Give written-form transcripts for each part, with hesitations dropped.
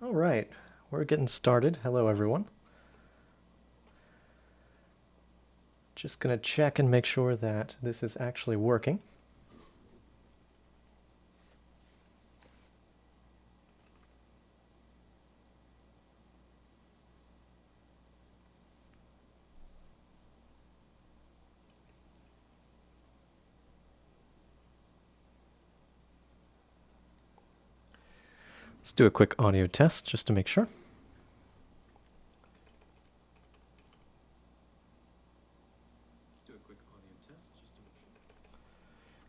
All right, we're getting started. Hello, everyone. Just going to check and make sure that this is actually working. Let's do a quick audio test just to make sure.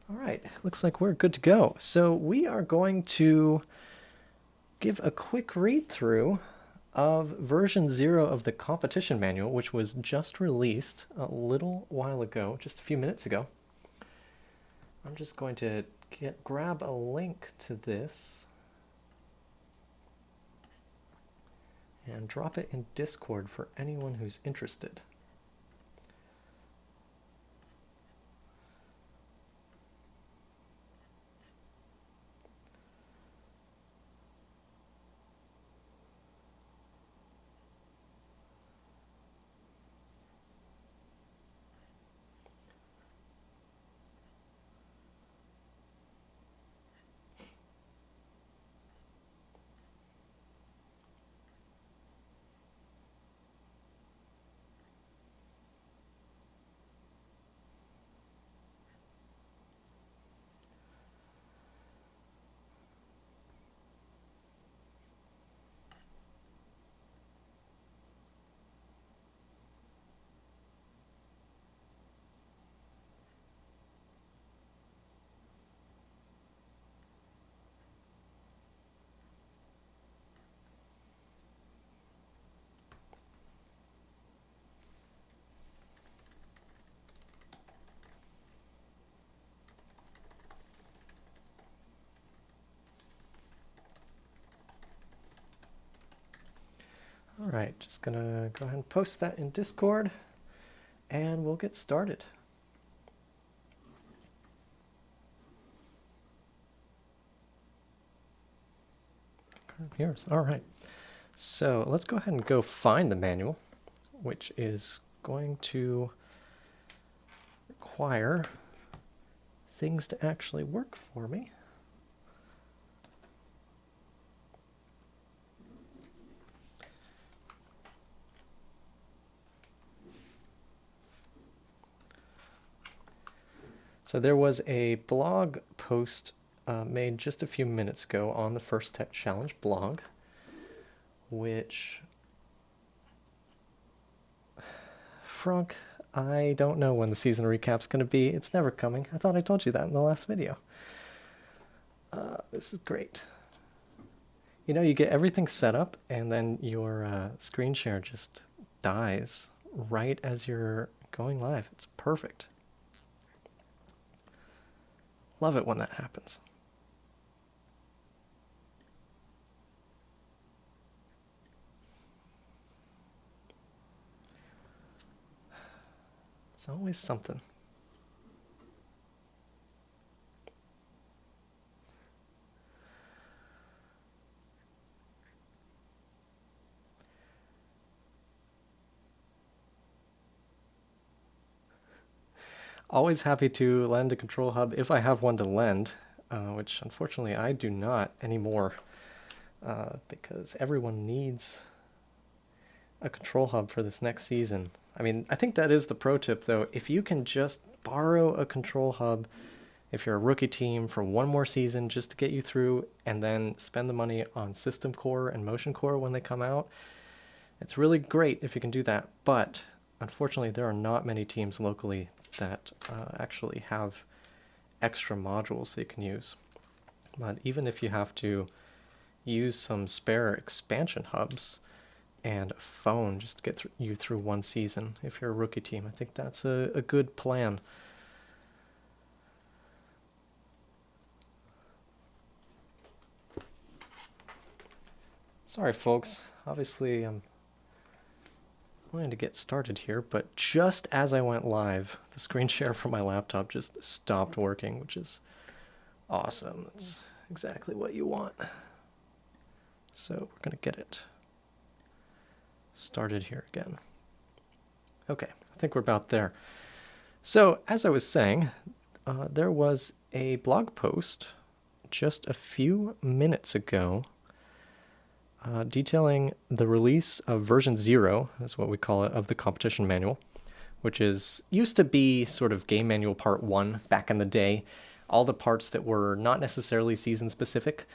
All right, looks like we're good to go. So we are going to give a quick read through of version 0 of the competition manual, which was just released a little while ago, just a few minutes ago. I'm just going to grab a link to this and drop it in Discord for anyone who's interested. All right, just gonna go ahead and post that in Discord and we'll get started. Here's all right. So let's go ahead and go find the manual, which is going to require things to actually work for me. So there was a blog post made just a few minutes ago on the First Tech Challenge blog, which, Frank, I don't know when the season recap's going to be. It's never coming. I thought I told you that in the last video. This is great. You know, you get everything set up and then your screen share just dies right as you're going live. It's perfect. Love it when that happens. It's always something. Always happy to lend a control hub if I have one to lend, which unfortunately I do not anymore, because everyone needs a control hub for this next season. I mean, I think that is the pro tip though. If you can just borrow a control hub, if you're a rookie team, for one more season just to get you through, and then spend the money on System Core and Motion Core when they come out, it's really great if you can do that. But unfortunately, there are not many teams locally that actually have extra modules they can use. But even if you have to use some spare expansion hubs and a phone just to get you through one season, if you're a rookie team, I think that's a good plan. Sorry, folks. Obviously, I'm wanting to get started here, but just as I went live, the screen share from my laptop just stopped working, which is awesome. That's exactly what you want. So we're going to get it started here again. Okay, I think we're about there. So as I was saying, there was a blog post just a few minutes ago detailing the release of version 0, is what we call it, of the competition manual, which used to be sort of game manual part 1 back in the day, all the parts that were not necessarily season specific,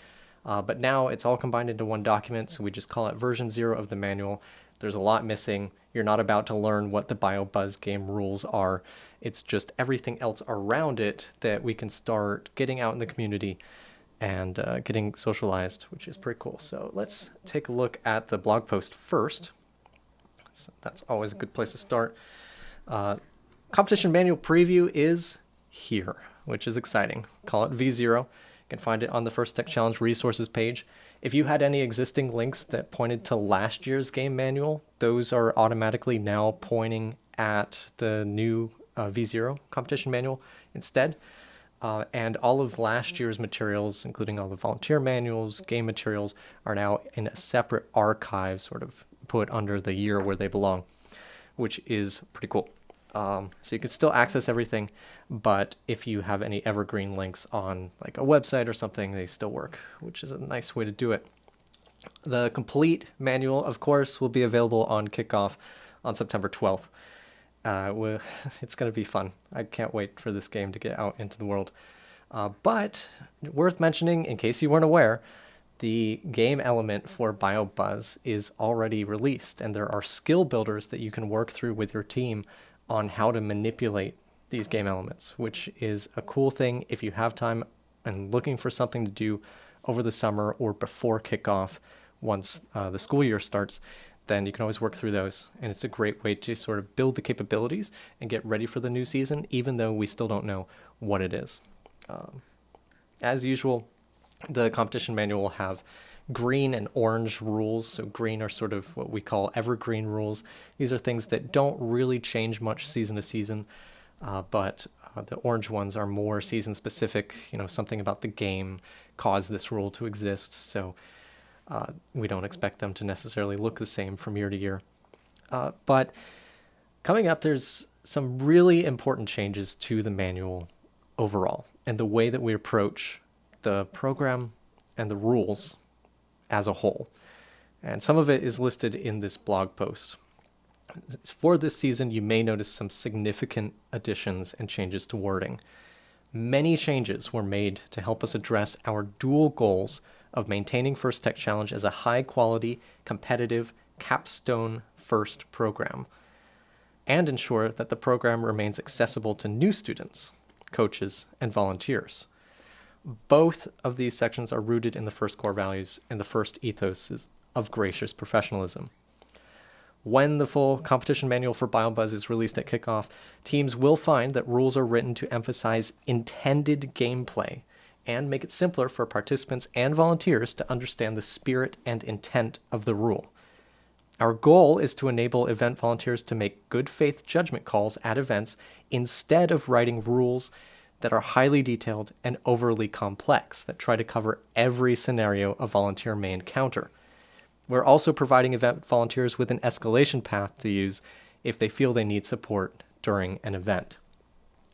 but now it's all combined into one document, so we just call it version 0 of the manual. There's a lot missing. You're not about to learn what the BIOBUZZ game rules are. It's just everything else around it that we can start getting out in the community and getting socialized, which is pretty cool. So let's take a look at the blog post first. So that's always a good place to start. Competition manual preview is here, which is exciting. Call it V0. You can find it on the First Tech Challenge resources page. If you had any existing links that pointed to last year's game manual, those are automatically now pointing at the new V0 competition manual instead. And all of last year's materials, including all the volunteer manuals, game materials, are now in a separate archive, sort of put under the year where they belong, which is pretty cool. So you can still access everything, but if you have any evergreen links on like a website or something, they still work, which is a nice way to do it. The complete manual, of course, will be available on kickoff on September 12th. It's going to be fun. I can't wait for this game to get out into the world. But worth mentioning, in case you weren't aware, the game element for BIOBUZZ is already released, and there are skill builders that you can work through with your team on how to manipulate these game elements, which is a cool thing if you have time and looking for something to do over the summer or before kickoff once the school year starts. Then you can always work through those, and it's a great way to sort of build the capabilities and get ready for the new season, even though we still don't know what it is. As usual, the competition manual will have green and orange rules. So green are sort of what we call evergreen rules. These are things that don't really change much season to season, but the orange ones are more season specific. You know, something about the game caused this rule to exist, so we don't expect them to necessarily look the same from year to year. But coming up, there's some really important changes to the manual overall, and the way that we approach the program and the rules as a whole. And some of it is listed in this blog post. For this season, you may notice some significant additions and changes to wording. Many changes were made to help us address our dual goals of maintaining First Tech Challenge as a high-quality, competitive, capstone-first program, and ensure that the program remains accessible to new students, coaches, and volunteers. Both of these sections are rooted in the first core values and the first ethos of gracious professionalism. When the full competition manual for BIOBUZZ is released at kickoff, teams will find that rules are written to emphasize intended gameplay and make it simpler for participants and volunteers to understand the spirit and intent of the rule. Our goal is to enable event volunteers to make good faith judgment calls at events instead of writing rules that are highly detailed and overly complex that try to cover every scenario a volunteer may encounter. We're also providing event volunteers with an escalation path to use if they feel they need support during an event.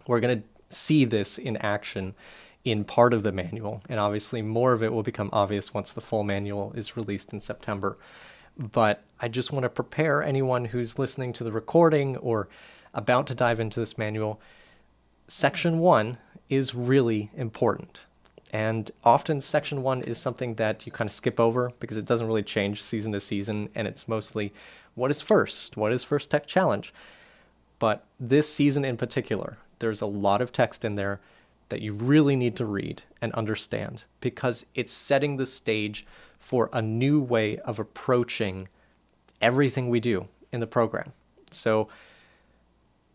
We're going to see this in action in part of the manual, and obviously more of it will become obvious once the full manual is released in September. But I just want to prepare anyone who's listening to the recording or about to dive into this manual. Section 1 is really important. And often Section 1 is something that you kind of skip over because it doesn't really change season to season, and it's mostly what is first? What is First Tech Challenge? But this season in particular, there's a lot of text in there that you really need to read and understand because it's setting the stage for a new way of approaching everything we do in the program. So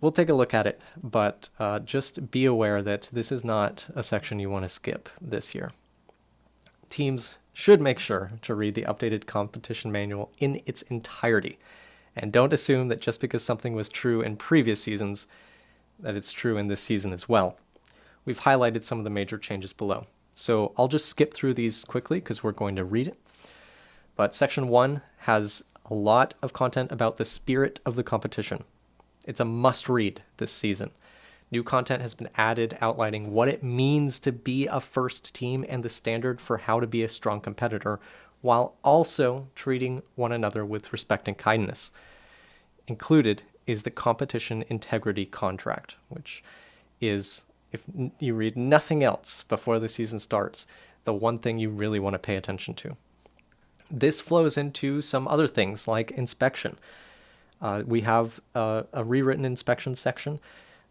we'll take a look at it, but just be aware that this is not a section you want to skip this year. Teams should make sure to read the updated competition manual in its entirety, and don't assume that just because something was true in previous seasons, that it's true in this season as well. We've highlighted some of the major changes below, so I'll just skip through these quickly because we're going to read it. But Section 1 has a lot of content about the spirit of the competition. It's a must-read this season. New content has been added outlining what it means to be a first team and the standard for how to be a strong competitor, while also treating one another with respect and kindness. Included is the competition integrity contract, which is, if you read nothing else before the season starts, the one thing you really want to pay attention to. This flows into some other things like inspection. We have a rewritten inspection section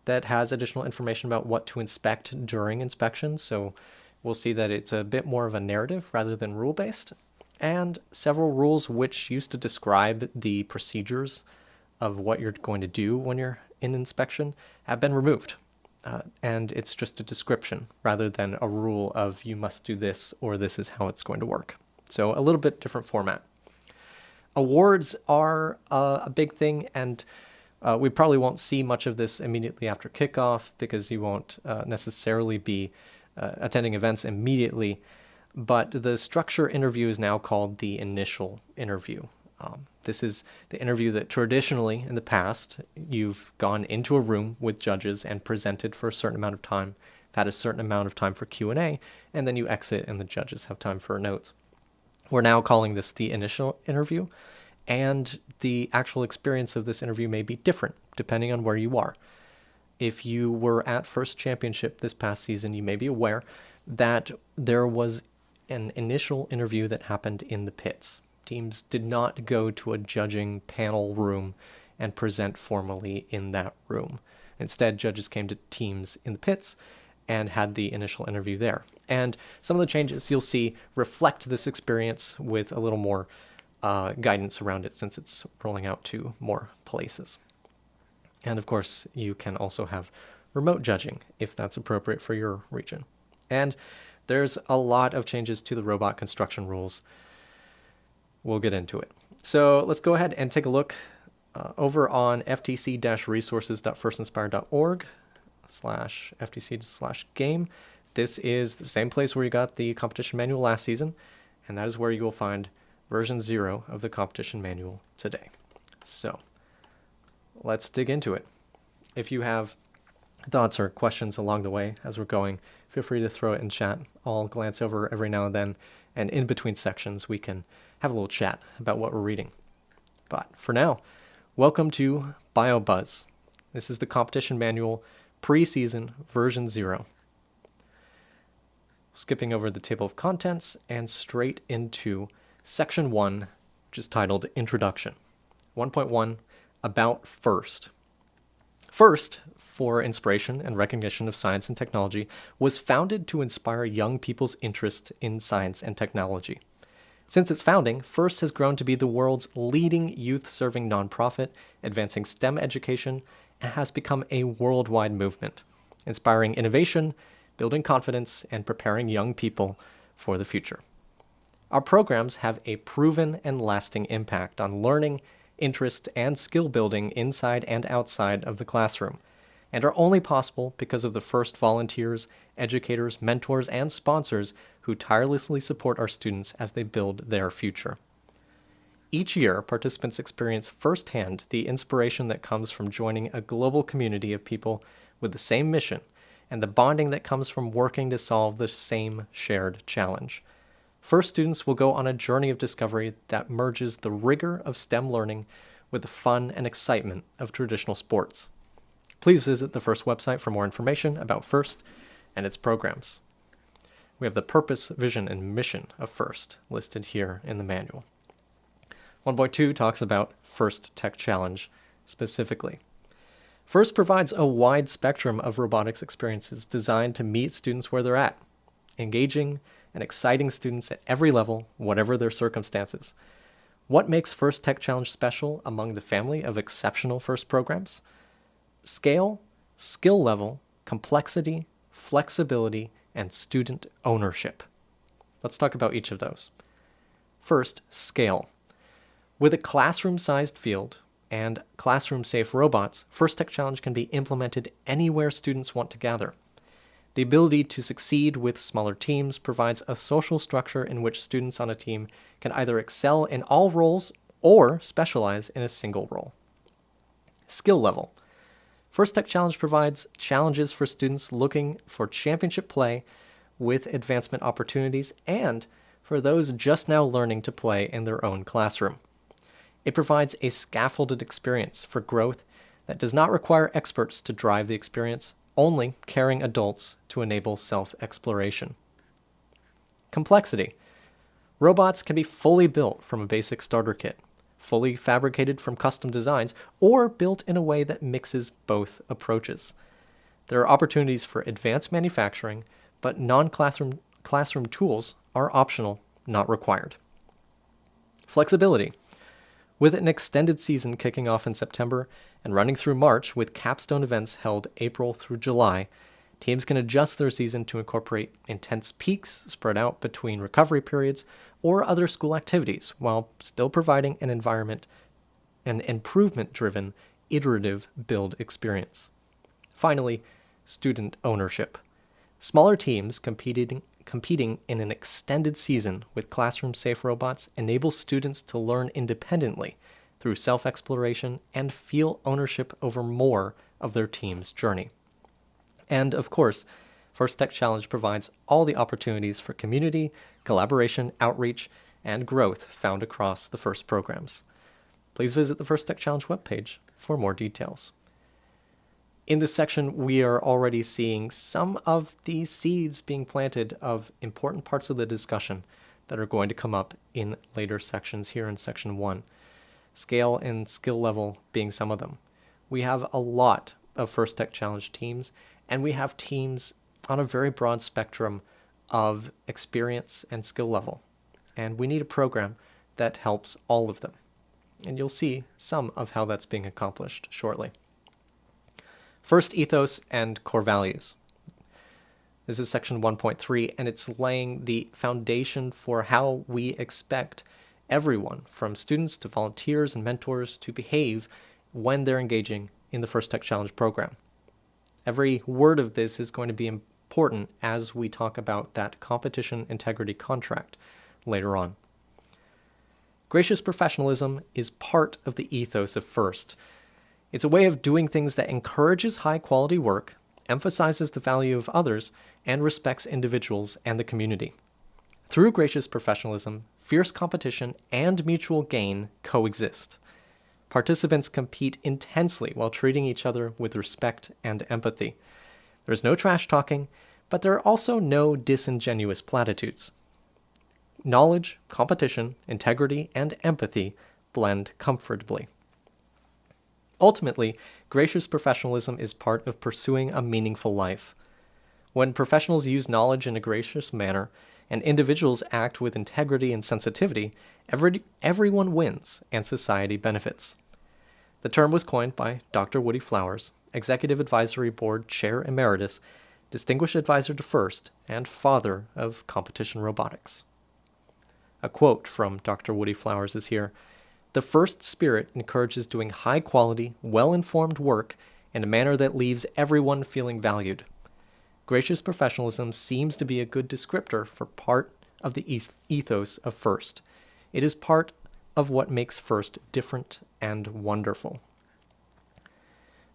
that has additional information about what to inspect during inspection. So we'll see that it's a bit more of a narrative rather than rule-based. And several rules which used to describe the procedures of what you're going to do when you're in inspection have been removed. And it's just a description rather than a rule of you must do this or this is how it's going to work. So a little bit different format. Awards are a big thing, and we probably won't see much of this immediately after kickoff because you won't necessarily be attending events immediately. But the structure interview is now called the initial interview. This is the interview that traditionally in the past you've gone into a room with judges and presented for a certain amount of time, had a certain amount of time for Q&A, and then you exit and the judges have time for notes. We're now calling this the initial interview, and the actual experience of this interview may be different depending on where you are. If you were at First Championship this past season, you may be aware that there was an initial interview that happened in the pits. Teams did not go to a judging panel room and present formally in that room. Instead, judges came to teams in the pits and had the initial interview there. And some of the changes you'll see reflect this experience with a little more guidance around it since it's rolling out to more places. And of course, you can also have remote judging if that's appropriate for your region. And there's a lot of changes to the robot construction rules. We'll get into it. So let's go ahead and take a look over on ftc-resources.firstinspired.org/ftc/game. This is the same place where you got the competition manual last season, and that is where you will find version 0 of the competition manual today. So let's dig into it. If you have thoughts or questions along the way as we're going, feel free to throw it in chat. I'll glance over every now and then, and in between sections we can have a little chat about what we're reading. But for now, welcome to BIOBUZZ. This is the competition manual pre-season version 0. Skipping over the table of contents and straight into section 1, which is titled Introduction. 1.1, About First. First, for inspiration and recognition of science and technology, was founded to inspire young people's interest in science and technology. Since its founding, FIRST has grown to be the world's leading youth-serving nonprofit, advancing STEM education, and has become a worldwide movement, inspiring innovation, building confidence, and preparing young people for the future. Our programs have a proven and lasting impact on learning, interest, and skill building inside and outside of the classroom, and are only possible because of the FIRST volunteers, educators, mentors, and sponsors who tirelessly support our students as they build their future. Each year, participants experience firsthand the inspiration that comes from joining a global community of people with the same mission and the bonding that comes from working to solve the same shared challenge. FIRST students will go on a journey of discovery that merges the rigor of STEM learning with the fun and excitement of traditional sports. Please visit the FIRST website for more information about FIRST and its programs. We have the purpose, vision, and mission of FIRST listed here in the manual. 1.2 talks about FIRST Tech Challenge specifically. FIRST provides a wide spectrum of robotics experiences designed to meet students where they're at, engaging and exciting students at every level, whatever their circumstances. What makes FIRST Tech Challenge special among the family of exceptional FIRST programs? Scale, skill level, complexity, flexibility, and student ownership. Let's talk about each of those. First, scale. With a classroom-sized field and classroom-safe robots, FIRST Tech Challenge can be implemented anywhere students want to gather. The ability to succeed with smaller teams provides a social structure in which students on a team can either excel in all roles or specialize in a single role. Skill level. First Tech Challenge provides challenges for students looking for championship play with advancement opportunities and for those just now learning to play in their own classroom. It provides a scaffolded experience for growth that does not require experts to drive the experience, only caring adults to enable self-exploration. Complexity. Robots can be fully built from a basic starter kit, fully fabricated from custom designs, or built in a way that mixes both approaches. There are opportunities for advanced manufacturing, but non-classroom tools are optional, not required. Flexibility. With an extended season kicking off in September and running through March with capstone events held April through July, teams can adjust their season to incorporate intense peaks spread out between recovery periods or other school activities while still providing an improvement-driven, iterative build experience. Finally, student ownership. Smaller teams competing in an extended season with classroom-safe robots enable students to learn independently through self-exploration and feel ownership over more of their team's journey. And of course, First Tech Challenge provides all the opportunities for community, collaboration, outreach, and growth found across the FIRST programs. Please visit the First Tech Challenge webpage for more details. In this section, we are already seeing some of the seeds being planted of important parts of the discussion that are going to come up in later sections here in Section 1. Scale and skill level being some of them. We have a lot of First Tech Challenge teams, and we have teams on a very broad spectrum of experience and skill level. And we need a program that helps all of them. And you'll see some of how that's being accomplished shortly. First, ethos and core values. This is section 1.3, and it's laying the foundation for how we expect everyone, from students to volunteers and mentors, to behave when they're engaging in the First Tech Challenge program. Every word of this is going to be important as we talk about that competition integrity contract later on. Gracious professionalism is part of the ethos of FIRST. It's a way of doing things that encourages high-quality work, emphasizes the value of others, and respects individuals and the community. Through gracious professionalism, fierce competition and mutual gain coexist. Participants compete intensely while treating each other with respect and empathy. There's no trash talking, but there are also no disingenuous platitudes. Knowledge, competition, integrity, and empathy blend comfortably. Ultimately, gracious professionalism is part of pursuing a meaningful life. When professionals use knowledge in a gracious manner, and individuals act with integrity and sensitivity, everyone wins and society benefits. The term was coined by Dr. Woody Flowers, Executive Advisory Board Chair Emeritus, Distinguished Advisor to FIRST, and father of competition robotics. A quote from Dr. Woody Flowers is here: "The FIRST spirit encourages doing high-quality, well-informed work in a manner that leaves everyone feeling valued. Gracious professionalism seems to be a good descriptor for part of the ethos of FIRST. It is part of what makes FIRST different and wonderful."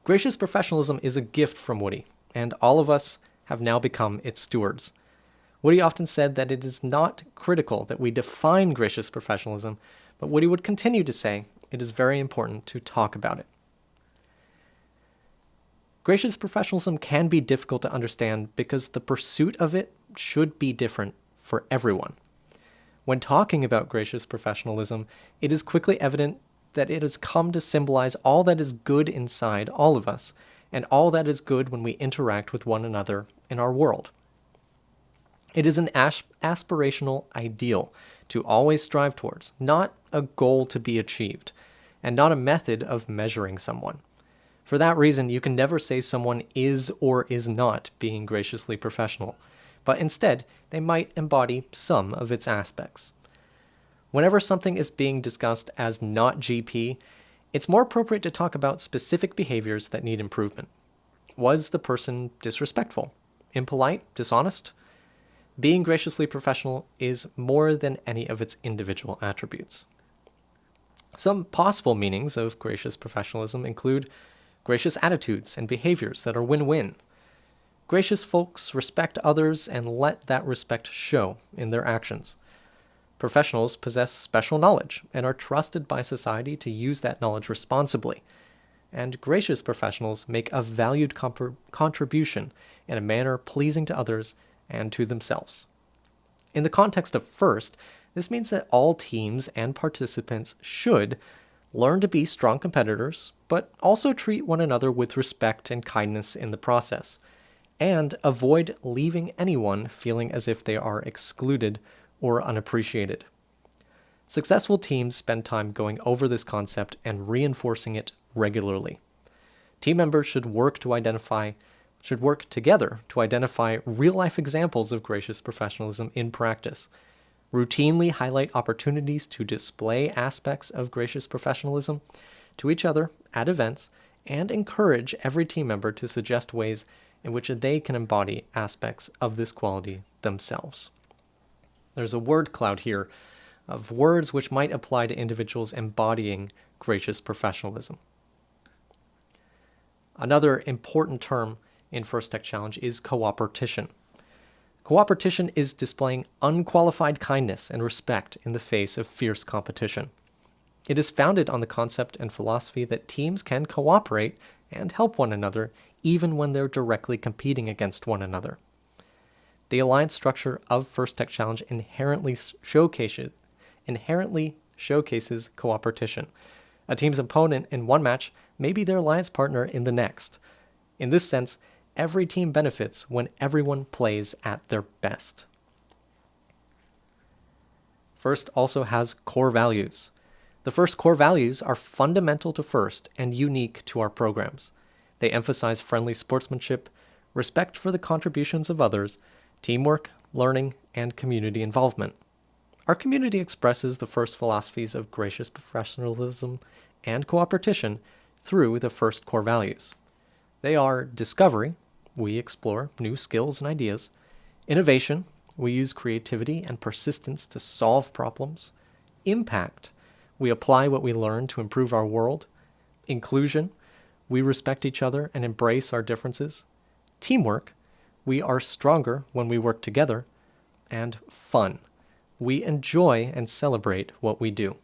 Gracious professionalism is a gift from Woody, and all of us have now become its stewards. Woody often said that it is not critical that we define gracious professionalism, but Woody would continue to say it is very important to talk about it. Gracious professionalism can be difficult to understand because the pursuit of it should be different for everyone. When talking about gracious professionalism, it is quickly evident that it has come to symbolize all that is good inside all of us, and all that is good when we interact with one another in our world. It is an aspirational ideal to always strive towards, not a goal to be achieved, and not a method of measuring someone. For that reason, you can never say someone is or is not being graciously professional, but instead, they might embody some of its aspects. Whenever something is being discussed as not GP, it's more appropriate to talk about specific behaviors that need improvement. Was the person disrespectful? impolite, dishonest. Being graciously professional is more than any of its individual attributes. Some possible meanings of gracious professionalism include gracious attitudes and behaviors that are win-win. Gracious folks respect others and let that respect show in their actions. Professionals possess special knowledge and are trusted by society to use that knowledge responsibly. And gracious professionals make a valued contribution in a manner pleasing to others and to themselves. In the context of FIRST, this means that all teams and participants should learn to be strong competitors, but also treat one another with respect and kindness in the process, and avoid leaving anyone feeling as if they are excluded or unappreciated. Successful teams spend time going over this concept and reinforcing it regularly. Team members should work together to identify real-life examples of gracious professionalism in practice, routinely highlight opportunities to display aspects of gracious professionalism to each other at events, and encourage every team member to suggest ways in which they can embody aspects of this quality themselves. There's a word cloud here of words which might apply to individuals embodying gracious professionalism. Another important term in First Tech Challenge is cooperation. Cooperation is displaying unqualified kindness and respect in the face of fierce competition. It is founded on the concept and philosophy that teams can cooperate and help one another even when they're directly competing against one another. The alliance structure of First Tech Challenge inherently showcases cooperation. A team's opponent in one match may be their alliance partner in the next. In this sense, every team benefits when everyone plays at their best. FIRST also has core values. The FIRST core values are fundamental to FIRST and unique to our programs. They emphasize friendly sportsmanship, respect for the contributions of others, teamwork, learning, and community involvement. Our community expresses the FIRST philosophies of gracious professionalism and cooperation through the FIRST core values. They are discovery, we explore new skills and ideas; innovation, we use creativity and persistence to solve problems; impact, we apply what we learn to improve our world; inclusion, we respect each other and embrace our differences; teamwork, we are stronger when we work together; and fun, we enjoy and celebrate what we do.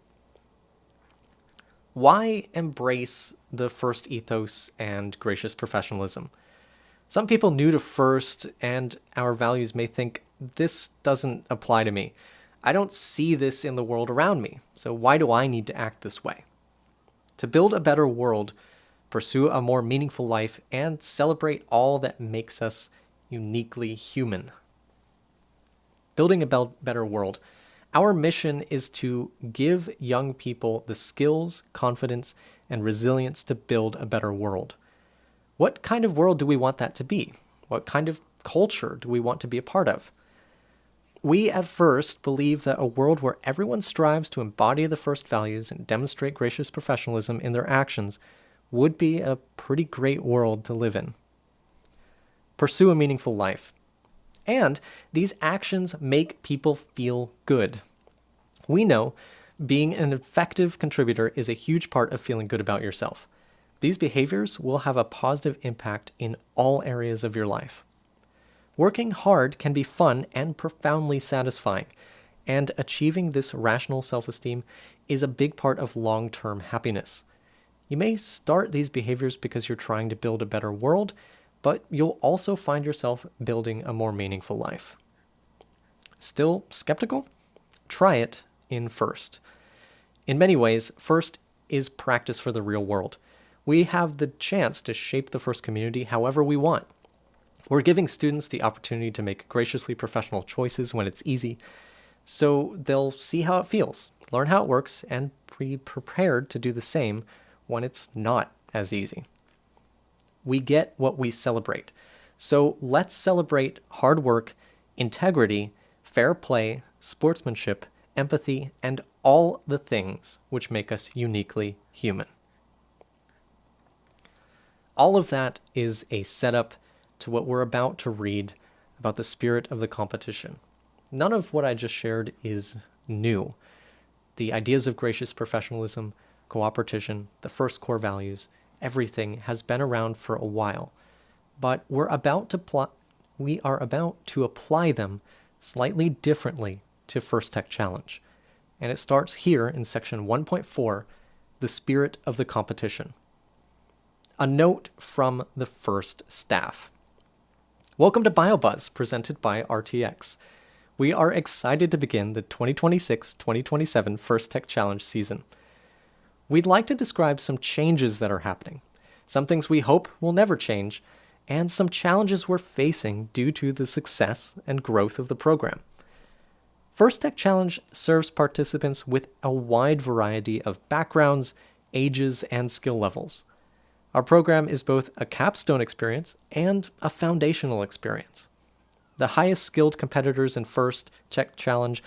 Why embrace the FIRST ethos and gracious professionalism? Some people new to FIRST and our values may think, this doesn't apply to me. I don't see this in the world around me, so why do I need to act this way? To build a better world, pursue a more meaningful life, and celebrate all that makes us uniquely human. Building a better world. Our mission is to give young people the skills, confidence, and resilience to build a better world. What kind of world do we want that to be? What kind of culture do we want to be a part of? We at FIRST believe that a world where everyone strives to embody the FIRST values and demonstrate gracious professionalism in their actions would be a pretty great world to live in. Pursue a meaningful life. And these actions make people feel good. We know being an effective contributor is a huge part of feeling good about yourself. These behaviors will have a positive impact in all areas of your life. Working hard can be fun and profoundly satisfying, and achieving this rational self-esteem is a big part of long-term happiness. You may start these behaviors because you're trying to build a better world, but you'll also find yourself building a more meaningful life. Still skeptical? Try it in FIRST. In many ways, FIRST is practice for the real world. We have the chance to shape the FIRST community however we want. We're giving students the opportunity to make graciously professional choices when it's easy, so they'll see how it feels, learn how it works, and be prepared to do the same when it's not as easy. We get what we celebrate. So let's celebrate hard work, integrity, fair play, sportsmanship, empathy, and all the things which make us uniquely human. All of that is a setup to what we're about to read about the spirit of the competition. None of what I just shared is new. The ideas of gracious professionalism, cooperation, the first core values, everything has been around for a while, but we are about to apply them slightly differently to First Tech Challenge. And it starts here in section 1.4, the spirit of the competition. A note from the first staff. Welcome to BIOBUZZ, presented by RTX. We are excited to begin the 2026-2027 First Tech Challenge season. We'd like to describe some changes that are happening, some things we hope will never change, and some challenges we're facing due to the success and growth of the program. First Tech Challenge serves participants with a wide variety of backgrounds, ages, and skill levels. Our program is both a capstone experience and a foundational experience. The highest skilled competitors in First Tech Challenge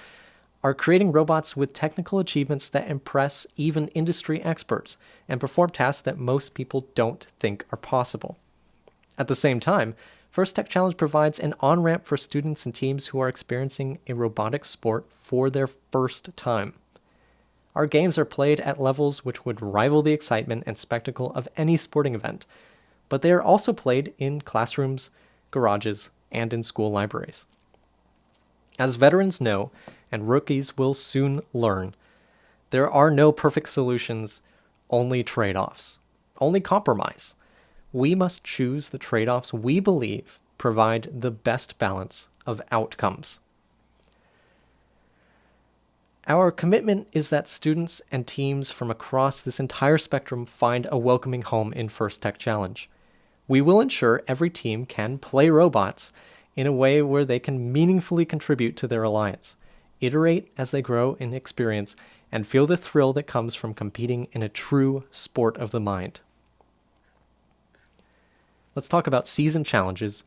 are creating robots with technical achievements that impress even industry experts and perform tasks that most people don't think are possible. At the same time, First Tech Challenge provides an on-ramp for students and teams who are experiencing a robotic sport for their first time. Our games are played at levels which would rival the excitement and spectacle of any sporting event, but they are also played in classrooms, garages, and in school libraries. As veterans know, and rookies will soon learn, there are no perfect solutions, only trade-offs, only compromise. We must choose the trade-offs we believe provide the best balance of outcomes. Our commitment is that students and teams from across this entire spectrum find a welcoming home in First Tech Challenge. We will ensure every team can play robots in a way where they can meaningfully contribute to their alliance, iterate as they grow in experience, and feel the thrill that comes from competing in a true sport of the mind. Let's talk about season challenges,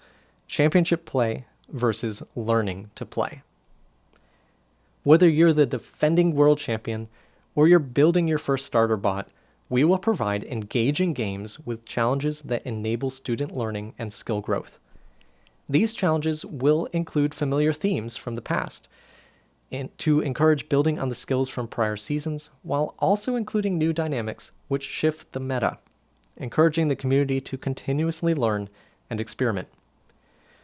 championship play versus learning to play. Whether you're the defending world champion or you're building your first starter bot, we will provide engaging games with challenges that enable student learning and skill growth. These challenges will include familiar themes from the past and to encourage building on the skills from prior seasons, while also including new dynamics which shift the meta, encouraging the community to continuously learn and experiment.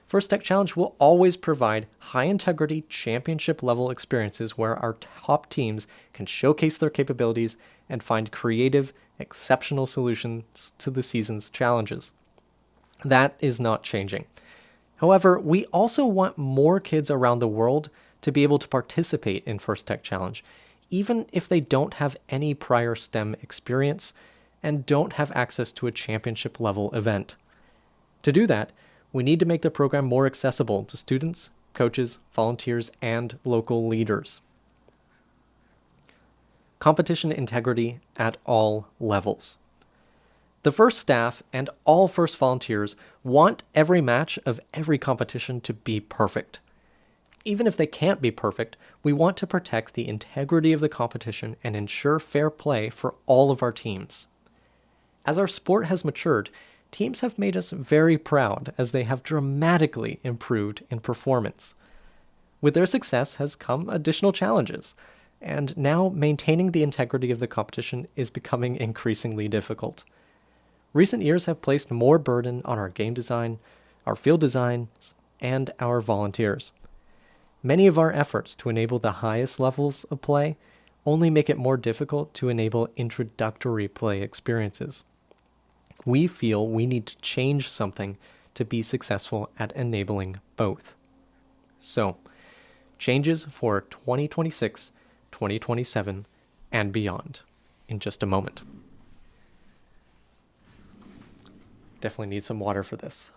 First Tech Challenge will always provide high-integrity, championship-level experiences where our top teams can showcase their capabilities and find creative, exceptional solutions to the season's challenges. That is not changing. However, we also want more kids around the world to be able to participate in First Tech Challenge, even if they don't have any prior STEM experience and don't have access to a championship-level event. To do that, we need to make the program more accessible to students, coaches, volunteers, and local leaders. Competition integrity at all levels. The First staff and all First volunteers want every match of every competition to be perfect. Even if they can't be perfect, we want to protect the integrity of the competition and ensure fair play for all of our teams. As our sport has matured, teams have made us very proud as they have dramatically improved in performance. With their success has come additional challenges, and now maintaining the integrity of the competition is becoming increasingly difficult. Recent years have placed more burden on our game design, our field designs, and our volunteers. Many of our efforts to enable the highest levels of play only make it more difficult to enable introductory play experiences. We feel we need to change something to be successful at enabling both. So, changes for 2026, 2027, and beyond in just a moment. Definitely need some water for this.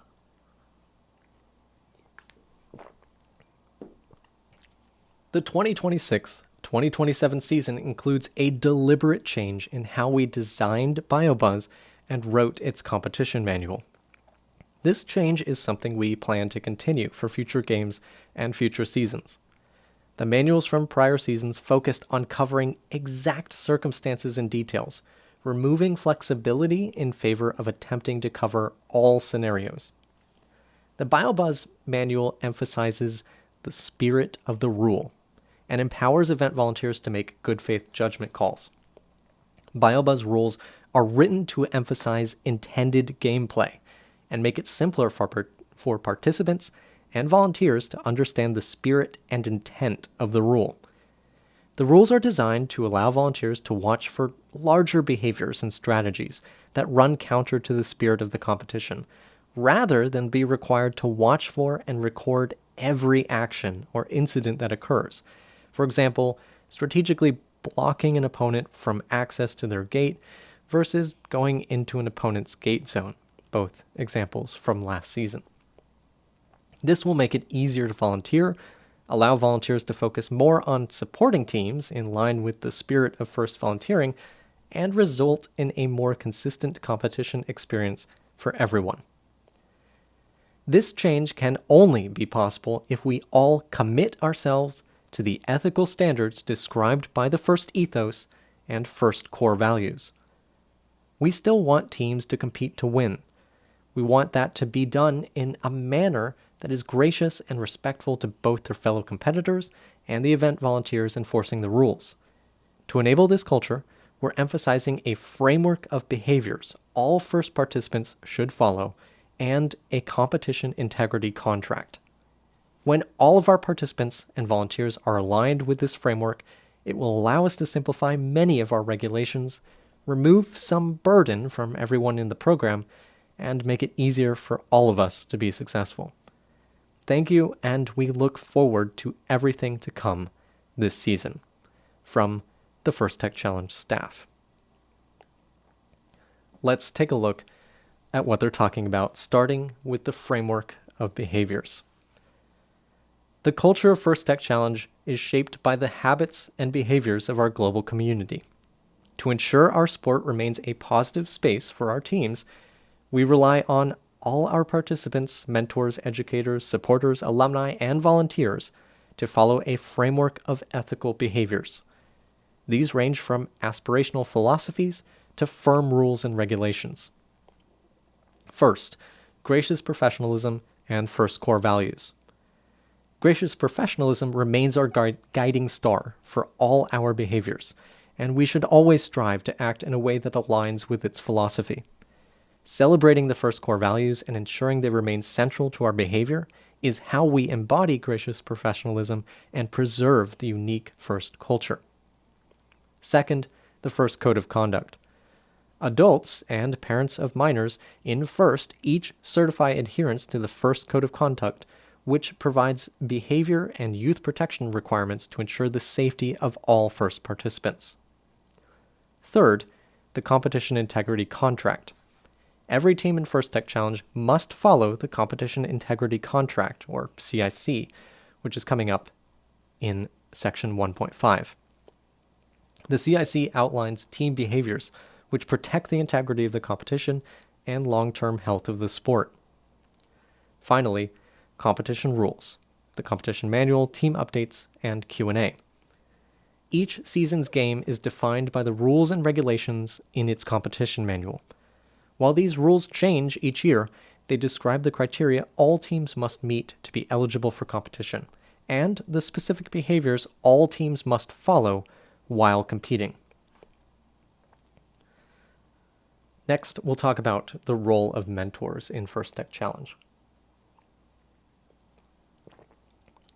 The 2026-2027 season includes a deliberate change in how we designed BIOBUZZ and wrote its competition manual. This change is something we plan to continue for future games and future seasons. The manuals from prior seasons focused on covering exact circumstances and details, removing flexibility in favor of attempting to cover all scenarios. The BIOBUZZ manual emphasizes the spirit of the rule and empowers event volunteers to make good faith judgment calls. BIOBUZZ rules are written to emphasize intended gameplay and make it simpler for participants and volunteers to understand the spirit and intent of the rule. The rules are designed to allow volunteers to watch for larger behaviors and strategies that run counter to the spirit of the competition, rather than be required to watch for and record every action or incident that occurs. For example, strategically blocking an opponent from access to their gate versus going into an opponent's gate zone, both examples from last season. This will make it easier to volunteer, allow volunteers to focus more on supporting teams in line with the spirit of first volunteering, and result in a more consistent competition experience for everyone. This change can only be possible if we all commit ourselves to the ethical standards described by the first ethos and first core values. We still want teams to compete to win. We want that to be done in a manner that is gracious and respectful to both their fellow competitors and the event volunteers enforcing the rules. To enable this culture, we're emphasizing a framework of behaviors all first participants should follow and a competition integrity contract. When all of our participants and volunteers are aligned with this framework, it will allow us to simplify many of our regulations, remove some burden from everyone in the program, and make it easier for all of us to be successful. Thank you, and we look forward to everything to come this season. From the First Tech Challenge staff. Let's take a look at what they're talking about, starting with the framework of behaviors. The culture of First Tech Challenge is shaped by the habits and behaviors of our global community. To ensure our sport remains a positive space for our teams, we rely on all our participants, mentors, educators, supporters, alumni, and volunteers to follow a framework of ethical behaviors. These range from aspirational philosophies to firm rules and regulations. First, gracious professionalism and first core values. Gracious professionalism remains our guiding star for all our behaviors, and we should always strive to act in a way that aligns with its philosophy. Celebrating the first core values and ensuring they remain central to our behavior is how we embody gracious professionalism and preserve the unique first culture. Second, the first code of conduct. Adults and parents of minors in First each certify adherence to the first code of conduct, which provides behavior and youth protection requirements to ensure the safety of all First participants. Third, the competition integrity contract. Every team in First Tech Challenge must follow the Competition Integrity Contract, or CIC, which is coming up in Section 1.5. The CIC outlines team behaviors which protect the integrity of the competition and long-term health of the sport. Finally, competition rules, the competition manual, team updates, and Q&A. Each season's game is defined by the rules and regulations in its competition manual. While these rules change each year, they describe the criteria all teams must meet to be eligible for competition, and the specific behaviors all teams must follow while competing. Next, we'll talk about the role of mentors in First Tech Challenge.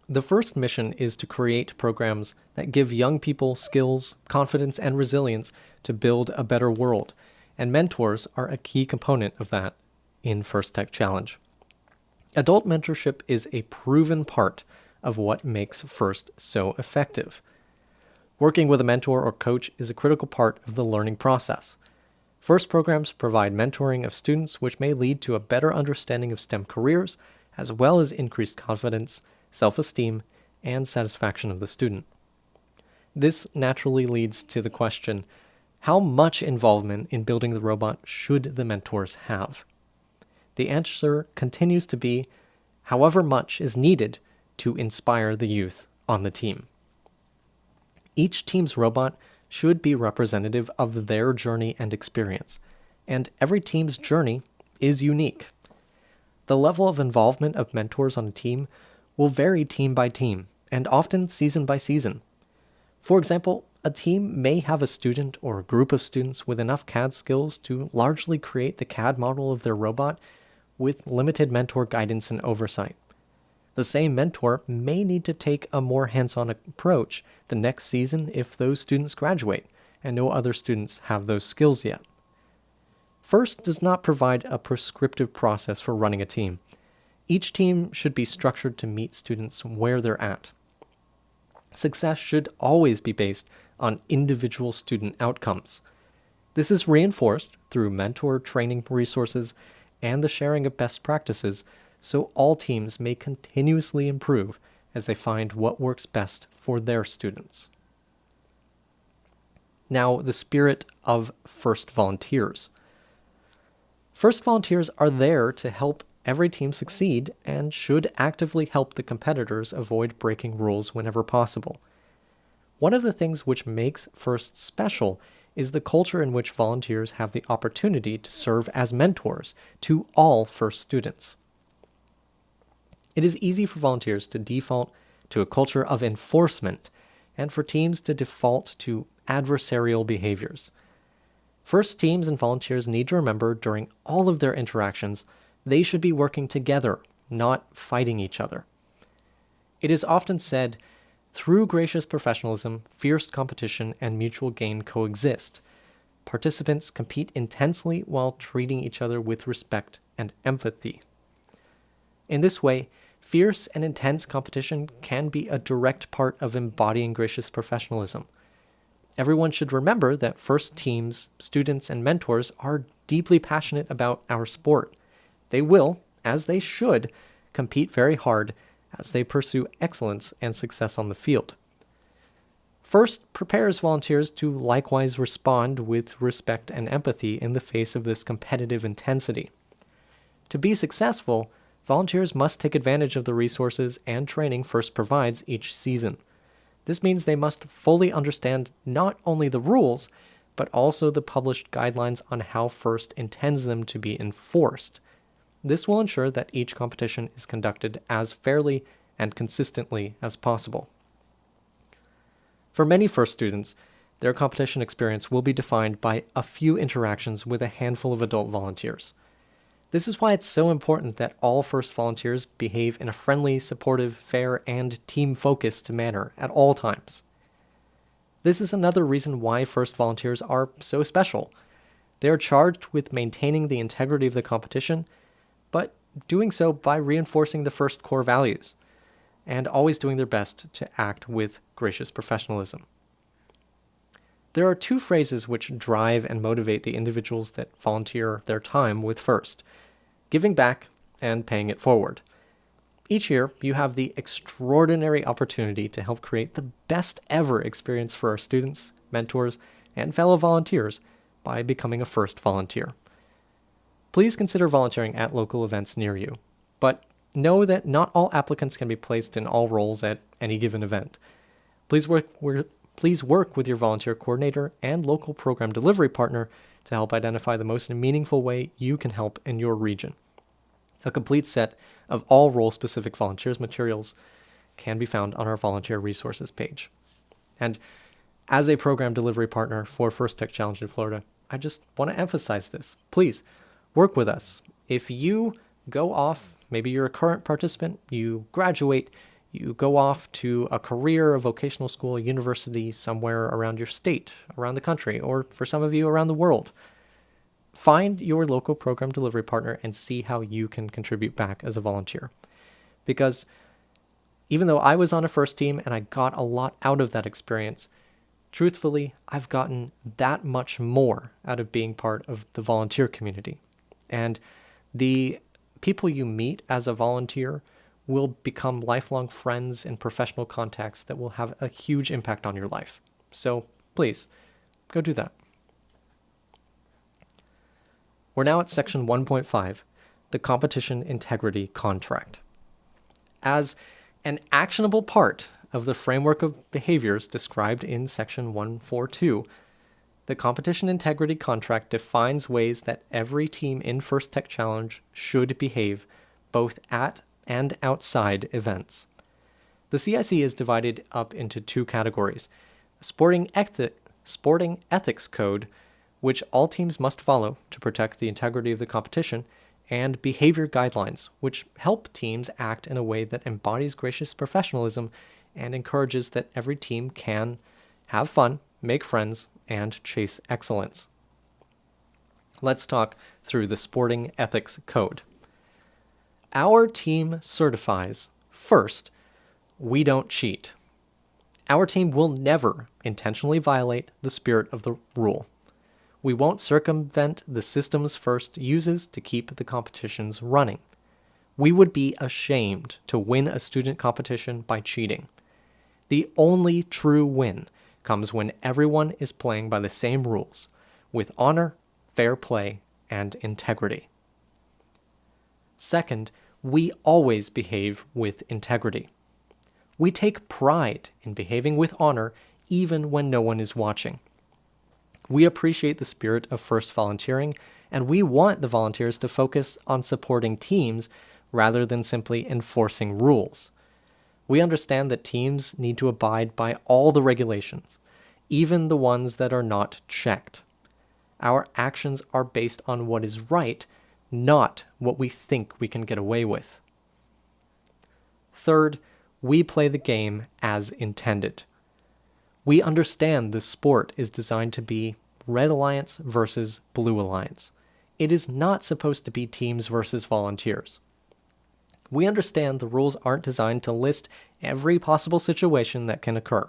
The first mission is to create programs that give young people skills, confidence, and resilience to build a better world, and mentors are a key component of that in First Tech Challenge. Adult mentorship is a proven part of what makes First so effective. Working with a mentor or coach is a critical part of the learning process. First programs provide mentoring of students, which may lead to a better understanding of STEM careers, as well as increased confidence, self-esteem, and satisfaction of the student. This naturally leads to the question, how much involvement in building the robot should the mentors have? The answer continues to be, however much is needed to inspire the youth on the team. Each team's robot should be representative of their journey and experience, and every team's journey is unique. The level of involvement of mentors on a team will vary team by team, and often season by season. For example, a team may have a student or a group of students with enough CAD skills to largely create the CAD model of their robot with limited mentor guidance and oversight. The same mentor may need to take a more hands-on approach the next season if those students graduate and no other students have those skills yet. FIRST does not provide a prescriptive process for running a team. Each team should be structured to meet students where they're at. Success should always be based on individual student outcomes. This is reinforced through mentor training resources and the sharing of best practices, so all teams may continuously improve as they find what works best for their students. Now, the spirit of FIRST volunteers. FIRST volunteers are there to help every team succeed and should actively help the competitors avoid breaking rules whenever possible. One of the things which makes FIRST special is the culture in which volunteers have the opportunity to serve as mentors to all FIRST students. It is easy for volunteers to default to a culture of enforcement and for teams to default to adversarial behaviors. FIRST teams and volunteers need to remember during all of their interactions they should be working together, not fighting each other. It is often said, through gracious professionalism, fierce competition and mutual gain coexist. Participants compete intensely while treating each other with respect and empathy. In this way, fierce and intense competition can be a direct part of embodying gracious professionalism. Everyone should remember that FIRST teams, students, and mentors are deeply passionate about our sport. They will, as they should, compete very hard as they pursue excellence and success on the field. FIRST prepares volunteers to likewise respond with respect and empathy in the face of this competitive intensity. To be successful, volunteers must take advantage of the resources and training FIRST provides each season. This means they must fully understand not only the rules, but also the published guidelines on how FIRST intends them to be enforced. This will ensure that each competition is conducted as fairly and consistently as possible. For many FIRST students, their competition experience will be defined by a few interactions with a handful of adult volunteers. This is why it's so important that all FIRST volunteers behave in a friendly, supportive, fair, and team-focused manner at all times. This is another reason why FIRST volunteers are so special. They are charged with maintaining the integrity of the competition, but doing so by reinforcing the FIRST core values, and always doing their best to act with gracious professionalism. There are two phrases which drive and motivate the individuals that volunteer their time with FIRST: giving back and paying it forward. Each year, you have the extraordinary opportunity to help create the best ever experience for our students, mentors, and fellow volunteers by becoming a FIRST volunteer. Please consider volunteering at local events near you, but know that not all applicants can be placed in all roles at any given event. Please work with your volunteer coordinator and local program delivery partner to help identify the most meaningful way you can help in your region. A complete set of all role-specific volunteers materials can be found on our volunteer resources page. And as a program delivery partner for First Tech Challenge in Florida, I just want to emphasize this. Please work with us. If you go off, maybe you're a current participant, you graduate, you go off to a career, a vocational school, a university somewhere around your state, around the country, or for some of you around the world. Find your local program delivery partner and see how you can contribute back as a volunteer. Because even though I was on a FIRST team and I got a lot out of that experience, truthfully, I've gotten that much more out of being part of the volunteer community. And the people you meet as a volunteer will become lifelong friends and professional contacts that will have a huge impact on your life. So please, go do that. We're now at section 1.5, the competition integrity contract. As an actionable part of the framework of behaviors described in section 142, the competition integrity contract defines ways that every team in First Tech Challenge should behave both at and outside events. The CIC is divided up into two categories: a sporting ethics code, which all teams must follow to protect the integrity of the competition, and behavior guidelines, which help teams act in a way that embodies gracious professionalism and encourages that every team can have fun, make friends, and chase excellence. Let's talk through the Sporting Ethics Code. Our team certifies, first, we don't cheat. Our team will never intentionally violate the spirit of the rule. We won't circumvent the systems first uses to keep the competitions running. We would be ashamed to win a student competition by cheating. The only true win comes when everyone is playing by the same rules, with honor, fair play, and integrity. Second, we always behave with integrity. We take pride in behaving with honor even when no one is watching. We appreciate the spirit of first volunteering, and we want the volunteers to focus on supporting teams rather than simply enforcing rules. We understand that teams need to abide by all the regulations, even the ones that are not checked. Our actions are based on what is right, not what we think we can get away with. Third, we play the game as intended. We understand the sport is designed to be Red Alliance versus Blue Alliance. It is not supposed to be teams versus volunteers. We understand the rules aren't designed to list every possible situation that can occur.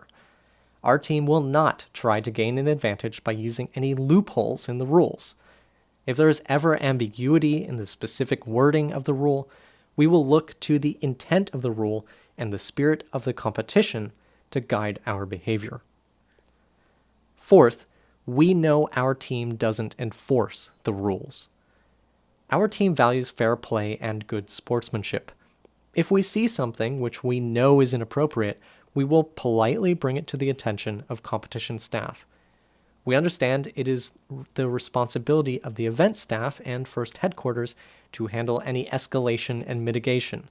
Our team will not try to gain an advantage by using any loopholes in the rules. If there is ever ambiguity in the specific wording of the rule, we will look to the intent of the rule and the spirit of the competition to guide our behavior. Fourth, we know our team doesn't enforce the rules. Our team values fair play and good sportsmanship. If we see something which we know is inappropriate, we will politely bring it to the attention of competition staff. We understand it is the responsibility of the event staff and first headquarters to handle any escalation and mitigation.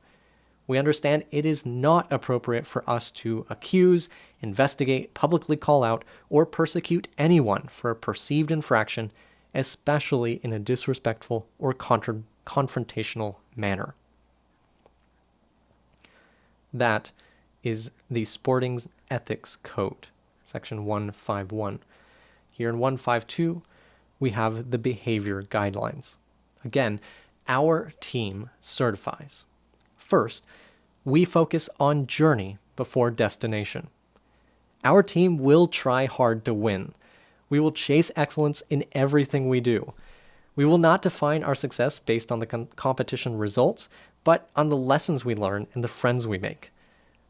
We understand it is not appropriate for us to accuse, investigate, publicly call out, or persecute anyone for a perceived infraction, especially in a disrespectful or confrontational manner. That is the Sporting Ethics Code, Section 151. Here in 152, we have the Behavior Guidelines. Again, our team certifies. First, we focus on journey before destination. Our team will try hard to win. We will chase excellence in everything we do. We will not define our success based on the competition results, but on the lessons we learn and the friends we make.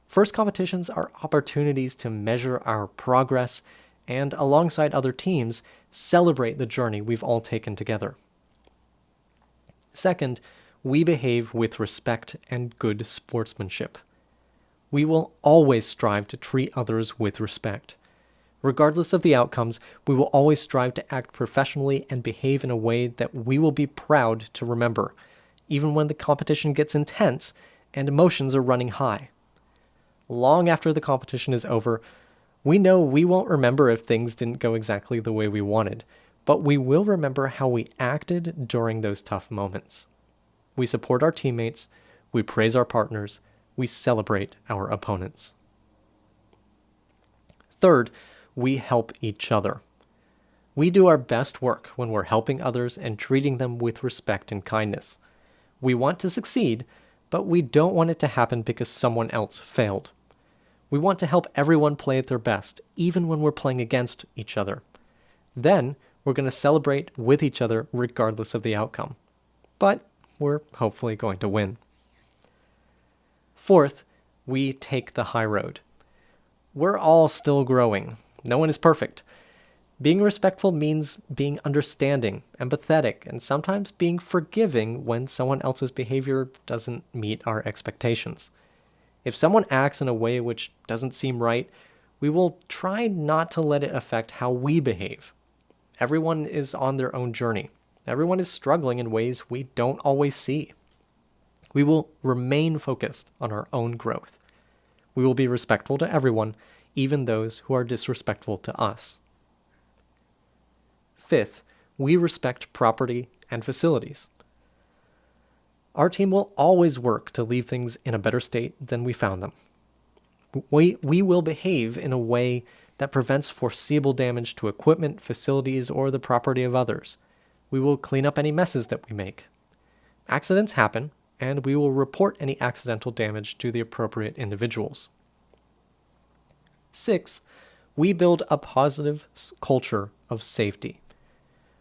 First competitions are opportunities to measure our progress and, alongside other teams, celebrate the journey we've all taken together. Second, we behave with respect and good sportsmanship. We will always strive to treat others with respect. Regardless of the outcomes, we will always strive to act professionally and behave in a way that we will be proud to remember, even when the competition gets intense and emotions are running high. Long after the competition is over, we know we won't remember if things didn't go exactly the way we wanted, but we will remember how we acted during those tough moments. We support our teammates, we praise our partners, we celebrate our opponents. Third, we help each other. We do our best work when we're helping others and treating them with respect and kindness. We want to succeed, but we don't want it to happen because someone else failed. We want to help everyone play at their best, even when we're playing against each other. Then, we're going to celebrate with each other regardless of the outcome. But we're hopefully going to win. Fourth, we take the high road. We're all still growing. No one is perfect. Being respectful means being understanding, empathetic, and sometimes being forgiving when someone else's behavior doesn't meet our expectations. If someone acts in a way which doesn't seem right, we will try not to let it affect how we behave. Everyone is on their own journey. Everyone is struggling in ways we don't always see. We will remain focused on our own growth. We will be respectful to everyone, even those who are disrespectful to us. Fifth, we respect property and facilities. Our team will always work to leave things in a better state than we found them. We will behave in a way that prevents foreseeable damage to equipment, facilities, or the property of others. We will clean up any messes that we make. Accidents happen, and we will report any accidental damage to the appropriate individuals. Sixth, we build a positive culture of safety.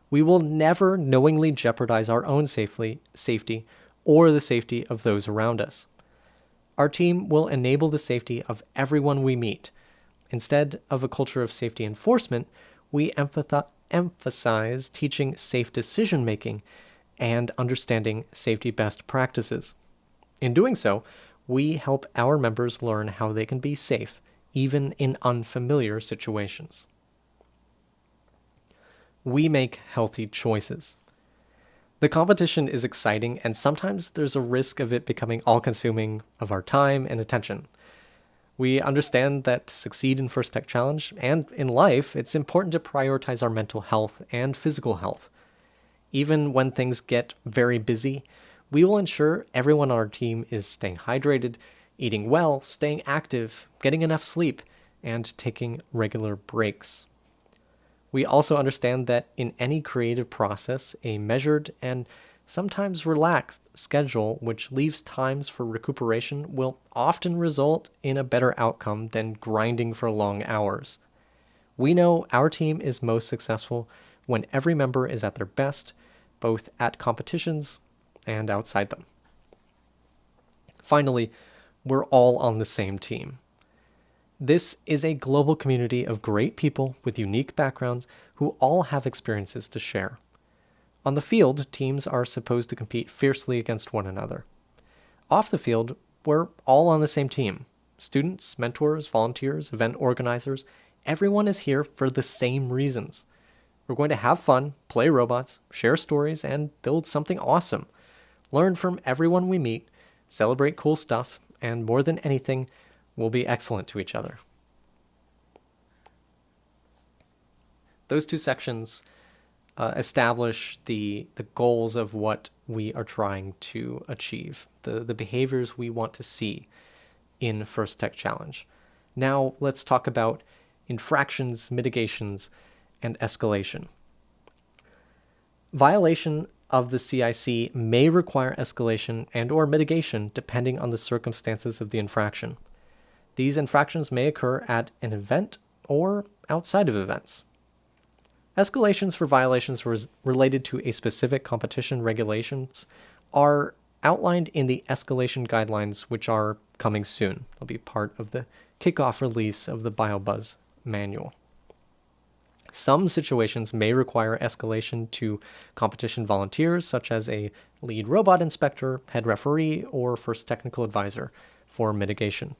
We will never knowingly jeopardize our own safety or the safety of those around us. Our team will enable the safety of everyone we meet. Instead of a culture of safety enforcement, we emphasize teaching safe decision-making and understanding safety best practices. In doing so, we help our members learn how they can be safe, even in unfamiliar situations. We make healthy choices. The competition is exciting, and sometimes there's a risk of it becoming all-consuming of our time and attention. We understand that to succeed in First Tech Challenge and in life, it's important to prioritize our mental health and physical health. Even when things get very busy, we will ensure everyone on our team is staying hydrated, eating well, staying active, getting enough sleep, and taking regular breaks. We also understand that in any creative process, a measured and sometimes relaxed schedule which leaves times for recuperation will often result in a better outcome than grinding for long hours. We know our team is most successful when every member is at their best, both at competitions and outside them. Finally, we're all on the same team. This is a global community of great people with unique backgrounds who all have experiences to share. On the field, teams are supposed to compete fiercely against one another. Off the field, we're all on the same team. Students, mentors, volunteers, event organizers, everyone is here for the same reasons. We're going to have fun, play robots, share stories, and build something awesome. Learn from everyone we meet, celebrate cool stuff, and more than anything, we'll be excellent to each other. Those two sections establish the goals of what we are trying to achieve, the behaviors we want to see in First Tech Challenge. Now let's talk about infractions, mitigations, and escalation. Violation of the CIC may require escalation and/or mitigation depending on the circumstances of the infraction. These infractions may occur at an event or outside of events. Escalations for violations related to a specific competition regulations are outlined in the escalation guidelines, which are coming soon. They'll be part of the kickoff release of the BIOBUZZ manual. Some situations may require escalation to competition volunteers, such as a lead robot inspector, head referee, or first technical advisor for mitigation.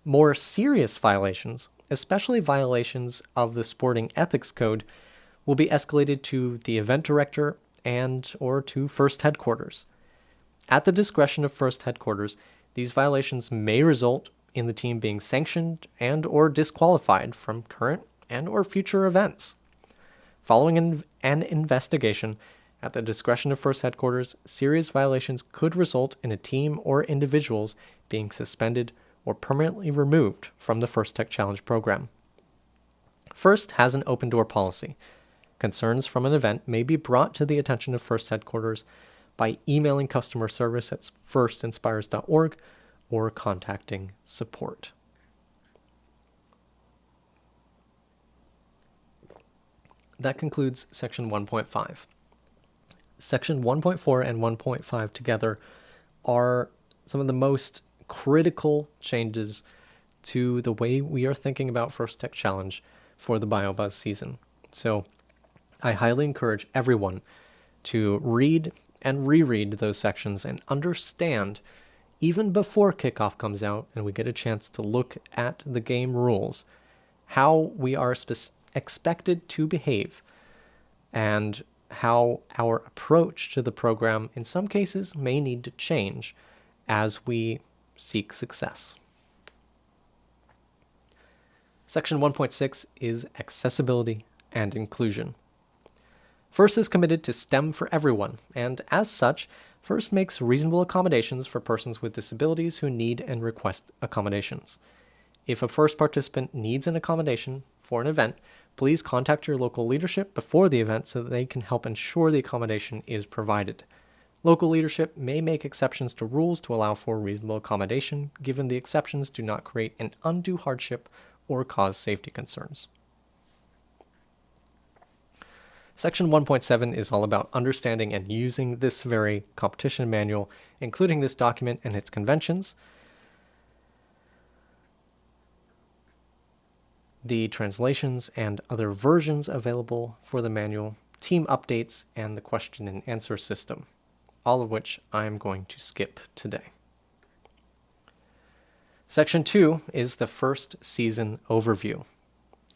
More serious violations, especially violations of the sporting ethics code, will be escalated to the event director and/or to first headquarters. At the discretion of first headquarters, these violations may result in the team being sanctioned and/or disqualified from current and/or future events. Following an investigation at the discretion of first headquarters, serious violations could result in a team or individuals being suspended or permanently removed from the First Tech Challenge program. First has an open door policy. Concerns from an event may be brought to the attention of First Headquarters by emailing customer service at firstinspires.org or contacting support. That concludes section 1.5. Section 1.4 and 1.5 together are some of the most critical changes to the way we are thinking about First Tech Challenge for the BioBuzz season. So I highly encourage everyone to read and reread those sections and understand, even before kickoff comes out and we get a chance to look at the game rules, how we are expected to behave and how our approach to the program in some cases may need to change as we seek success. Section 1.6 is accessibility and inclusion. FIRST is committed to STEM for everyone, and as such, FIRST makes reasonable accommodations for persons with disabilities who need and request accommodations. If a FIRST participant needs an accommodation for an event, please contact your local leadership before the event so that they can help ensure the accommodation is provided. Local leadership may make exceptions to rules to allow for reasonable accommodation, given the exceptions do not create an undue hardship or cause safety concerns. Section 1.7 is all about understanding and using this very competition manual, including this document and its conventions, the translations and other versions available for the manual, team updates, and the question and answer system, all of which I'm going to skip today. Section 2 is the first season overview.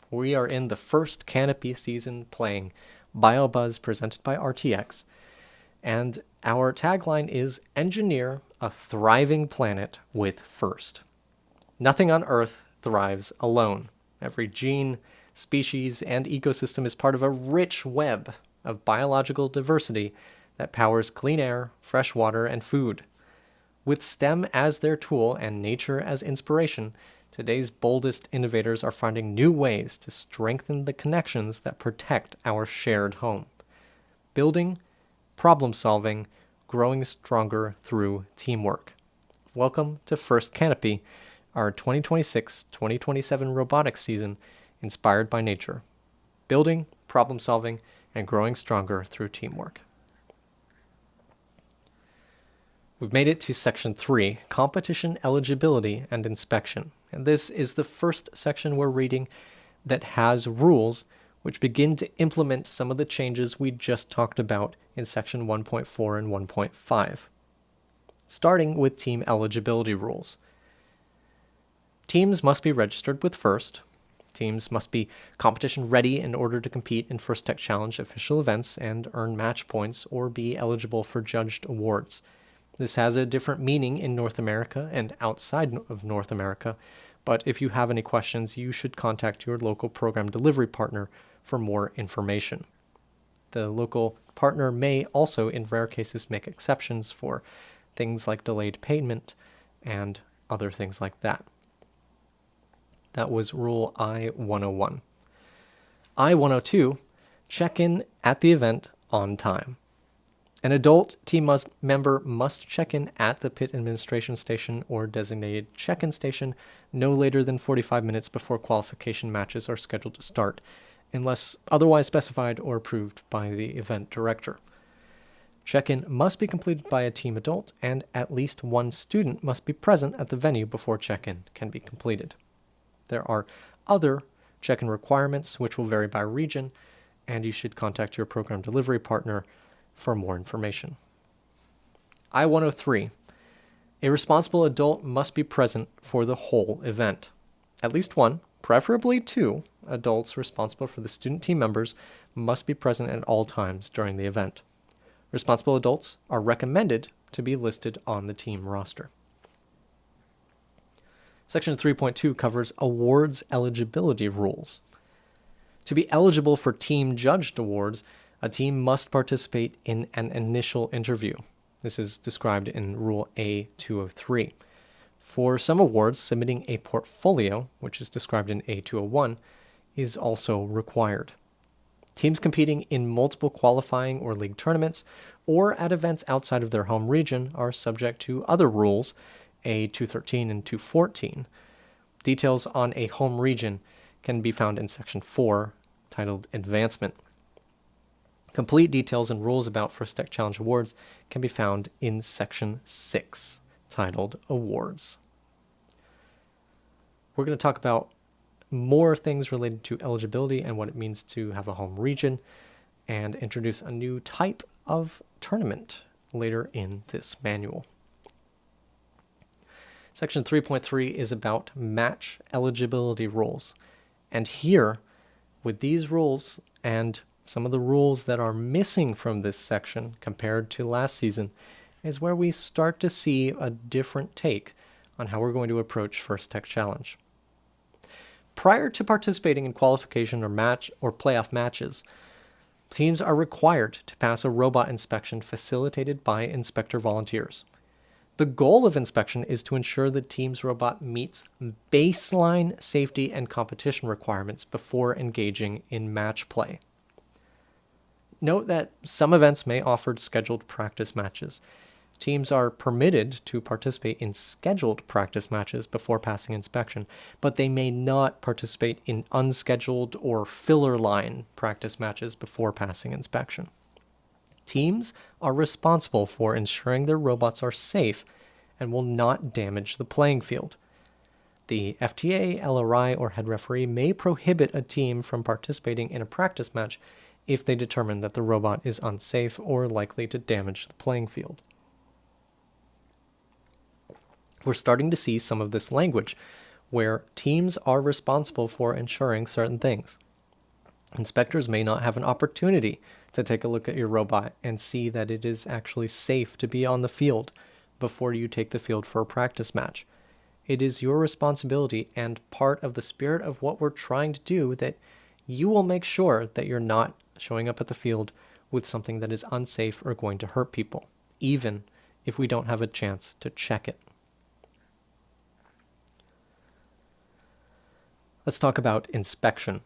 We are in the first Canopy season playing BIOBUZZ presented by RTX, and our tagline is Engineer a Thriving Planet with FIRST. Nothing on Earth thrives alone. Every gene, species, and ecosystem is part of a rich web of biological diversity that powers clean air, fresh water, and food. With STEM as their tool and nature as inspiration, today's boldest innovators are finding new ways to strengthen the connections that protect our shared home. Building, problem solving, growing stronger through teamwork. Welcome to First Canopy, our 2026-2027 robotics season inspired by nature. Building, problem solving, and growing stronger through teamwork. We've made it to Section 3, Competition Eligibility and Inspection. And this is the first section we're reading that has rules which begin to implement some of the changes we just talked about in Section 1.4 and 1.5. Starting with team eligibility rules. Teams must be registered with FIRST. Teams must be competition ready in order to compete in FIRST Tech Challenge official events and earn match points or be eligible for judged awards. This has a different meaning in North America and outside of North America, but if you have any questions, you should contact your local program delivery partner for more information. The local partner may also, in rare cases, make exceptions for things like delayed payment and other things like that. That was Rule I-101. I-102, check in at the event on time. An adult team member must check in at the pit administration station or designated check-in station no later than 45 minutes before qualification matches are scheduled to start, unless otherwise specified or approved by the event director. Check-in must be completed by a team adult, and at least one student must be present at the venue before check-in can be completed. There are other check-in requirements which will vary by region, and you should contact your program delivery partner for more information. I-103. A responsible adult must be present for the whole event. At least one, preferably two, adults responsible for the student team members must be present at all times during the event. Responsible adults are recommended to be listed on the team roster. Section 3.2 covers awards eligibility rules. To be eligible for team judged awards, a team must participate in an initial interview. This is described in Rule A-203. For some awards, submitting a portfolio, which is described in A-201, is also required. Teams competing in multiple qualifying or league tournaments or at events outside of their home region are subject to other rules, A-213 and 214. Details on a home region can be found in Section 4, titled Advancement. Complete details and rules about First Tech Challenge Awards can be found in Section 6, titled Awards. We're going to talk about more things related to eligibility and what it means to have a home region, and introduce a new type of tournament later in this manual. Section 3.3 is about match eligibility rules. And here, with these rules and some of the rules that are missing from this section compared to last season is where we start to see a different take on how we're going to approach First Tech Challenge. Prior to participating in qualification or playoff matches, teams are required to pass a robot inspection facilitated by inspector volunteers. The goal of inspection is to ensure the team's robot meets baseline safety and competition requirements before engaging in match play. Note that some events may offer scheduled practice matches. Teams are permitted to participate in scheduled practice matches before passing inspection, but they may not participate in unscheduled or filler line practice matches before passing inspection. Teams are responsible for ensuring their robots are safe and will not damage the playing field. The FTA, LRI, or head referee may prohibit a team from participating in a practice match if they determine that the robot is unsafe or likely to damage the playing field. We're starting to see some of this language where teams are responsible for ensuring certain things. Inspectors may not have an opportunity to take a look at your robot and see that it is actually safe to be on the field before you take the field for a practice match. It is your responsibility and part of the spirit of what we're trying to do that you will make sure that you're not showing up at the field with something that is unsafe or going to hurt people, even if we don't have a chance to check it. Let's talk about inspection.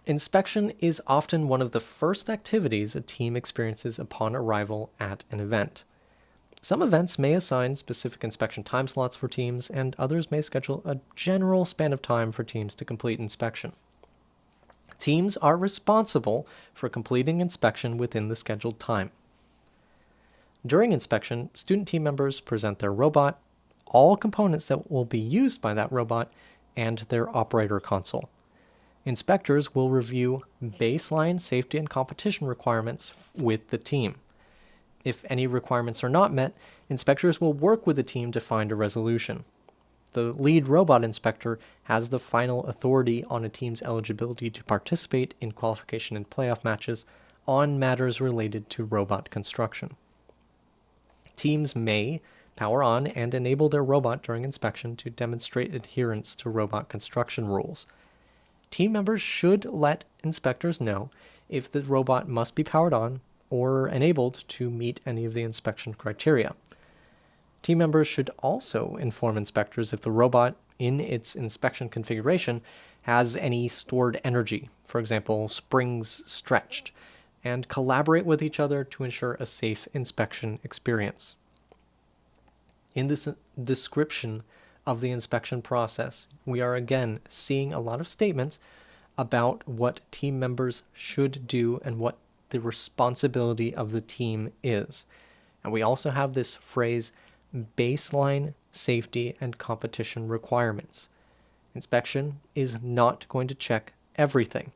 Inspection is often one of the first activities a team experiences upon arrival at an event. Some events may assign specific inspection time slots for teams, and others may schedule a general span of time for teams to complete inspection. Teams are responsible for completing inspection within the scheduled time. During inspection, student team members present their robot, all components that will be used by that robot, and their operator console. Inspectors will review baseline safety and competition requirements with the team. If any requirements are not met, inspectors will work with the team to find a resolution. The lead robot inspector has the final authority on a team's eligibility to participate in qualification and playoff matches on matters related to robot construction. Teams may power on and enable their robot during inspection to demonstrate adherence to robot construction rules. Team members should let inspectors know if the robot must be powered on or enabled to meet any of the inspection criteria. Team members should also inform inspectors if the robot, in its inspection configuration, has any stored energy, for example, springs stretched, and collaborate with each other to ensure a safe inspection experience. In this description of the inspection process, we are again seeing a lot of statements about what team members should do and what the responsibility of the team is. And we also have this phrase, baseline safety and competition requirements. Inspection is not going to check everything,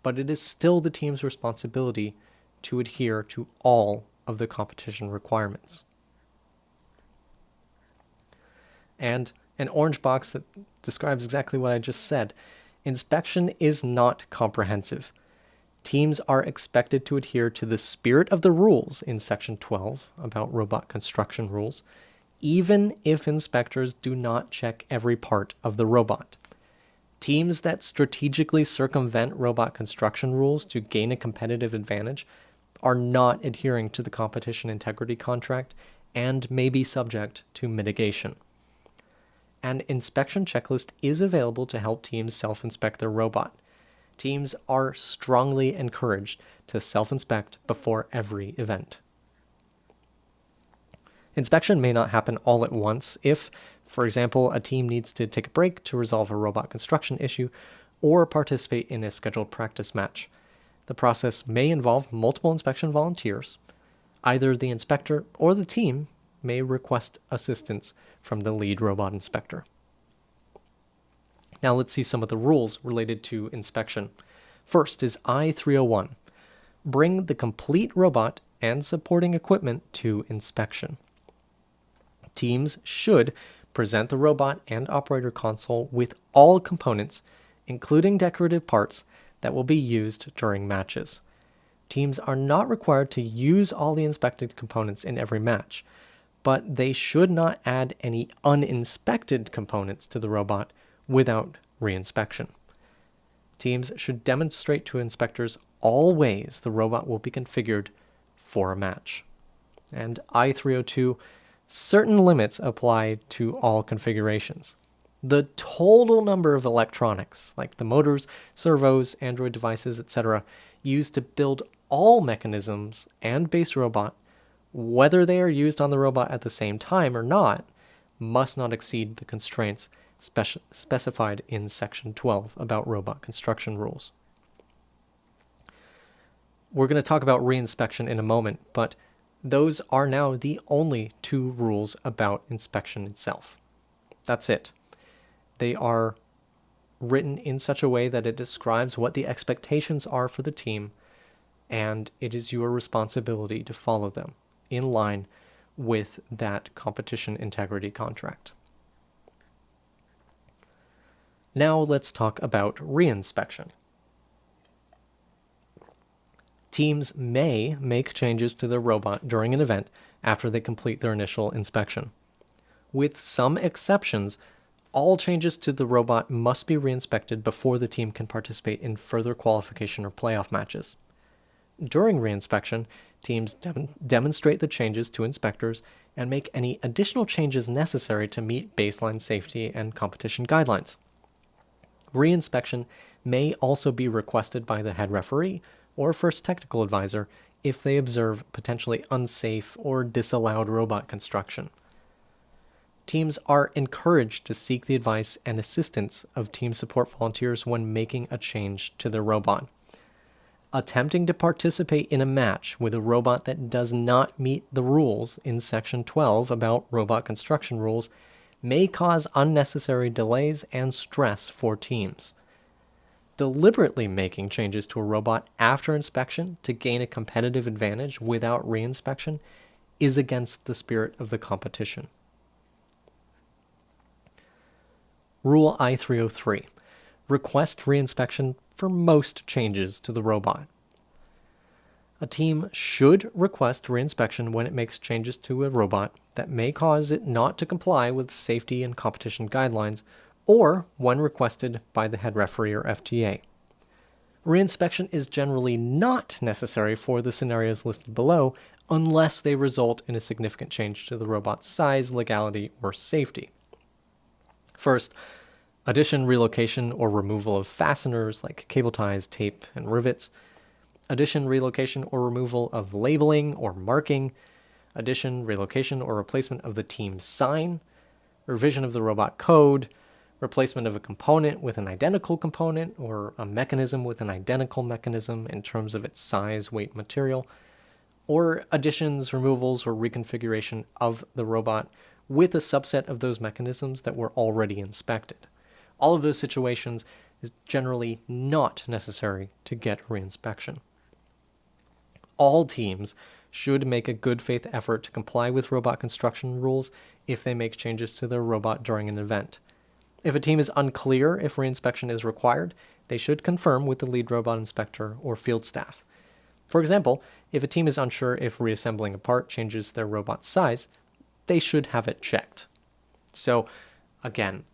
but it is still the team's responsibility to adhere to all of the competition requirements. And an orange box that describes exactly what I just said. Inspection is not comprehensive. Teams are expected to adhere to the spirit of the rules in Section 12 about robot construction rules, even if inspectors do not check every part of the robot. Teams that strategically circumvent robot construction rules to gain a competitive advantage are not adhering to the competition integrity contract and may be subject to mitigation. An inspection checklist is available to help teams self-inspect their robot. Teams are strongly encouraged to self-inspect before every event. Inspection may not happen all at once if, for example, a team needs to take a break to resolve a robot construction issue or participate in a scheduled practice match. The process may involve multiple inspection volunteers. Either the inspector or the team may request assistance from the lead robot inspector. Now let's see some of the rules related to inspection. First is I-301. Bring the complete robot and supporting equipment to inspection. Teams should present the robot and operator console with all components, including decorative parts, that will be used during matches. Teams are not required to use all the inspected components in every match, but they should not add any uninspected components to the robot without reinspection. Teams should demonstrate to inspectors all ways the robot will be configured for a match. And I302, certain limits apply to all configurations. The total number of electronics, like the motors, servos, Android devices, etc., used to build all mechanisms and base robot, whether they are used on the robot at the same time or not, must not exceed the constraints specified in Section 12 about robot construction rules. We're going to talk about reinspection in a moment, but those are now the only two rules about inspection itself. That's it. They are written in such a way that it describes what the expectations are for the team, and it is your responsibility to follow them in line with that competition integrity contract. Now let's talk about reinspection. Teams may make changes to their robot during an event after they complete their initial inspection. With some exceptions, all changes to the robot must be reinspected before the team can participate in further qualification or playoff matches. During reinspection, teams demonstrate the changes to inspectors and make any additional changes necessary to meet baseline safety and competition guidelines. Reinspection may also be requested by the head referee or first technical advisor if they observe potentially unsafe or disallowed robot construction. Teams are encouraged to seek the advice and assistance of team support volunteers when making a change to their robot. Attempting to participate in a match with a robot that does not meet the rules in Section 12 about robot construction rules may cause unnecessary delays and stress for teams. Deliberately making changes to a robot after inspection to gain a competitive advantage without reinspection is against the spirit of the competition. Rule I303. Request reinspection for most changes to the robot. A team should request reinspection when it makes changes to a robot that may cause it not to comply with safety and competition guidelines, or when requested by the head referee or FTA. Reinspection is generally not necessary for the scenarios listed below unless they result in a significant change to the robot's size, legality, or safety. First, addition, relocation, or removal of fasteners like cable ties, tape, and rivets. Addition, relocation, or removal of labeling or marking. Addition, relocation, or replacement of the team's sign. Revision of the robot code. Replacement of a component with an identical component or a mechanism with an identical mechanism in terms of its size, weight, material. Or additions, removals, or reconfiguration of the robot with a subset of those mechanisms that were already inspected. All of those situations is generally not necessary to get reinspection. All teams should make a good faith effort to comply with robot construction rules if they make changes to their robot during an event. If a team is unclear if reinspection is required, they should confirm with the lead robot inspector or field staff. For example, if a team is unsure if reassembling a part changes their robot's size, they should have it checked. So, again,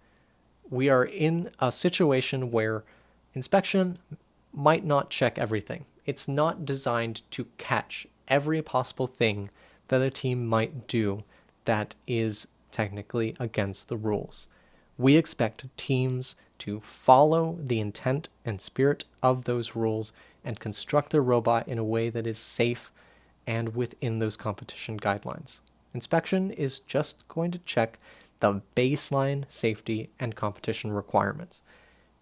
we are in a situation where inspection might not check everything. It's not designed to catch every possible thing that a team might do that is technically against the rules. We expect teams to follow the intent and spirit of those rules and construct their robot in a way that is safe and within those competition guidelines. Inspection is just going to check the baseline safety and competition requirements.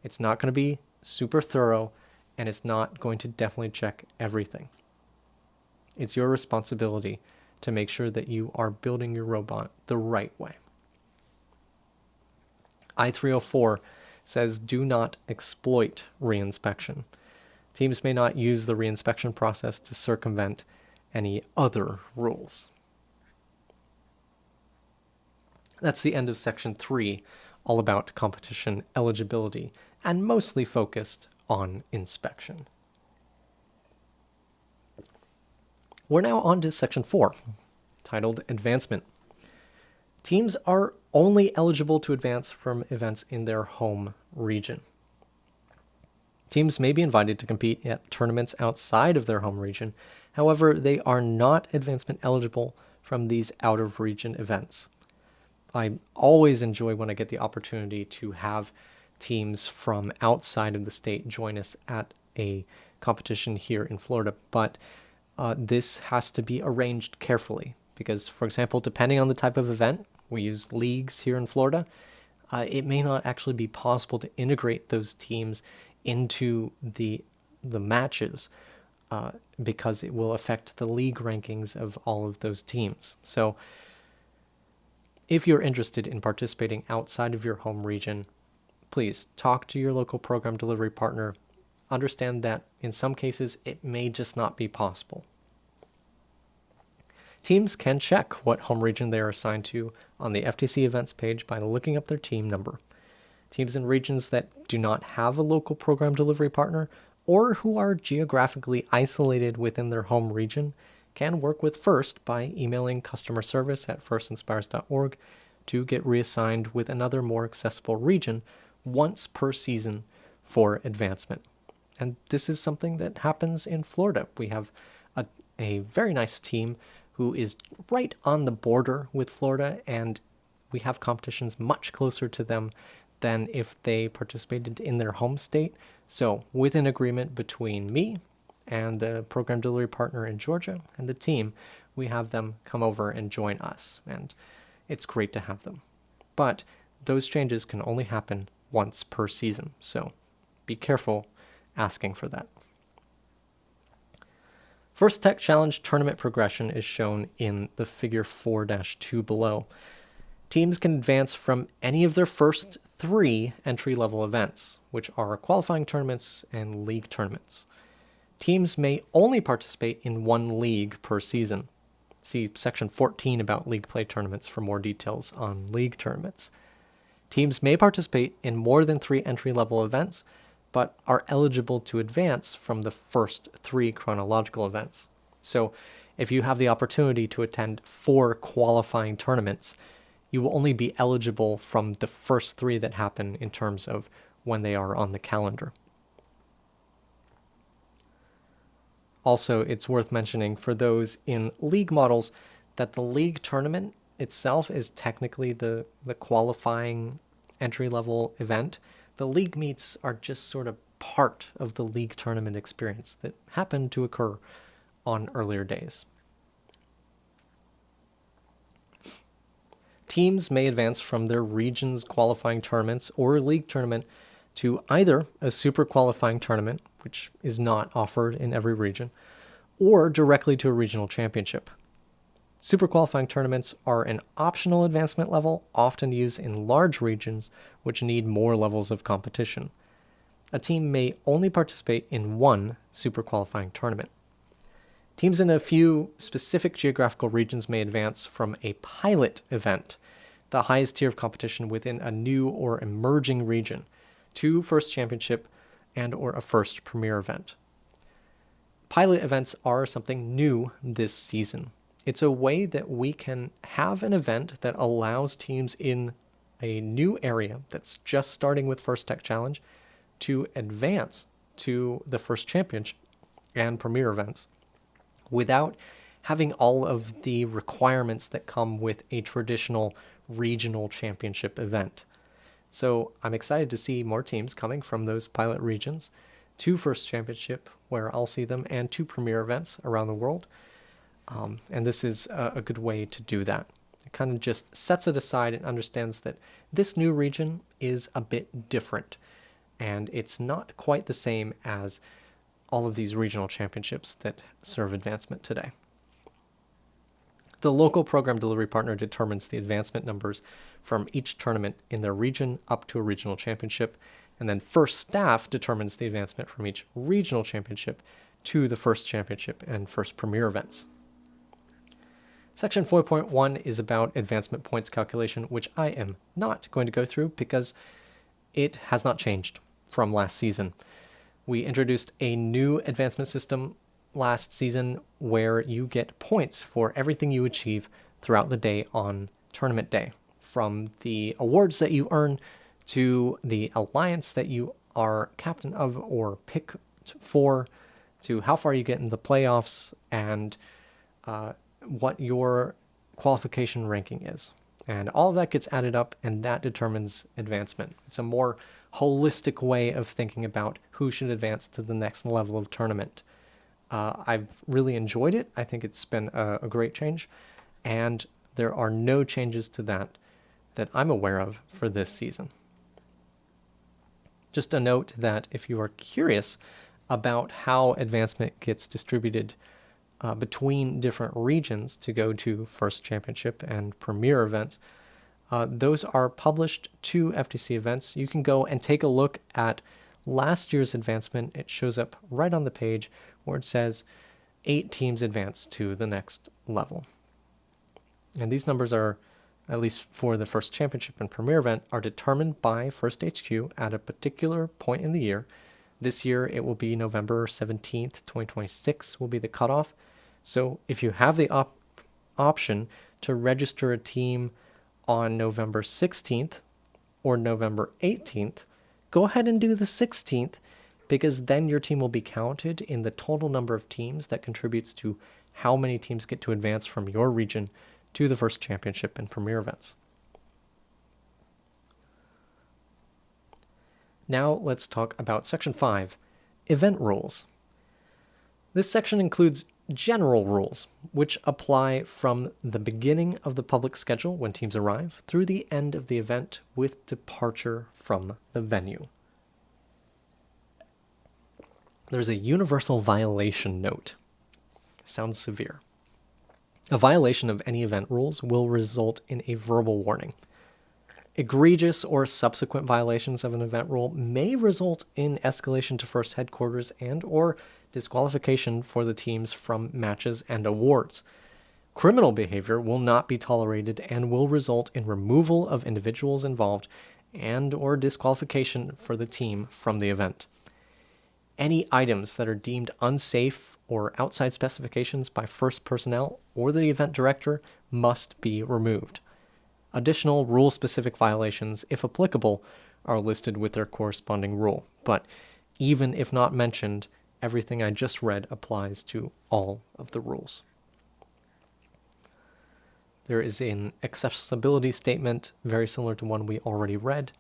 It's not going to be super thorough, and it's not going to definitely check everything. It's your responsibility to make sure that you are building your robot the right way. I304 says do not exploit reinspection. Teams may not use the reinspection process to circumvent any other rules. That's the end of Section 3, all about competition eligibility, and mostly focused on inspection. We're now on to Section 4, titled Advancement. Teams are only eligible to advance from events in their home region. Teams may be invited to compete at tournaments outside of their home region. However, they are not advancement eligible from these out-of-region events. I always enjoy when I get the opportunity to have teams from outside of the state join us at a competition here in Florida, but this has to be arranged carefully because, for example, depending on the type of event, we use leagues here in Florida, it may not actually be possible to integrate those teams into the matches because it will affect the league rankings of all of those teams. So if you're interested in participating outside of your home region, please talk to your local program delivery partner. Understand that in some cases it may just not be possible. Teams can check what home region they are assigned to on the FTC events page by looking up their team number. Teams in regions that do not have a local program delivery partner or who are geographically isolated within their home region can work with FIRST by emailing customer service at firstinspires.org to get reassigned with another more accessible region once per season for advancement. And this is something that happens in Florida. We have a very nice team who is right on the border with Florida, and we have competitions much closer to them than if they participated in their home state. So with an agreement between me and the program delivery partner in Georgia and the team, we have them come over and join us, and it's great to have them. But those changes can only happen once per season, so be careful asking for that. First Tech Challenge tournament progression is shown in the figure 4-2 below. Teams can advance from any of their first 3 entry-level events, which are qualifying tournaments and league tournaments. Teams may only participate in 1 league per season. See section 14 about league play tournaments for more details on league tournaments. Teams may participate in more than 3 entry-level events, but are eligible to advance from the first 3 chronological events. So if you have the opportunity to attend 4 qualifying tournaments, you will only be eligible from the first 3 that happen in terms of when they are on the calendar. Also, it's worth mentioning for those in league models that the league tournament itself is technically the qualifying entry-level event. The league meets are just sort of part of the league tournament experience that happened to occur on earlier days. Teams may advance from their region's qualifying tournaments or league tournament to either a super qualifying tournament, which is not offered in every region, or directly to a regional championship. Super qualifying tournaments are an optional advancement level often used in large regions which need more levels of competition. A team may only participate in 1 super qualifying tournament. Teams in a few specific geographical regions may advance from a pilot event, the highest tier of competition within a new or emerging region, to first championship and or a first premier event. Pilot events are something new this season. It's a way that we can have an event that allows teams in a new area that's just starting with First Tech Challenge to advance to the first championship and premier events without having all of the requirements that come with a traditional regional championship event. So I'm excited to see more teams coming from those pilot regions to first championship, where I'll see them, and to premier events around the world. And this is a good way to do that. It kind of just sets it aside and understands that this new region is a bit different, and it's not quite the same as all of these regional championships that serve advancement today. The local program delivery partner determines the advancement numbers from each tournament in their region up to a regional championship, and then First staff determines the advancement from each regional championship to the first championship and first premier events. Section 4.1 is about advancement points calculation, which I am not going to go through because it has not changed from last season. We introduced a new advancement system last season where you get points for everything you achieve throughout the day on tournament day, from the awards that you earn to the alliance that you are captain of or pick for, to how far you get in the playoffs, and what your qualification ranking is. And all of that gets added up, and that determines advancement. It's a more holistic way of thinking about who should advance to the next level of tournament. I've really enjoyed it. I think it's been a great change, and there are no changes to that I'm aware of for this season. Just a note that if you are curious about how advancement gets distributed between different regions to go to First Championship and Premier events, those are published to FTC events. You can go and take a look at last year's advancement. It shows up right on the page where it says 8 teams advance to the next level. And these numbers are, at least for the First Championship and Premier event, are determined by First HQ at a particular point in the year. This year it will be November 17th, 2026 will be the cutoff. So if you have the option to register a team on November 16th or November 18th, go ahead and do the 16th, because then your team will be counted in the total number of teams that contributes to how many teams get to advance from your region to the First Championship and Premier events. Now let's talk about Section 5, Event Rules. This section includes general rules, which apply from the beginning of the public schedule when teams arrive through the end of the event with departure from the venue. There's a universal violation note. Sounds severe. A violation of any event rules will result in a verbal warning. Egregious or subsequent violations of an event rule may result in escalation to first headquarters and or disqualification for the teams from matches and awards. Criminal behavior will not be tolerated and will result in removal of individuals involved and or disqualification for the team from the event. Any items that are deemed unsafe or outside specifications by first personnel or the event director must be removed. Additional rule-specific violations, if applicable, are listed with their corresponding rule, but even if not mentioned, everything I just read applies to all of the rules. There is an accessibility statement, very similar to one we already read.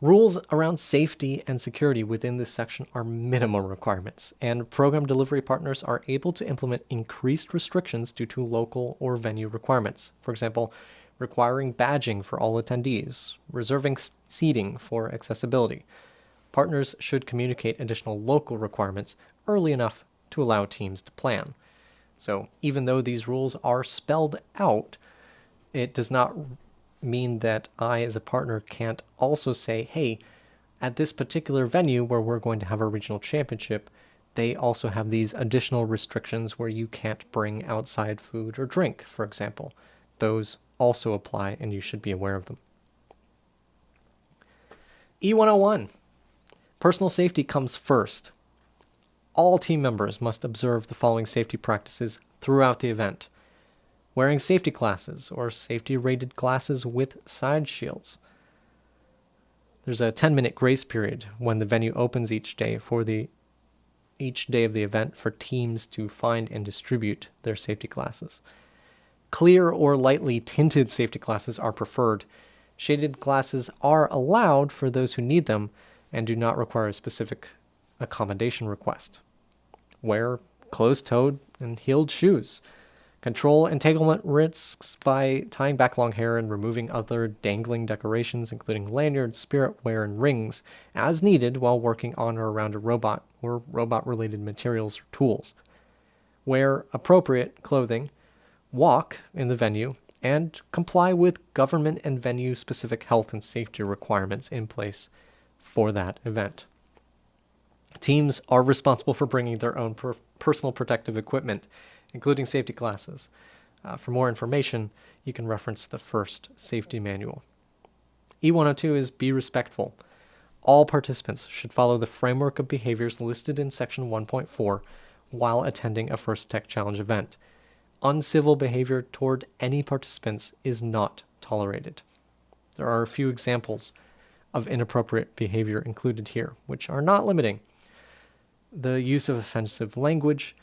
Rules around safety and security within this section are minimum requirements, and program delivery partners are able to implement increased restrictions due to local or venue requirements. For example, requiring badging for all attendees, reserving seating for accessibility. Partners should communicate additional local requirements early enough to allow teams to plan. So even though these rules are spelled out, it does not mean that I, as a partner, can't also say, hey, at this particular venue where we're going to have our regional championship, they also have these additional restrictions where you can't bring outside food or drink, for example. Those also apply, and you should be aware of them. E101. Personal safety comes first. All team members must observe the following safety practices throughout the event. Wearing safety glasses or safety-rated glasses with side shields. There's a 10-minute grace period when the venue opens each day of the event for teams to find and distribute their safety glasses. Clear or lightly tinted safety glasses are preferred. Shaded glasses are allowed for those who need them and do not require a specific accommodation request. Wear closed-toed and heeled shoes. Control entanglement risks by tying back long hair and removing other dangling decorations, including lanyards, spiritware, and rings, as needed while working on or around a robot or robot-related materials or tools. Wear appropriate clothing. Walk in the venue, and comply with government and venue-specific health and safety requirements in place for that event. Teams are responsible for bringing their own personal protective equipment, including safety glasses. For more information, you can reference the first safety manual. E102 is be respectful. All participants should follow the framework of behaviors listed in Section 1.4 while attending a First Tech Challenge event. Uncivil behavior toward any participants is not tolerated. There are a few examples of inappropriate behavior included here, which are not limiting. The use of offensive language,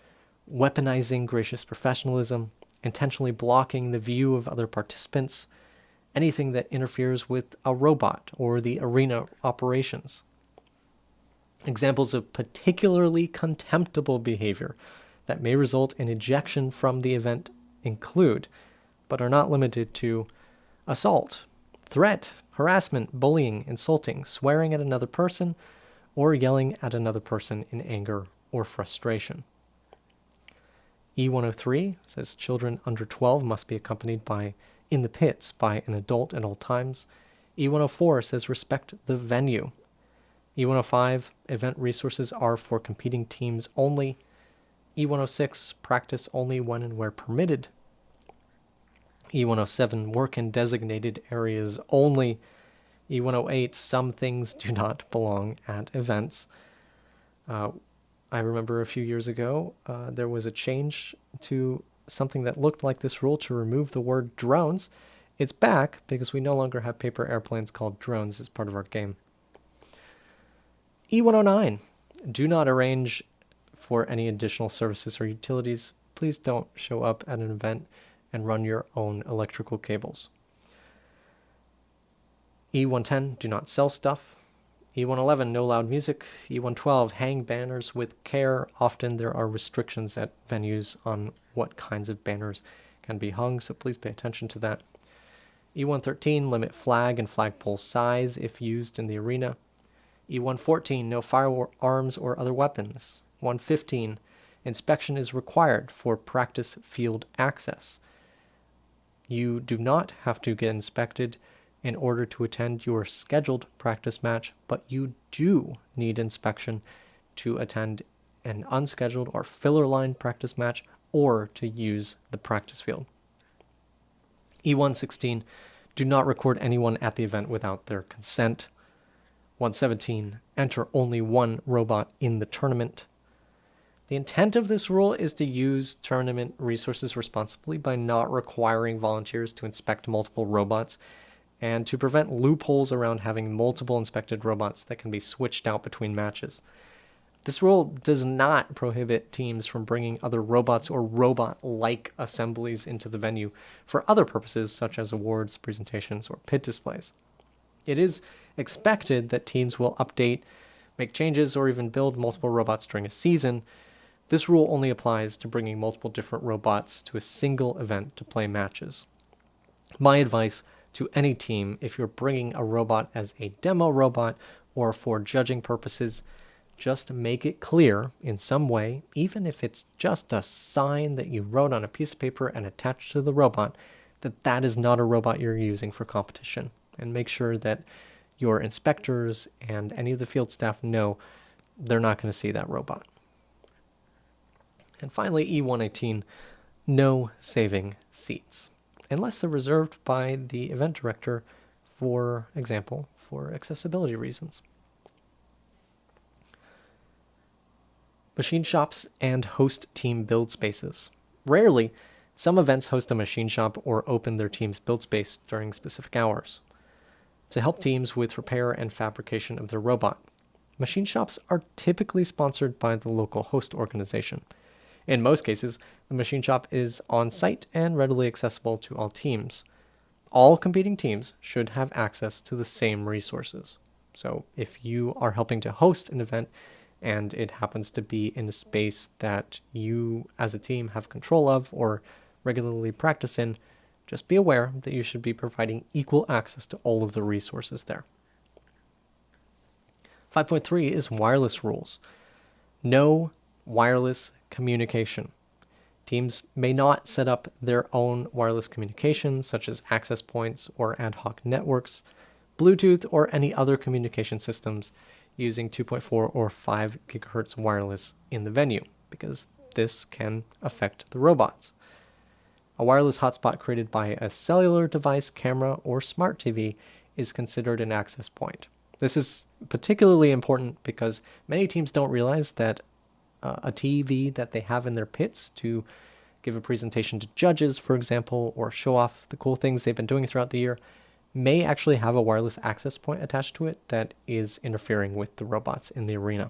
weaponizing gracious professionalism, intentionally blocking the view of other participants, anything that interferes with a robot or the arena operations. Examples of particularly contemptible behavior that may result in ejection from the event include, but are not limited to, assault, threat, harassment, bullying, insulting, swearing at another person, or yelling at another person in anger or frustration. E103 says children under 12 must be accompanied in the pits by an adult at all times. E104 says respect the venue. E105, event resources are for competing teams only. E106, practice only when and where permitted. E107, work in designated areas only. E108, some things do not belong at events. I remember a few years ago, there was a change to something that looked like this rule to remove the word drones. It's back because we no longer have paper airplanes called drones as part of our game. E109, do not arrange for any additional services or utilities. Please don't show up at an event and run your own electrical cables. E110, do not sell stuff. E111, no loud music. E112, hang banners with care. Often there are restrictions at venues on what kinds of banners can be hung, so please pay attention to that. E113, limit flag and flagpole size if used in the arena. E114, no firearms or other weapons. 115, inspection is required for practice field access. You do not have to get inspected in order to attend your scheduled practice match, but you do need inspection to attend an unscheduled or filler line practice match or to use the practice field. E116, do not record anyone at the event without their consent. 117, enter only one robot in the tournament. The intent of this rule is to use tournament resources responsibly by not requiring volunteers to inspect multiple robots and to prevent loopholes around having multiple inspected robots that can be switched out between matches. This rule does not prohibit teams from bringing other robots or robot-like assemblies into the venue for other purposes such as awards, presentations, or pit displays. It is expected that teams will update, make changes, or even build multiple robots during a season. This rule only applies to bringing multiple different robots to a single event to play matches. My advice to any team, if you're bringing a robot as a demo robot or for judging purposes, just make it clear in some way, even if it's just a sign that you wrote on a piece of paper and attached to the robot, that that is not a robot you're using for competition. And make sure that your inspectors and any of the field staff know they're not going to see that robot. And finally, E118, no saving seats, unless they're reserved by the event director, for example, for accessibility reasons. Machine shops and host team build spaces. Rarely, some events host a machine shop or open their team's build space during specific hours to help teams with repair and fabrication of their robot. Machine shops are typically sponsored by the local host organization. In most cases, the machine shop is on-site and readily accessible to all teams. All competing teams should have access to the same resources. So if you are helping to host an event and it happens to be in a space that you as a team have control of or regularly practice in, just be aware that you should be providing equal access to all of the resources there. 5.3 is wireless rules. No wireless communication. Teams may not set up their own wireless communications, such as access points or ad hoc networks, Bluetooth, or any other communication systems using 2.4 or 5 gigahertz wireless in the venue, because this can affect the robots. A wireless hotspot created by a cellular device, camera, or smart TV is considered an access point. This is particularly important because many teams don't realize that a TV that they have in their pits to give a presentation to judges, for example, or show off the cool things they've been doing throughout the year, may actually have a wireless access point attached to it that is interfering with the robots in the arena.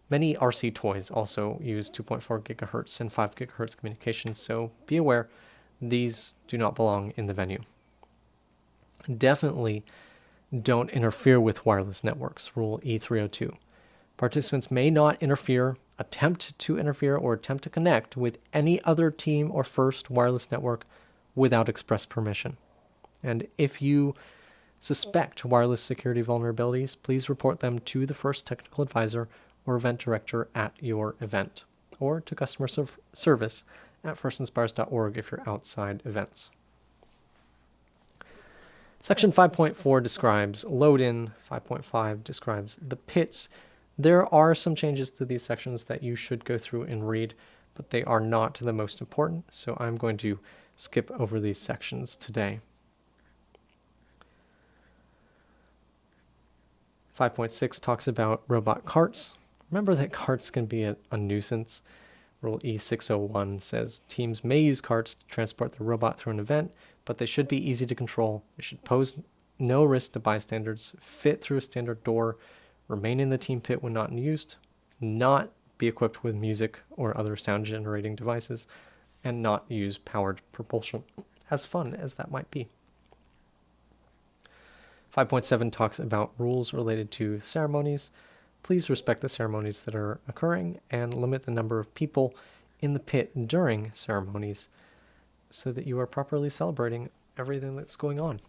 Many RC toys also use 2.4 gigahertz and 5 gigahertz communications, so be aware these do not belong in the venue. Definitely don't interfere with wireless networks, Rule E302. Participants may not interfere, attempt to interfere, or attempt to connect with any other team or first wireless network without express permission. And if you suspect wireless security vulnerabilities, please report them to the first technical advisor or event director at your event, or to customer service at firstinspires.org if you're outside events. Section 5.4 describes load-in. 5.5 describes the pits. There are some changes to these sections that you should go through and read, but they are not the most important, so I'm going to skip over these sections today. 5.6 talks about robot carts. Remember that carts can be a nuisance. Rule E601 says teams may use carts to transport the robot through an event, but they should be easy to control. They should pose no risk to bystanders, fit through a standard door, remain in the team pit when not in use, not be equipped with music or other sound generating devices, and not use powered propulsion, as fun as that might be. 5.7 talks about rules related to ceremonies. Please respect the ceremonies that are occurring and limit the number of people in the pit during ceremonies so that you are properly celebrating everything that's going on.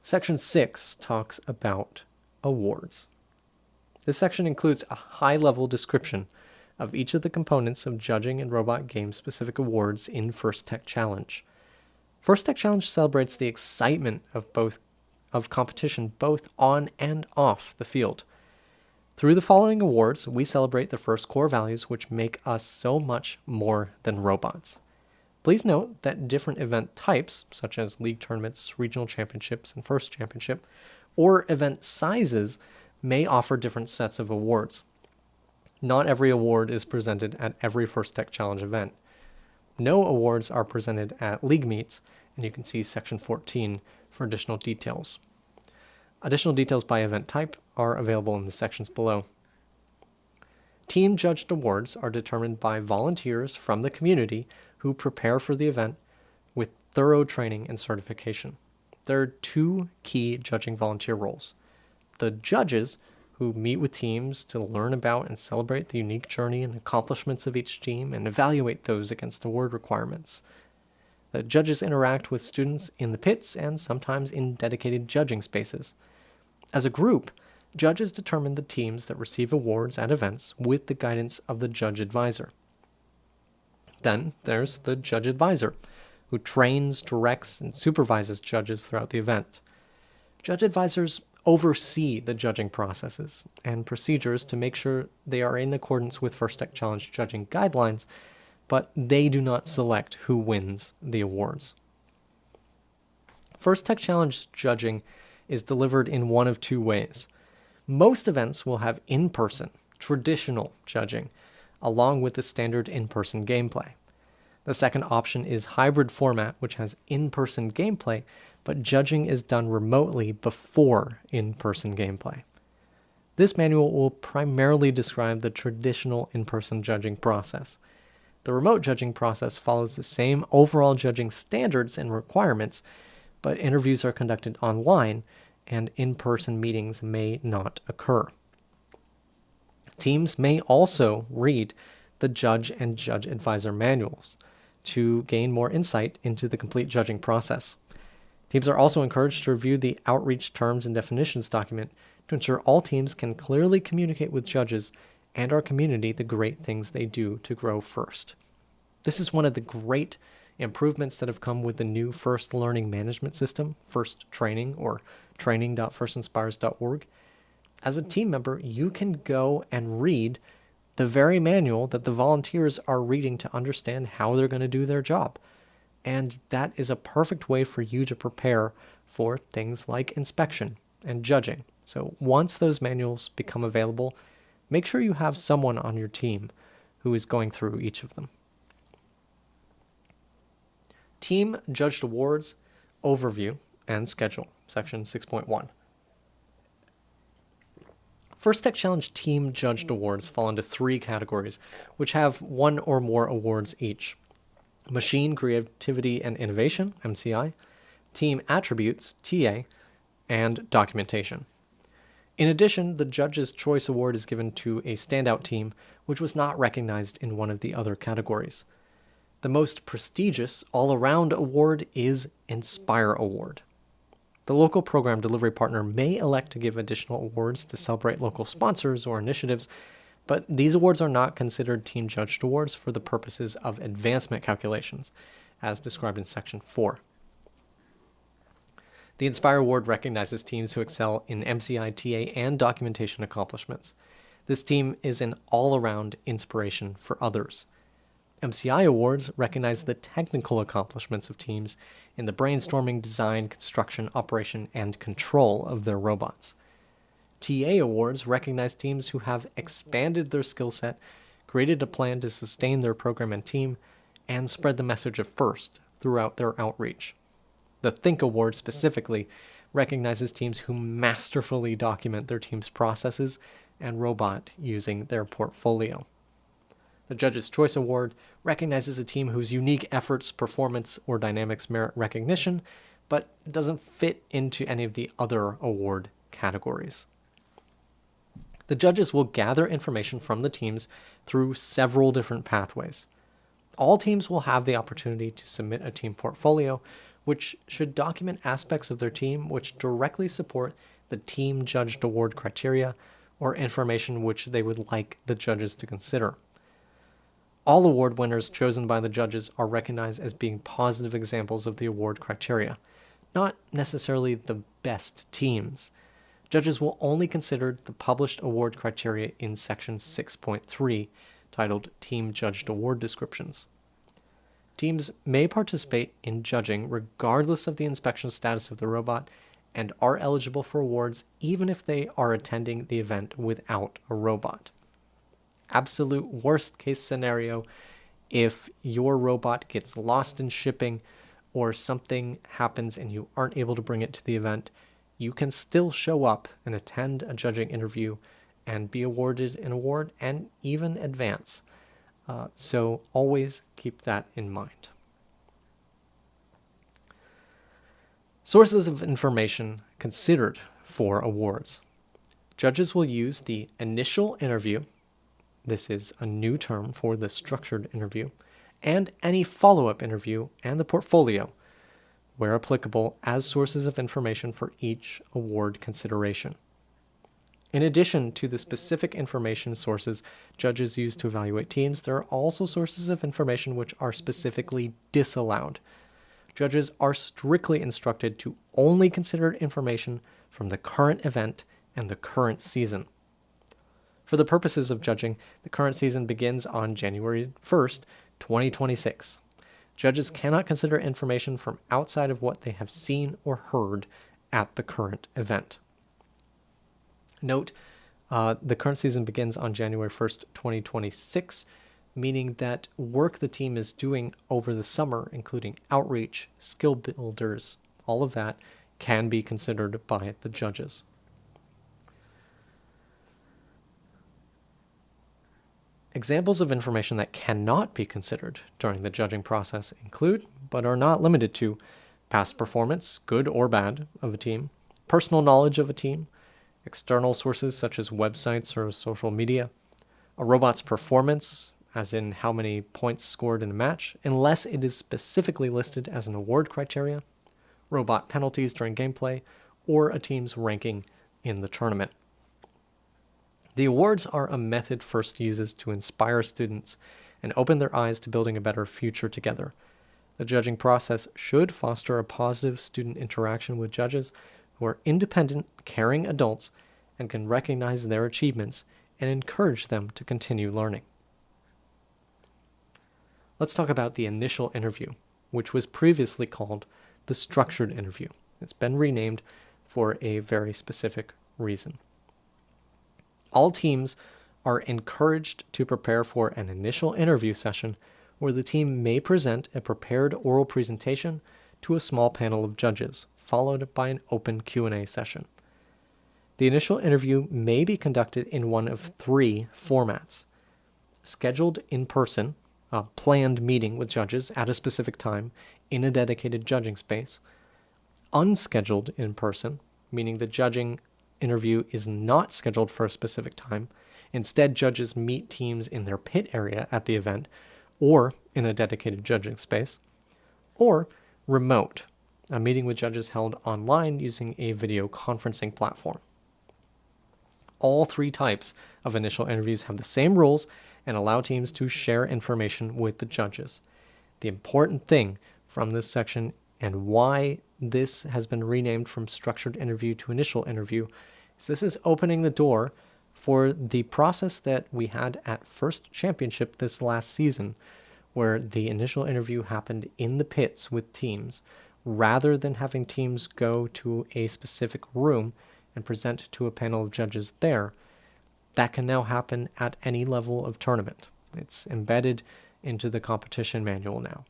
Section 6 talks about awards. This section includes a high-level description of each of the components of judging and robot game-specific awards in First Tech Challenge. First Tech Challenge celebrates the excitement of competition both on and off the field. Through the following awards, we celebrate the first core values which make us so much more than robots. Please note that different event types, such as league tournaments, regional championships, and first championship, or event sizes may offer different sets of awards. Not every award is presented at every First Tech Challenge event. No awards are presented at league meets, and you can see section 14 for additional details. Additional details by event type are available in the sections below. Team judged awards are determined by volunteers from the community who prepare for the event with thorough training and certification. There are two key judging volunteer roles. The judges, who meet with teams to learn about and celebrate the unique journey and accomplishments of each team and evaluate those against award requirements. The judges interact with students in the pits and sometimes in dedicated judging spaces. As a group, judges determine the teams that receive awards at events with the guidance of the judge advisor. Then there's the judge advisor, who trains, directs, and supervises judges throughout the event. Judge advisors oversee the judging processes and procedures to make sure they are in accordance with First Tech Challenge judging guidelines, but they do not select who wins the awards. First Tech Challenge judging is delivered in one of two ways. Most events will have in-person, traditional judging, along with the standard in-person gameplay. The second option is hybrid format, which has in-person gameplay, but judging is done remotely before in-person gameplay. This manual will primarily describe the traditional in-person judging process. The remote judging process follows the same overall judging standards and requirements, but interviews are conducted online and in-person meetings may not occur. Teams may also read the judge and judge advisor manuals to gain more insight into the complete judging process. Teams are also encouraged to review the outreach terms and definitions document to ensure all teams can clearly communicate with judges and our community the great things they do to grow first. This is one of the great improvements that have come with the new First Learning Management System, First Training, or training.firstinspires.org. As a team member, you can go and read the very manual that the volunteers are reading to understand how they're going to do their job. And that is a perfect way for you to prepare for things like inspection and judging, So once those manuals become available, make sure you have someone on your team who is going through each of them. Team Judged Awards, Overview, and Schedule, Section 6.1. First Tech Challenge Team Judged Awards fall into 3 categories, which have 1 or more awards each. Machine Creativity and Innovation, MCI, Team Attributes, TA, and Documentation. In addition, the Judge's Choice Award is given to a standout team which was not recognized in one of the other categories. The most prestigious all-around award is Inspire Award. The local program delivery partner may elect to give additional awards to celebrate local sponsors or initiatives, but these awards are not considered team judged awards for the purposes of advancement calculations, as described in Section 4. The Inspire Award recognizes teams who excel in MCI, TA, and documentation accomplishments. This team is an all-around inspiration for others. MCI Awards recognize the technical accomplishments of teams in the brainstorming, design, construction, operation, and control of their robots. TA Awards recognize teams who have expanded their skill set, created a plan to sustain their program and team, and spread the message of FIRST throughout their outreach. The Think Award specifically recognizes teams who masterfully document their team's processes and robot using their portfolio. The Judge's Choice Award recognizes a team whose unique efforts, performance, or dynamics merit recognition, but doesn't fit into any of the other award categories. The judges will gather information from the teams through several different pathways. All teams will have the opportunity to submit a team portfolio, which should document aspects of their team which directly support the team judged award criteria or information which they would like the judges to consider. All award winners chosen by the judges are recognized as being positive examples of the award criteria, not necessarily the best teams. Judges will only consider the published award criteria in Section 6.3, titled Team Judged Award Descriptions. Teams may participate in judging regardless of the inspection status of the robot and are eligible for awards even if they are attending the event without a robot. Absolute worst case scenario, if your robot gets lost in shipping or something happens and you aren't able to bring it to the event, you can still show up and attend a judging interview and be awarded an award and even advance. So always keep that in mind. Sources of information considered for awards. Judges will use the initial interview. This is a new term for the structured interview, and any follow-up interview and the portfolio, where applicable, as sources of information for each award consideration. In addition to the specific information sources judges use to evaluate teams, there are also sources of information which are specifically disallowed. Judges are strictly instructed to only consider information from the current event and the current season. For the purposes of judging, the current season begins on January 1st, 2026. Judges cannot consider information from outside of what they have seen or heard at the current event. Note, the current season begins on January 1st, 2026, meaning that work the team is doing over the summer, including outreach, skill builders, all of that can be considered by the judges. Examples of information that cannot be considered during the judging process include, but are not limited to, past performance, good or bad, of a team, personal knowledge of a team, external sources such as websites or social media, a robot's performance, as in how many points scored in a match, unless it is specifically listed as an award criteria, robot penalties during gameplay, or a team's ranking in the tournament. The awards are a method FIRST uses to inspire students and open their eyes to building a better future together. The judging process should foster a positive student interaction with judges who are independent, caring adults and can recognize their achievements and encourage them to continue learning. Let's talk about the initial interview, which was previously called the structured interview. It's been renamed for a very specific reason. All teams are encouraged to prepare for an initial interview session where the team may present a prepared oral presentation to a small panel of judges, followed by an open Q&A session. The initial interview may be conducted in one of three formats: scheduled in person, a planned meeting with judges at a specific time in a dedicated judging space; unscheduled in person, meaning the judging interview is not scheduled for a specific time. Instead, judges meet teams in their pit area at the event or in a dedicated judging space; or remote, a meeting with judges held online using a video conferencing platform. All three types of initial interviews have the same rules and allow teams to share information with the judges. The important thing from this section, and why this has been renamed from structured interview to initial interview, is this is opening the door for the process that we had at First Championship this last season, where the initial interview happened in the pits with teams, rather than having teams go to a specific room and present to a panel of judges there. That can now happen at any level of tournament. It's embedded into the competition manual now.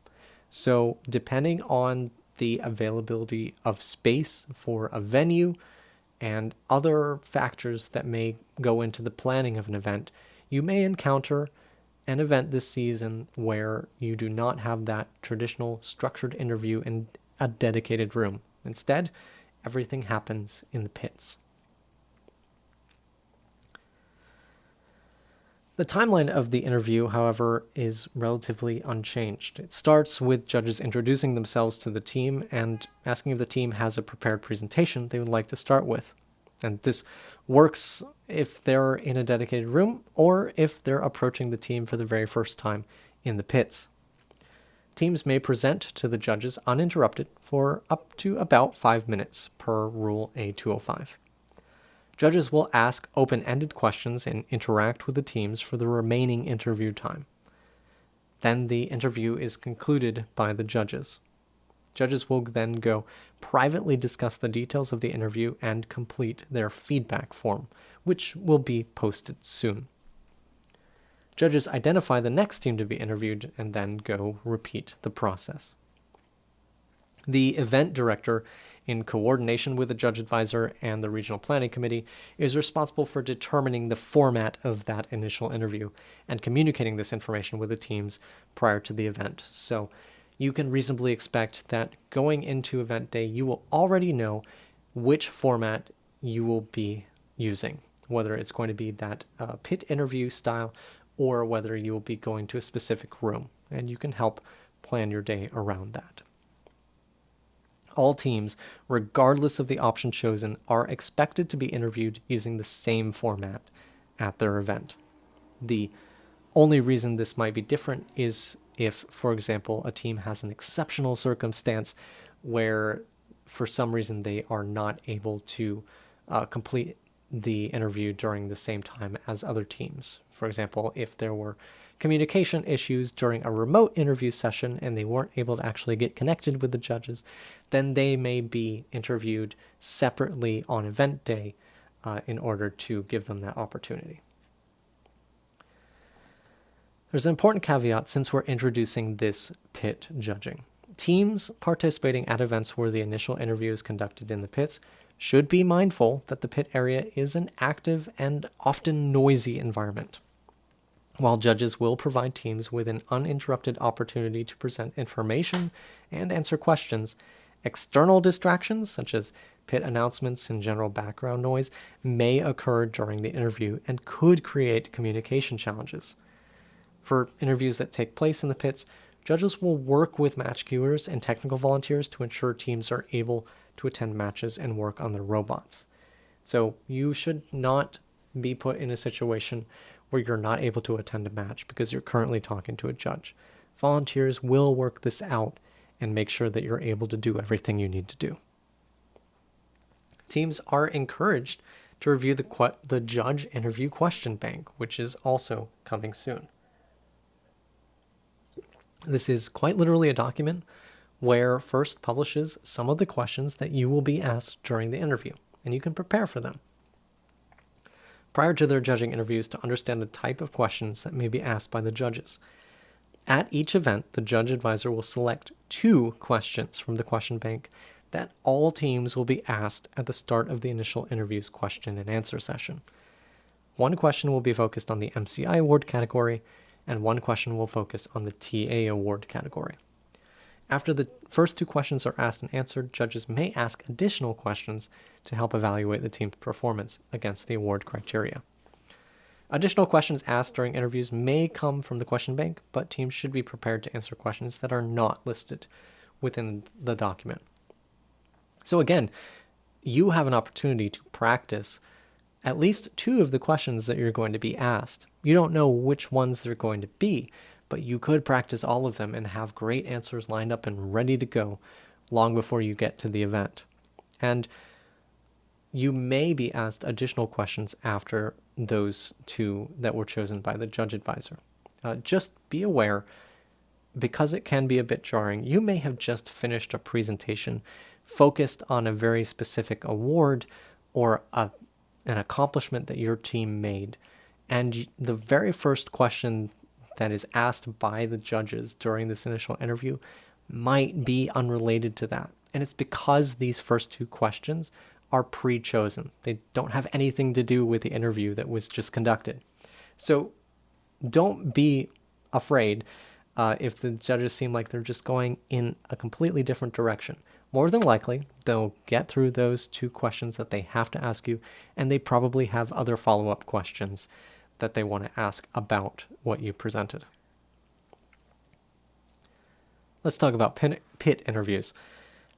So depending on the availability of space for a venue and other factors that may go into the planning of an event, you may encounter an event this season where you do not have that traditional structured interview in a dedicated room. Instead, everything happens in the pits. The timeline of the interview, however, is relatively unchanged. It starts with judges introducing themselves to the team and asking if the team has a prepared presentation they would like to start with. And this works if they're in a dedicated room or if they're approaching the team for the very first time in the pits. Teams may present to the judges uninterrupted for up to about 5 minutes per Rule A205. Judges will ask open-ended questions and interact with the teams for the remaining interview time. Then the interview is concluded by the judges. Judges will then go privately discuss the details of the interview and complete their feedback form, which will be posted soon. Judges identify the next team to be interviewed and then go repeat the process. The event director, in coordination with the judge advisor and the regional planning committee, is responsible for determining the format of that initial interview and communicating this information with the teams prior to the event. So you can reasonably expect that going into event day, you will already know which format you will be using, whether it's going to be that pit interview style or whether you will be going to a specific room, and you can help plan your day around that. All teams, regardless of the option chosen, are expected to be interviewed using the same format at their event. The only reason this might be different is if, for example, a team has an exceptional circumstance where for some reason they are not able to complete the interview during the same time as other teams. For example, if there were communication issues during a remote interview session and they weren't able to actually get connected with the judges, then they may be interviewed separately on event day in order to give them that opportunity. There's an important caveat since we're introducing this pit judging. Teams participating at events where the initial interview is conducted in the pits should be mindful that the pit area is an active and often noisy environment. While judges will provide teams with an uninterrupted opportunity to present information and answer questions, external distractions, such as pit announcements and general background noise, may occur during the interview and could create communication challenges. For interviews that take place in the pits, judges will work with match queuers and technical volunteers to ensure teams are able to attend matches and work on their robots. So you should not be put in a situation where you're not able to attend a match because you're currently talking to a judge. Volunteers will work this out and make sure that you're able to do everything you need to do. Teams are encouraged to review the judge interview question bank, which is also coming soon. This is quite literally a document where First publishes some of the questions that you will be asked during the interview, and you can prepare for them. prior to their judging interviews to understand the type of questions that may be asked by the judges. At each event, the judge advisor will select 2 questions from the question bank that all teams will be asked at the start of the initial interview's question and answer session. 1 question will be focused on the MCI award category, and 1 question will focus on the TA award category. After the first 2 questions are asked and answered, judges may ask additional questions to help evaluate the team's performance against the award criteria. Additional questions asked during interviews may come from the question bank, but teams should be prepared to answer questions that are not listed within the document. So again, you have an opportunity to practice at least 2 of the questions that you're going to be asked. You don't know which ones they're going to be, but you could practice all of them and have great answers lined up and ready to go long before you get to the event. And you may be asked additional questions after those 2 that were chosen by the judge advisor. Just be aware, because it can be a bit jarring, you may have just finished a presentation focused on a very specific award or an accomplishment that your team made. And the very first question that is asked by the judges during this initial interview might be unrelated to that. And it's because these first 2 questions are pre-chosen. They don't have anything to do with the interview that was just conducted. So don't be afraid if the judges seem like they're just going in a completely different direction. More than likely, they'll get through those 2 questions that they have to ask you, and they probably have other follow-up questions that they want to ask about what you presented. Let's talk about pit interviews.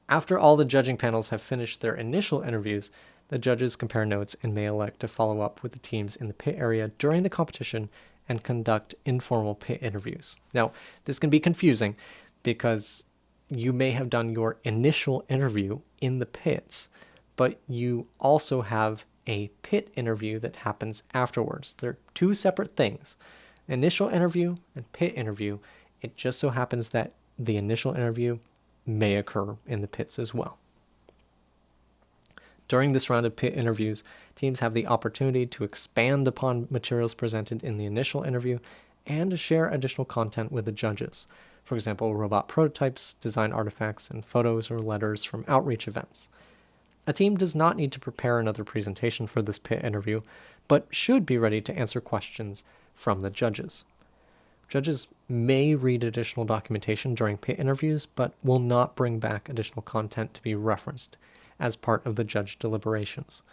After all the judging panels have finished their initial interviews, the judges compare notes and may elect to follow up with the teams in the pit area during the competition and conduct informal pit interviews. Now, this can be confusing because you may have done your initial interview in the pits, but you also have a pit interview that happens afterwards. They're 2 separate things. Initial interview and pit interview. It just so happens that the initial interview may occur in the pits as well. During this round of pit interviews, teams have the opportunity to expand upon materials presented in the initial interview and to share additional content with the judges. For example, robot prototypes, design artifacts, and photos or letters from outreach events. A team does not need to prepare another presentation for this pit interview, but should be ready to answer questions from the judges. Judges may read additional documentation during pit interviews, but will not bring back additional content to be referenced as part of the judge deliberations.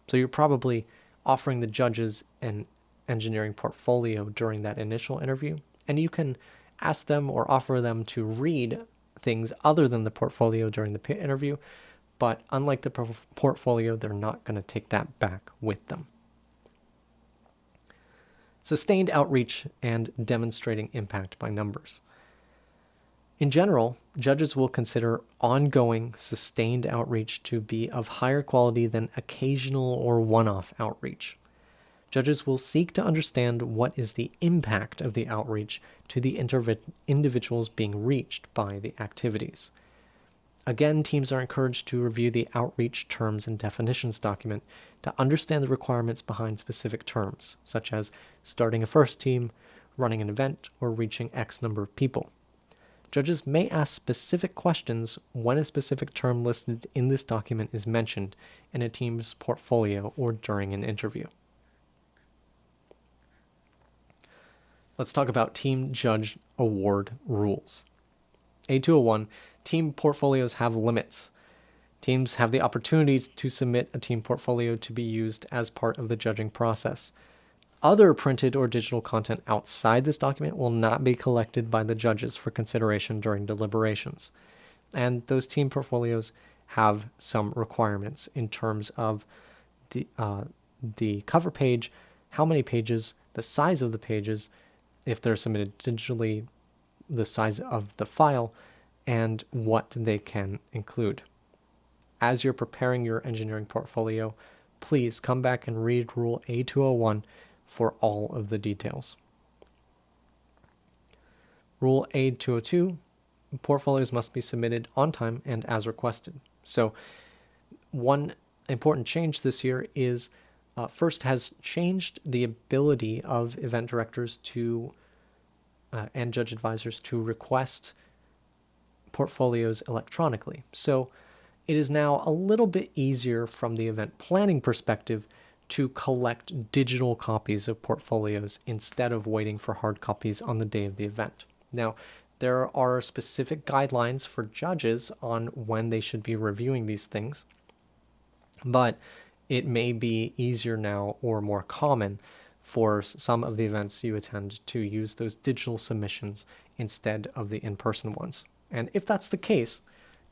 So you're probably offering the judges an engineering portfolio during that initial interview, and you can ask them or offer them to read things other than the portfolio during the pit interview, but unlike the portfolio, they're not going to take that back with them. Sustained outreach and demonstrating impact by numbers. In general, judges will consider ongoing, sustained outreach to be of higher quality than occasional or one-off outreach. Judges will seek to understand what is the impact of the outreach to the individuals being reached by the activities. Again, teams are encouraged to review the outreach terms and definitions document to understand the requirements behind specific terms, such as starting a first team, running an event, or reaching X number of people. Judges may ask specific questions when a specific term listed in this document is mentioned in a team's portfolio or during an interview. Let's talk about Team Judge Award rules. A201, team portfolios have limits. Teams have the opportunity to submit a team portfolio to be used as part of the judging process. Other printed or digital content outside this document will not be collected by the judges for consideration during deliberations. And those team portfolios have some requirements in terms of the cover page, how many pages, the size of the pages, if they're submitted digitally, the size of the file, and what they can include. As you're preparing your engineering portfolio, please come back and read Rule A201 for all of the details. Rule A202, portfolios must be submitted on time and as requested. So one important change this year is first has changed the ability of event directors to and judge advisors to request portfolios electronically. So it is now a little bit easier from the event planning perspective to collect digital copies of portfolios instead of waiting for hard copies on the day of the event. Now, there are specific guidelines for judges on when they should be reviewing these things, but it may be easier now or more common for some of the events you attend to use those digital submissions instead of the in-person ones. And if that's the case,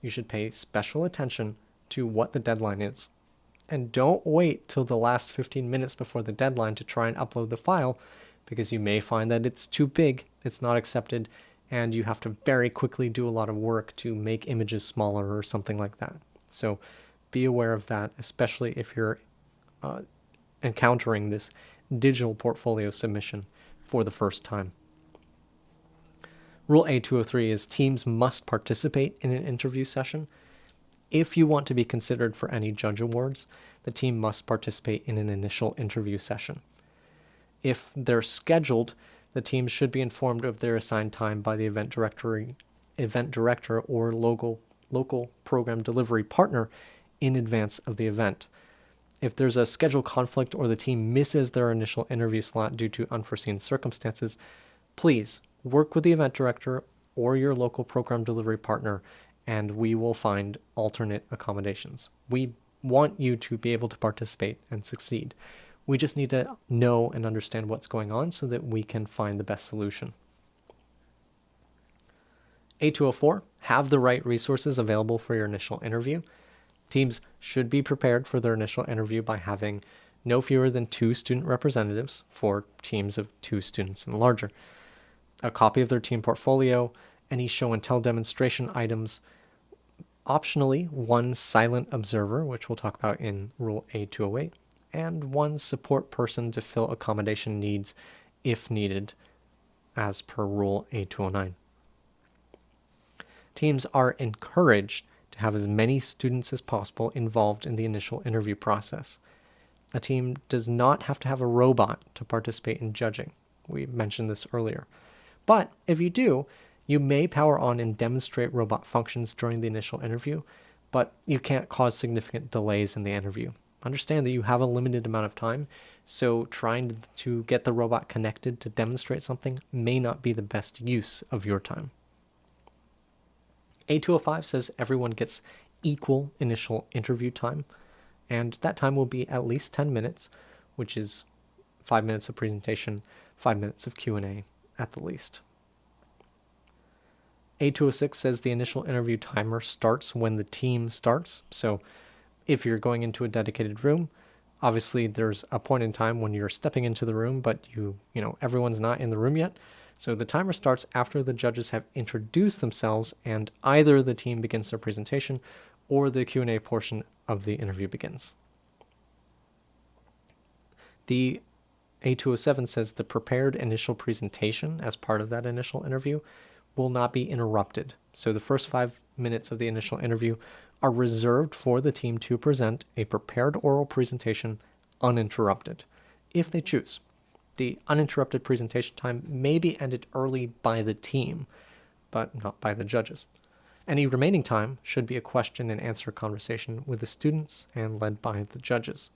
you should pay special attention to what the deadline is. And don't wait till the last 15 minutes before the deadline to try and upload the file, because you may find that it's too big, it's not accepted, and you have to very quickly do a lot of work to make images smaller or something like that. So be aware of that, especially if you're encountering this digital portfolio submission for the first time. Rule A203 is teams must participate in an interview session. If you want to be considered for any judge awards, the team must participate in an initial interview session. If they're scheduled, the team should be informed of their assigned time by the event director or local program delivery partner in advance of the event. If there's a schedule conflict or the team misses their initial interview slot due to unforeseen circumstances, please work with the event director or your local program delivery partner, and we will find alternate accommodations. We want you to be able to participate and succeed. We just need to know and understand what's going on so that we can find the best solution. A204, have the right resources available for your initial interview. Teams should be prepared for their initial interview by having no fewer than 2 student representatives for teams of 2 students and larger, a copy of their team portfolio, any show and tell demonstration items, optionally 1 silent observer, which we'll talk about in Rule A208, and 1 support person to fill accommodation needs if needed, as per Rule A209. Teams are encouraged to have as many students as possible involved in the initial interview process. A team does not have to have a robot to participate in judging. We mentioned this earlier. But if you do, you may power on and demonstrate robot functions during the initial interview, but you can't cause significant delays in the interview. Understand that you have a limited amount of time, so trying to get the robot connected to demonstrate something may not be the best use of your time. A205 says everyone gets equal initial interview time, and that time will be at least 10 minutes, which is 5 minutes of presentation, 5 minutes of Q&A at the least. A206 says the initial interview timer starts when the team starts. So if you're going into a dedicated room, obviously there's a point in time when you're stepping into the room, but everyone's not in the room yet. So the timer starts after the judges have introduced themselves and either the team begins their presentation or the Q&A portion of the interview begins. The A207 says the prepared initial presentation as part of that initial interview will not be interrupted. So the first 5 minutes of the initial interview are reserved for the team to present a prepared oral presentation uninterrupted, if they choose. The uninterrupted presentation time may be ended early by the team, but not by the judges. Any remaining time should be a question and answer conversation with the students and led by the judges.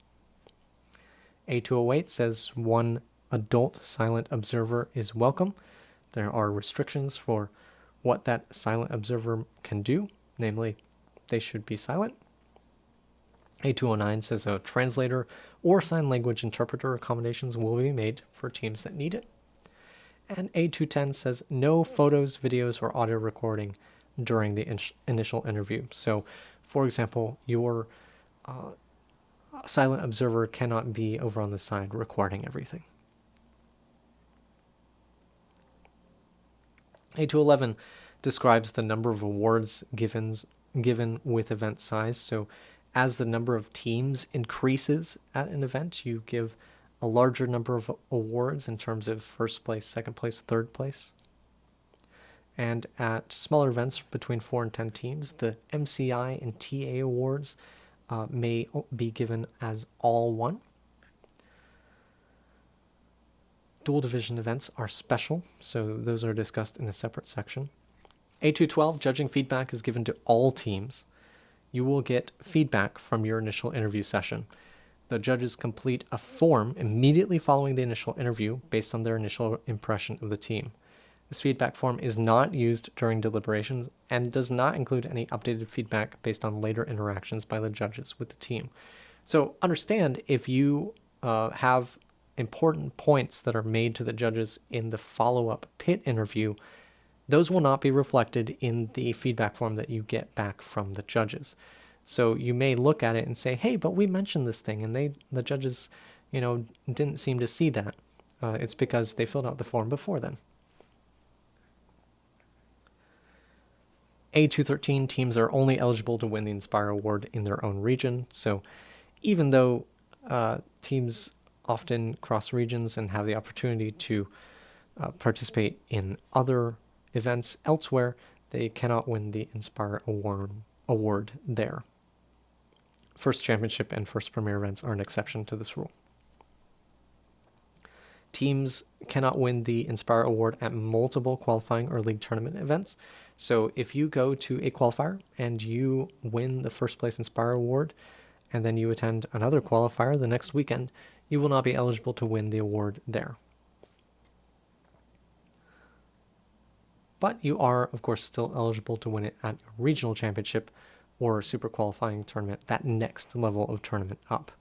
A208 says 1 adult silent observer is welcome. There are restrictions for what that silent observer can do, namely, they should be silent. A209 says a translator or sign language interpreter accommodations will be made for teams that need it. And A210 says no photos, videos, or audio recording during the initial interview. So, for example, your silent observer cannot be over on the side recording everything. A211 describes the number of awards given with event size. So as the number of teams increases at an event, you give a larger number of awards in terms of first place, second place, third place. And at smaller events between 4 and 10 teams, the MCI and TA awards may be given as all one. dual division events are special, so those are discussed in a separate section. A212, judging feedback is given to all teams. You will get feedback from your initial interview session. The judges complete a form immediately following the initial interview based on their initial impression of the team. This feedback form is not used during deliberations and does not include any updated feedback based on later interactions by the judges with the team. So understand, if you have important points that are made to the judges in the follow-up pit interview, those will not be reflected in the feedback form that you get back from the judges. So you may look at it and say, hey, but we mentioned this thing, and the judges, didn't seem to see that. It's because they filled out the form before then. A213, teams are only eligible to win the Inspire Award in their own region. So even though teams often cross regions and have the opportunity to participate in other events elsewhere, they cannot win the Inspire Award there. First Championship and First Premier events are an exception to this rule. Teams cannot win the Inspire Award at multiple qualifying or league tournament events. So if you go to a qualifier and you win the first place Inspire Award, and then you attend another qualifier the next weekend, you will not be eligible to win the award there. But you are, of course, still eligible to win it at a regional championship or super qualifying tournament, that next level of tournament up.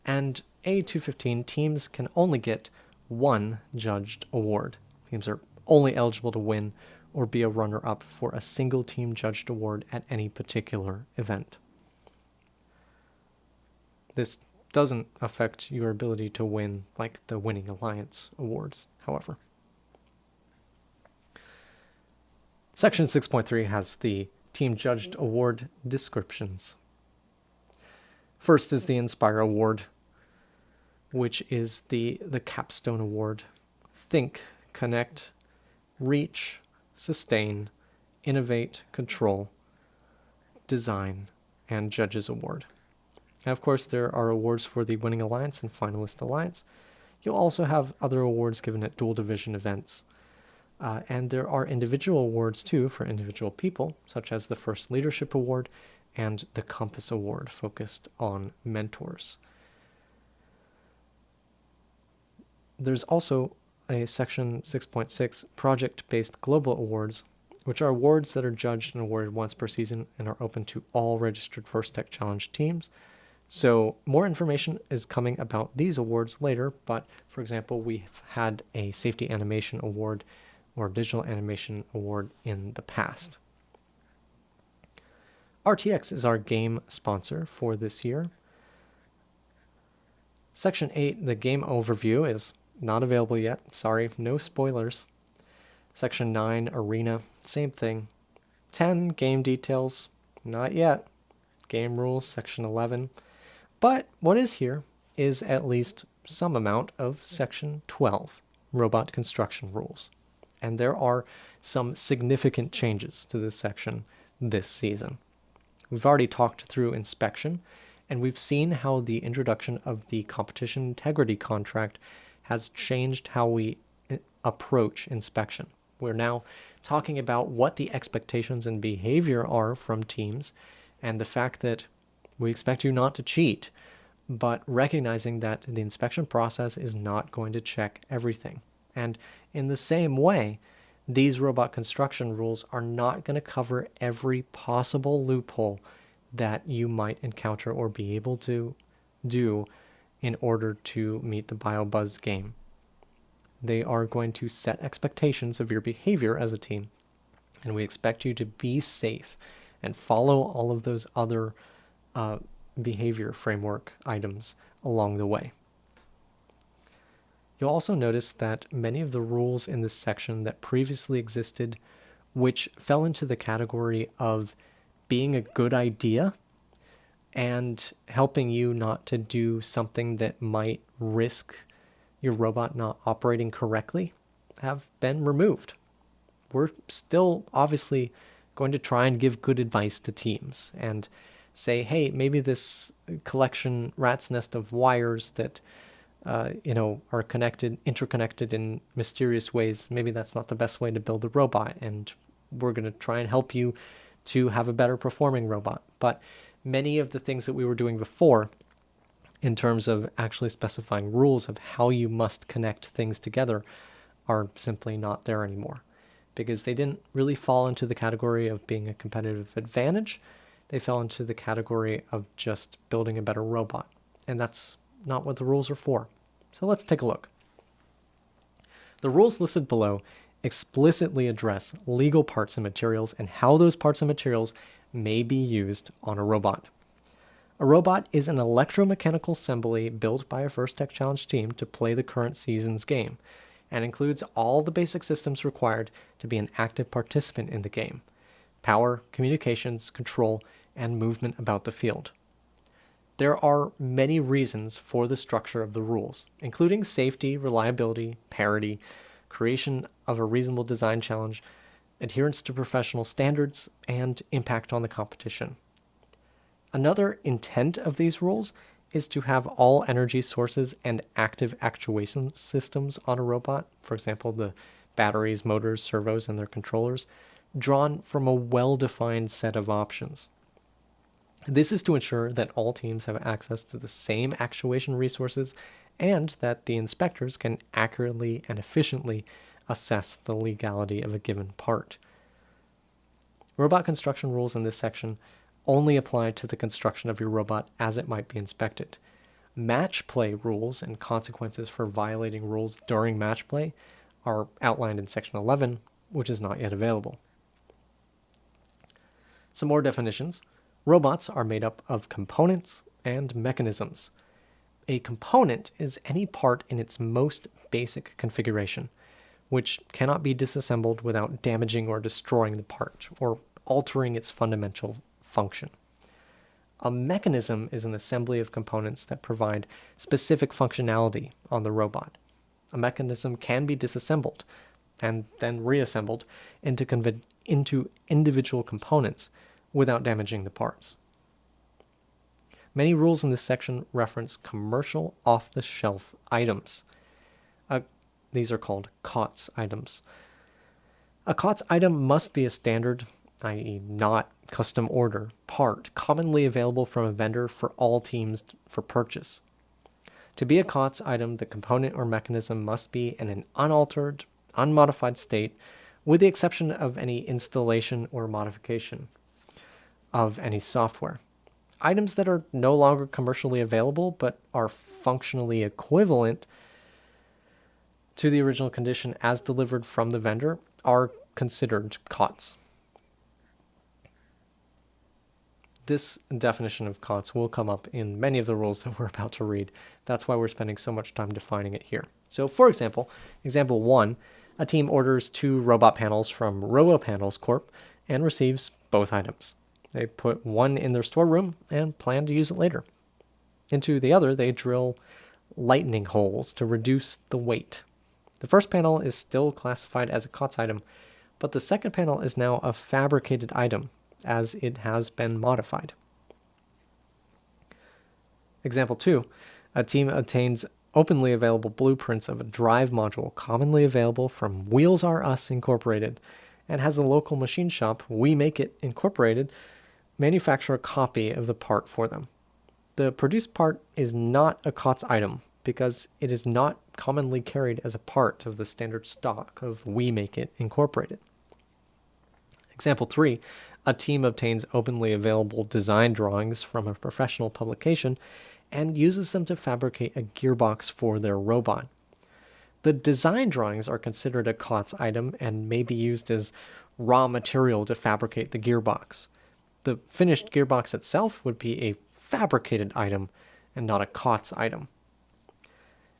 And A215, teams can only get one judged award. Teams are only eligible to win or be a runner-up for a single team judged award at any particular event. This doesn't affect your ability to win, like the Winning Alliance awards, however. Section 6.3 has the team judged award descriptions. First is the Inspire Award, which is the capstone award. Think, connect, reach, sustain, innovate, control, design, and Judges Award. And of course, there are awards for the Winning Alliance and Finalist Alliance. You'll also have other awards given at dual division events. And there are individual awards too for individual people, such as the First Leadership Award and the Compass Award, focused on mentors. There's also a section 6.6 project-based global awards, which are awards that are judged and awarded once per season and are open to all registered First Tech Challenge teams. So more information is coming about these awards later, but for example, we've had a Safety Animation Award or Digital Animation Award in the past. RTX is our game sponsor for this year. Section 8, the game overview, is not available yet. Sorry, no spoilers. Section 9, Arena, same thing. 10, game details, not yet. Game rules, Section 11. But what is here is at least some amount of Section 12, robot construction rules. And there are some significant changes to this section this season. We've already talked through inspection, and we've seen how the introduction of the competition integrity contract has changed how we approach inspection. We're now talking about what the expectations and behavior are from teams, and the fact that we expect you not to cheat, but recognizing that the inspection process is not going to check everything. And in the same way, these robot construction rules are not going to cover every possible loophole that you might encounter or be able to do in order to meet the BIOBUZZ game. They are going to set expectations of your behavior as a team, and we expect you to be safe and follow all of those other behavior framework items along the way. You'll also notice that many of the rules in this section that previously existed, which fell into the category of being a good idea and helping you not to do something that might risk your robot not operating correctly, have been removed. We're still obviously going to try and give good advice to teams and say, hey, maybe this collection rat's nest of wires that are interconnected in mysterious ways. Maybe that's not the best way to build a robot, and we're going to try and help you to have a better performing robot. But many of the things that we were doing before, in terms of actually specifying rules of how you must connect things together, are simply not there anymore, because they didn't really fall into the category of being a competitive advantage. They fell into the category of just building a better robot, and that's not what the rules are for. So let's take a look. The rules listed below explicitly address legal parts and materials and how those parts and materials may be used on a robot. A robot is an electromechanical assembly built by a First Tech Challenge team to play the current season's game, and includes all the basic systems required to be an active participant in the game: power, communications, control, and movement about the field. There are many reasons for the structure of the rules, including safety, reliability, parity, creation of a reasonable design challenge, adherence to professional standards, and impact on the competition. Another intent of these rules is to have all energy sources and active actuation systems on a robot, for example, the batteries, motors, servos, and their controllers, drawn from a well-defined set of options. This is to ensure that all teams have access to the same actuation resources and that the inspectors can accurately and efficiently assess the legality of a given part. Robot construction rules in this section only apply to the construction of your robot as it might be inspected. Match play rules and consequences for violating rules during match play are outlined in section 11, which is not yet available. Some more definitions. Robots are made up of components and mechanisms. A component is any part in its most basic configuration, which cannot be disassembled without damaging or destroying the part, or altering its fundamental function. A mechanism is an assembly of components that provide specific functionality on the robot. A mechanism can be disassembled and then reassembled into individual components without damaging the parts. Many rules in this section reference commercial off-the-shelf items. These are called COTS items. A COTS item must be a standard, i.e. not custom order, part commonly available from a vendor for all teams for purchase. To be a COTS item, the component or mechanism must be in an unaltered, unmodified state, with the exception of any installation or modification of any software. Items that are no longer commercially available but are functionally equivalent to the original condition as delivered from the vendor are considered COTS. This definition of COTS will come up in many of the rules that we're about to read. That's why we're spending so much time defining it here. So for example, example 1, a team orders 2 robot panels from RoboPanels Corp. And receives both items. They put one in their storeroom and plan to use it later. Into the other, they drill lightning holes to reduce the weight. The first panel is still classified as a COTS item, but the second panel is now a fabricated item, as it has been modified. Example 2, a team obtains openly available blueprints of a drive module commonly available from Wheels R Us Incorporated, and has a local machine shop, We Make It Incorporated, manufacture a copy of the part for them. The produced part is not a COTS item because it is not commonly carried as a part of the standard stock of We Make It Incorporated. Example 3, a team obtains openly available design drawings from a professional publication and uses them to fabricate a gearbox for their robot. The design drawings are considered a COTS item and may be used as raw material to fabricate the gearbox. The finished gearbox itself would be a fabricated item and not a COTS item.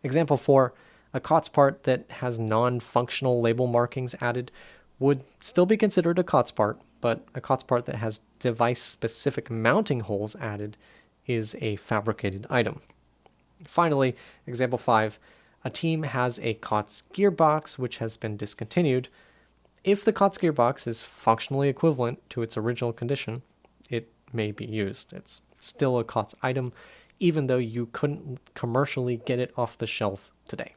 Example 4, a COTS part that has non-functional label markings added would still be considered a COTS part, but a COTS part that has device-specific mounting holes added is a fabricated item. Finally, example 5, a team has a COTS gearbox which has been discontinued. If the COTS gearbox is functionally equivalent to its original condition, it may be used. It's still a COTS item, even though you couldn't commercially get it off the shelf today.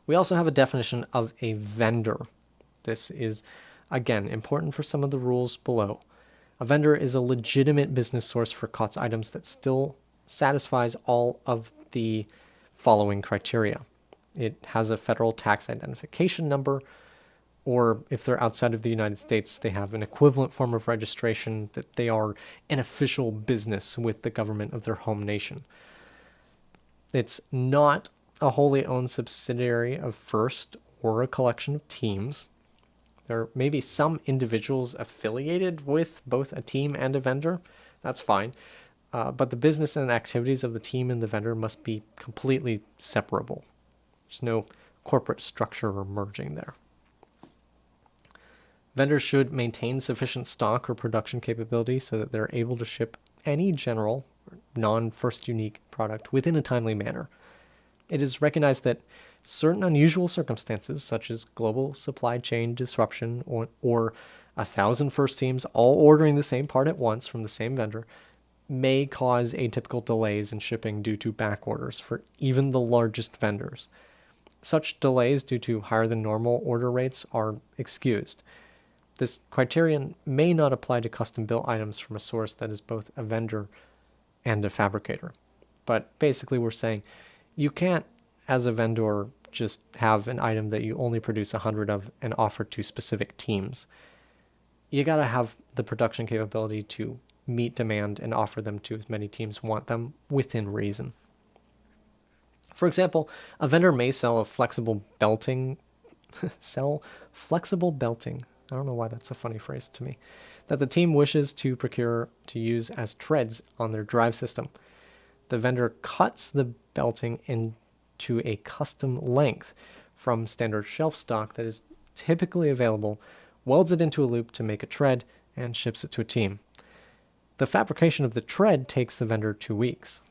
We also have a definition of a vendor. This is, again, important for some of the rules below. A vendor is a legitimate business source for COTS items that still satisfies all of the following criteria. It has a federal tax identification number, or if they're outside of the United States, they have an equivalent form of registration that they are an official business with the government of their home nation. It's not a wholly owned subsidiary of First or a collection of teams. There may be some individuals affiliated with both a team and a vendor. That's fine. But the business and activities of the team and the vendor must be completely separable. There's no corporate structure or merging there. Vendors should maintain sufficient stock or production capability so that they're able to ship any general, non-first unique product within a timely manner. It is recognized that certain unusual circumstances, such as global supply chain disruption or 1,000 first teams all ordering the same part at once from the same vendor, may cause atypical delays in shipping due to back orders for even the largest vendors. Such delays due to higher than normal order rates are excused. This criterion may not apply to custom-built items from a source that is both a vendor and a fabricator. But basically we're saying you can't, as a vendor, just have an item that you only produce 100 of and offer to specific teams. You gotta have the production capability to meet demand and offer them to as many teams want them within reason. For example, a vendor may sell flexible belting. I don't know why that's a funny phrase to me. That the team wishes to procure to use as treads on their drive system. The vendor cuts the belting into a custom length from standard shelf stock that is typically available, welds it into a loop to make a tread, and ships it to a team. The fabrication of the tread takes the vendor 2 weeks.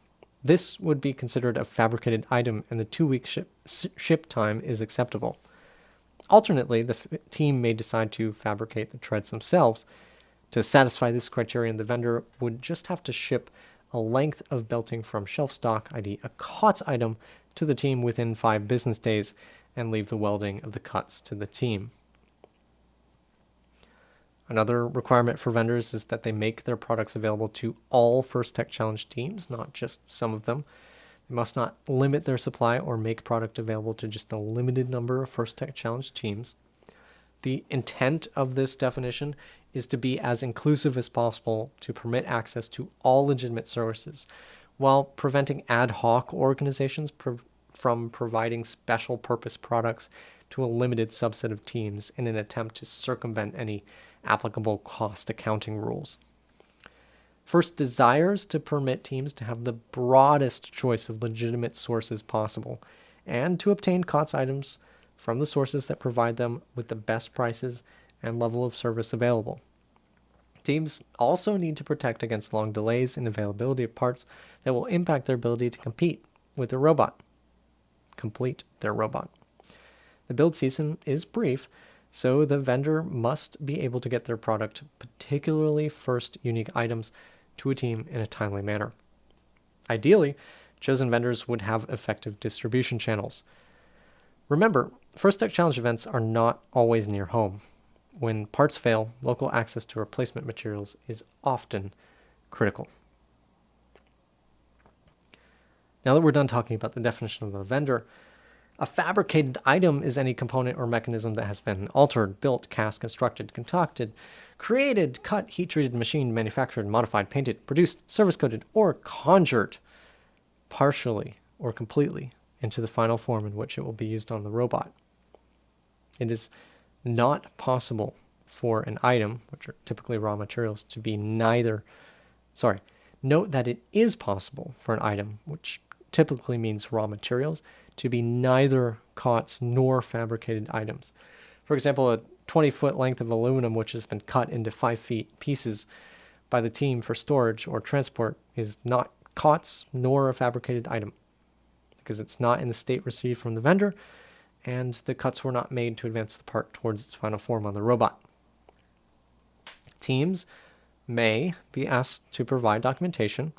This would be considered a fabricated item, and the 2-week ship time is acceptable. Alternately, the team may decide to fabricate the treads themselves. To satisfy this criterion, the vendor would just have to ship a length of belting from shelf stock, i.e. a COTS item, to the team within 5 business days and leave the welding of the cuts to the team. Another requirement for vendors is that they make their products available to all First Tech Challenge teams, not just some of them. They must not limit their supply or make product available to just a limited number of First Tech Challenge teams. The intent of this definition is to be as inclusive as possible to permit access to all legitimate sources, while preventing ad hoc organizations from providing special purpose products to a limited subset of teams in an attempt to circumvent any applicable cost accounting rules. First desires to permit teams to have the broadest choice of legitimate sources possible, and to obtain COTS items from the sources that provide them with the best prices and level of service available. Teams also need to protect against long delays in availability of parts that will impact their ability to complete their robot. The build season is brief, so the vendor must be able to get their product, particularly first unique items, to a team in a timely manner. Ideally, chosen vendors would have effective distribution channels. Remember, First Tech Challenge events are not always near home. When parts fail, local access to replacement materials is often critical. Now that we're done talking about the definition of a vendor, a fabricated item is any component or mechanism that has been altered, built, cast, constructed, concocted, created, cut, heat-treated, machined, manufactured, modified, painted, produced, service-coded, or conjured, partially or completely, into the final form in which it will be used on the robot. It is not possible for an item, which are typically raw materials, to be note that it is possible for an item, which typically means raw materials, to be neither COTS nor fabricated items. For example, a 20-foot length of aluminum which has been cut into 5 feet pieces by the team for storage or transport is not COTS nor a fabricated item, because it's not in the state received from the vendor, and the cuts were not made to advance the part towards its final form on the robot. Teams may be asked to provide documentation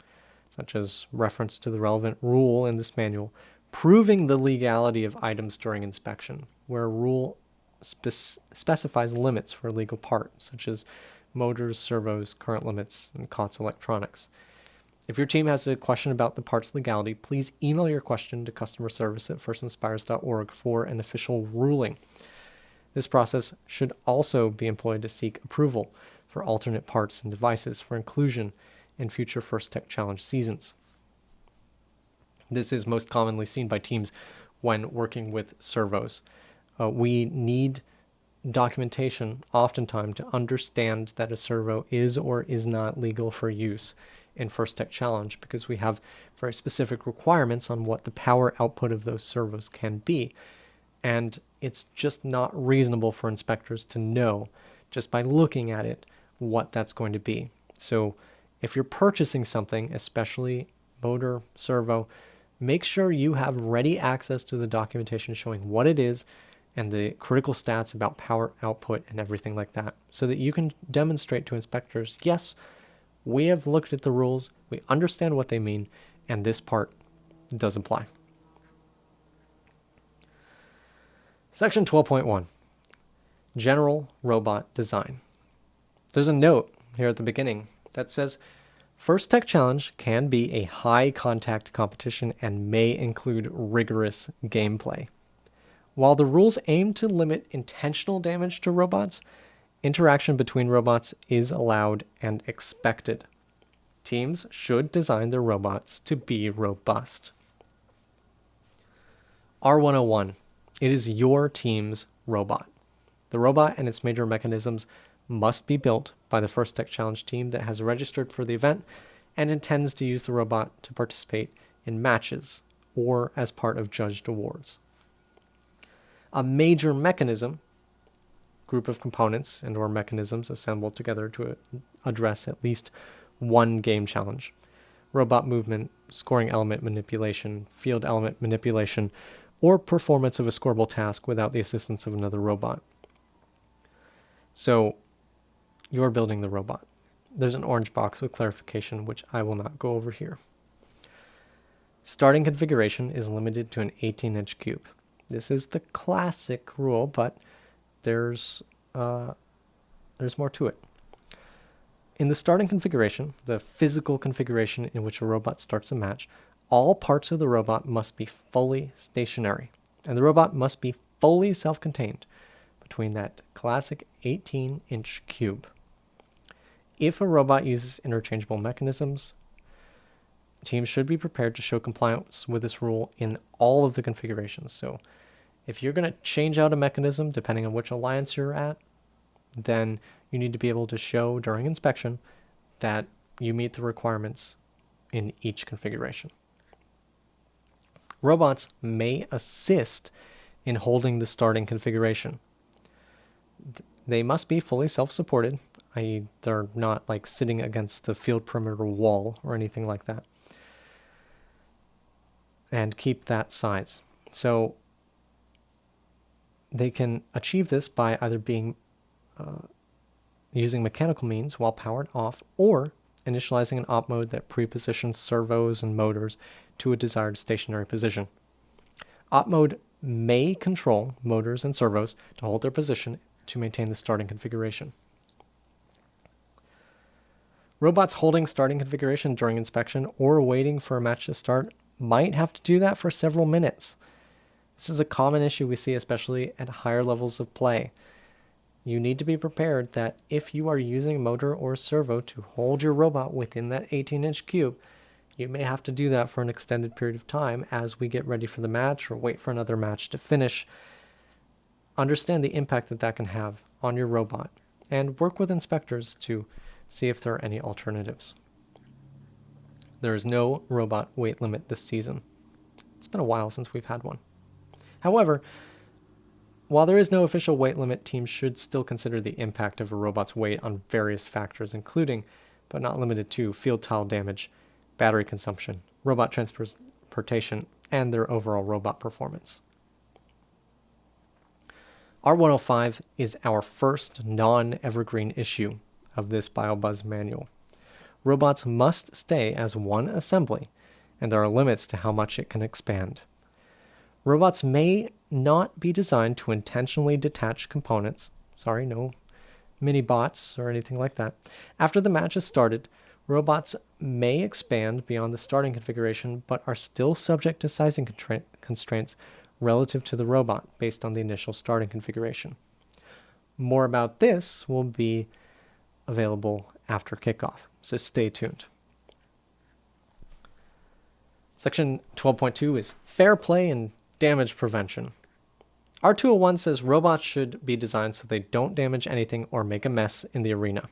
such as reference to the relevant rule in this manual, proving the legality of items during inspection, where a rule specifies limits for a legal part, such as motors, servos, current limits, and COTS electronics. If your team has a question about the part's legality, please email your question to customerservice@firstinspires.org for an official ruling. This process should also be employed to seek approval for alternate parts and devices for inclusion in future First Tech Challenge seasons. This is most commonly seen by teams when working with servos. We need documentation oftentimes to understand that a servo is or is not legal for use in First Tech Challenge, because we have very specific requirements on what the power output of those servos can be. And it's just not reasonable for inspectors to know, just by looking at it, what that's going to be. So if you're purchasing something, especially motor, servo, make sure you have ready access to the documentation showing what it is and the critical stats about power output and everything like that, so that you can demonstrate to inspectors, yes, we have looked at the rules, we understand what they mean, and this part does apply. Section 12.1, General Robot Design. There's a note here at the beginning that says, First Tech Challenge can be a high-contact competition and may include rigorous gameplay. While the rules aim to limit intentional damage to robots, interaction between robots is allowed and expected. Teams should design their robots to be robust. R101. It is your team's robot. The robot and its major mechanisms must be built by the First Tech Challenge team that has registered for the event and intends to use the robot to participate in matches or as part of judged awards. A major mechanism, group of components and or mechanisms assembled together to address at least one game challenge. Robot movement, scoring element manipulation, field element manipulation, or performance of a scoreable task without the assistance of another robot. So you're building the robot. There's an orange box with clarification, which I will not go over here. Starting configuration is limited to an 18-inch cube. This is the classic rule, but there's more to it. In the starting configuration, the physical configuration in which a robot starts a match, all parts of the robot must be fully stationary, and the robot must be fully self-contained between that classic 18-inch cube. If a robot uses interchangeable mechanisms, teams should be prepared to show compliance with this rule in all of the configurations. So if you're going to change out a mechanism depending on which alliance you're at, then you need to be able to show during inspection that you meet the requirements in each configuration. Robots may assist in holding the starting configuration. They must be fully self-supported, i.e. they're not like sitting against the field perimeter wall or anything like that, and keep that size. So they can achieve this by either being using mechanical means while powered off, or initializing an op mode that pre-positions servos and motors to a desired stationary position. Op mode may control motors and servos to hold their position to maintain the starting configuration. Robots holding starting configuration during inspection or waiting for a match to start might have to do that for several minutes. This is a common issue we see especially at higher levels of play. You need to be prepared that if you are using a motor or a servo to hold your robot within that 18-inch cube, you may have to do that for an extended period of time as we get ready for the match or wait for another match to finish. Understand the impact that that can have on your robot and work with inspectors to see if there are any alternatives. There is no robot weight limit this season. It's been a while since we've had one. However, while there is no official weight limit, teams should still consider the impact of a robot's weight on various factors, including, but not limited to, field tile damage, battery consumption, robot transportation, and their overall robot performance. R105 is our first non-evergreen issue of this BIOBUZZ manual. robots must stay as one assembly, and there are limits to how much it can expand. Robots may not be designed to intentionally detach components. Sorry, no mini bots or anything like that. After the match is started, robots may expand beyond the starting configuration, but are still subject to sizing constraints relative to the robot based on the initial starting configuration. More about this will be available after kickoff, so stay tuned. Section 12.2 is fair play and damage prevention. R201 says robots should be designed so they don't damage anything or make a mess in the arena.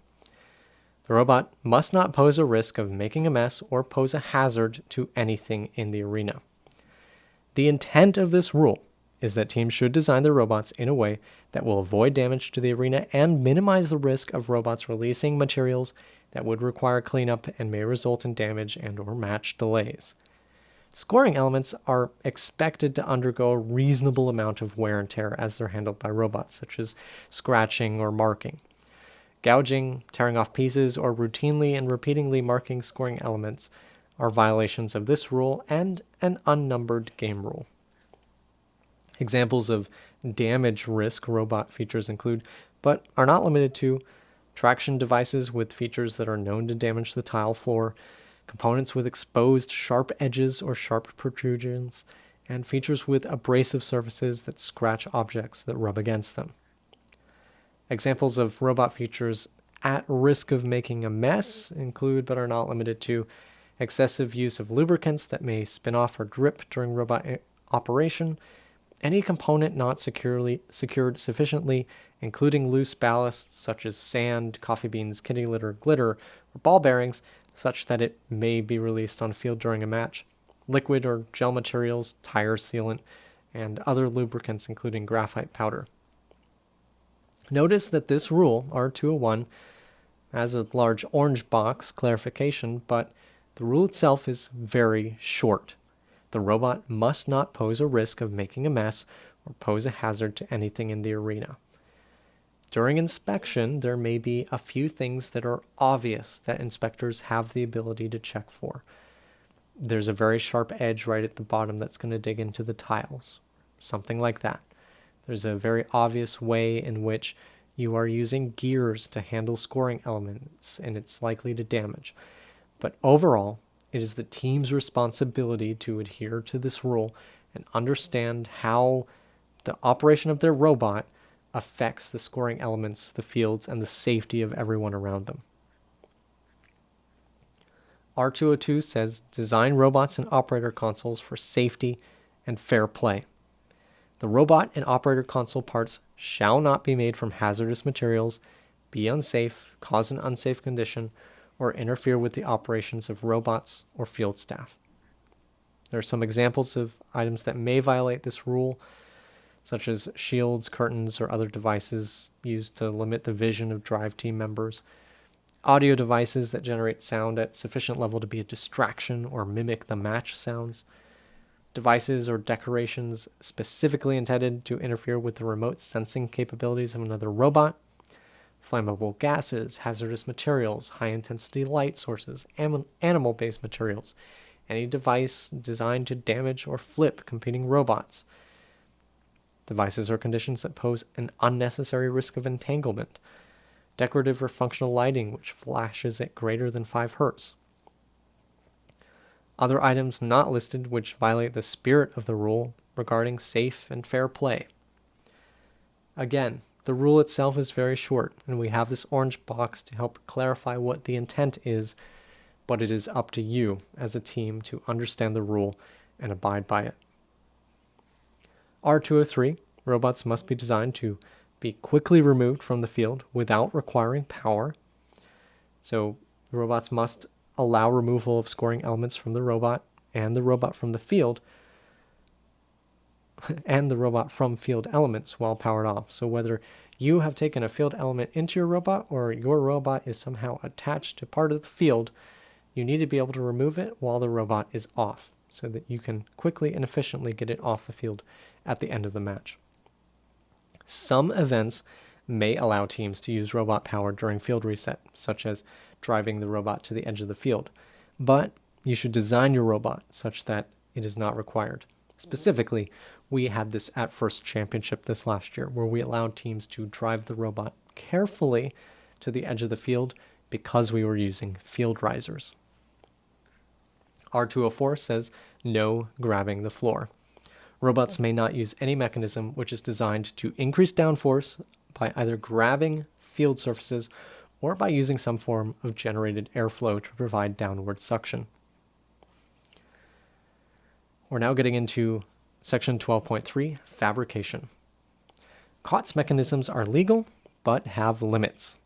The robot must not pose a risk of making a mess or pose a hazard to anything in the arena. The intent of this rule is that teams should design their robots in a way that will avoid damage to the arena and minimize the risk of robots releasing materials that would require cleanup and may result in damage and/or match delays. Scoring elements are expected to undergo a reasonable amount of wear and tear as they're handled by robots, such as scratching or marking. Gouging, tearing off pieces, or routinely and repeatedly marking scoring elements are violations of this rule and an unnumbered game rule. Examples of damage risk robot features include, but are not limited to, traction devices with features that are known to damage the tile floor, components with exposed sharp edges or sharp protrusions, and features with abrasive surfaces that scratch objects that rub against them. Examples of robot features at risk of making a mess include, but are not limited to, excessive use of lubricants that may spin off or drip during robot operation, any component not secured sufficiently, including loose ballasts such as sand, coffee beans, kitty litter, glitter, or ball bearings, such that it may be released on field during a match, liquid or gel materials, tire sealant, and other lubricants including graphite powder. Notice that this rule, R201, has a large orange box clarification, but the rule itself is very short. The robot must not pose a risk of making a mess or pose a hazard to anything in the arena. During inspection, there may be a few things that are obvious that inspectors have the ability to check for. There's a very sharp edge right at the bottom that's going to dig into the tiles, something like that. There's a very obvious way in which you are using gears to handle scoring elements, and it's likely to damage. But overall, it is the team's responsibility to adhere to this rule and understand how the operation of their robot affects the scoring elements, the fields, and the safety of everyone around them. R202 says design robots and operator consoles for safety and fair play. The robot and operator console parts shall not be made from hazardous materials, be unsafe, cause an unsafe condition, or interfere with the operations of robots or field staff. There are some examples of items that may violate this rule, such as shields, curtains, or other devices used to limit the vision of drive team members, audio devices that generate sound at sufficient level to be a distraction or mimic the match sounds, devices or decorations specifically intended to interfere with the remote sensing capabilities of another robot, flammable gases, hazardous materials, high-intensity light sources, animal-based materials, any device designed to damage or flip competing robots, devices or conditions that pose an unnecessary risk of entanglement, decorative or functional lighting which flashes at greater than 5 Hz. Other items not listed which violate the spirit of the rule regarding safe and fair play. Again, the rule itself is very short, and we have this orange box to help clarify what the intent is, but it is up to you as a team to understand the rule and abide by it. R203, robots must be designed to be quickly removed from the field without requiring power. So robots must allow removal of scoring elements from the robot and the robot from the field and the robot from field elements while powered off. So whether you have taken a field element into your robot or your robot is somehow attached to part of the field, you need to be able to remove it while the robot is off so that you can quickly and efficiently get it off the field at the end of the match. Some events may allow teams to use robot power during field reset, such as driving the robot to the edge of the field. But you should design your robot such that it is not required. Specifically, we had this at First Championship this last year where we allowed teams to drive the robot carefully to the edge of the field because we were using field risers. R204 says no grabbing the floor. Robots may not use any mechanism which is designed to increase downforce by either grabbing field surfaces or by using some form of generated airflow to provide downward suction. We're now getting into section 12.3, fabrication. COTS mechanisms are legal, but have limits.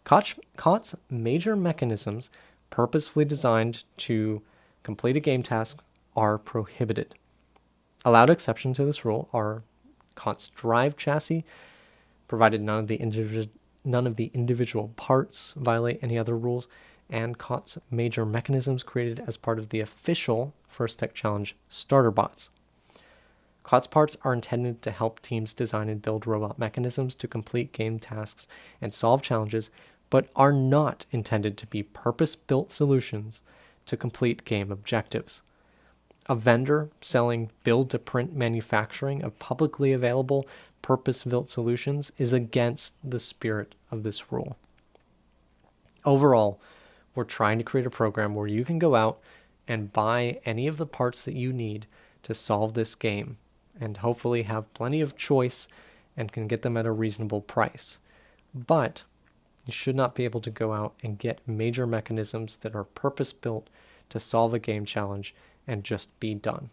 COTS major mechanisms purposefully designed to complete a game task are prohibited. Allowed exception to this rule are COTS drive chassis, provided none of the individual parts violate any other rules, and COTS major mechanisms created as part of the official First Tech Challenge starter bots. COTS parts are intended to help teams design and build robot mechanisms to complete game tasks and solve challenges, but are not intended to be purpose-built solutions to complete game objectives. A vendor selling build-to-print manufacturing of publicly available purpose-built solutions is against the spirit of this rule. Overall, we're trying to create a program where you can go out and buy any of the parts that you need to solve this game and hopefully have plenty of choice and can get them at a reasonable price. But you should not be able to go out and get major mechanisms that are purpose-built to solve a game challenge and just be done.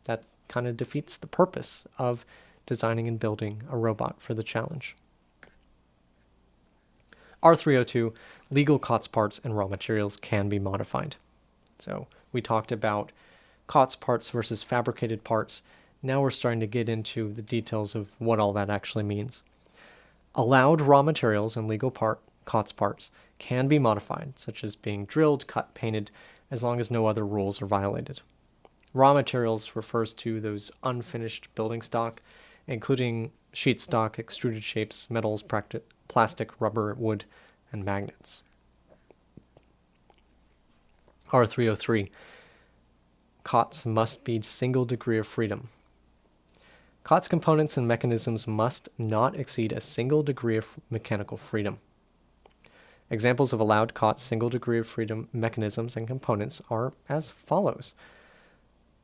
That kind of defeats the purpose of designing and building a robot for the challenge. R302, legal COTS parts and raw materials can be modified. So we talked about COTS parts versus fabricated parts. Now we're starting to get into the details of what all that actually means. Allowed raw materials and legal COTS parts can be modified, such as being drilled, cut, painted, as long as no other rules are violated. Raw materials refers to those unfinished building stock, including sheet stock, extruded shapes, metals, plastic, rubber, wood, and magnets. R303. COTS must be single degree of freedom. COTS components and mechanisms must not exceed a single degree of mechanical freedom. Examples of allowed COTS single degree of freedom mechanisms and components are as follows: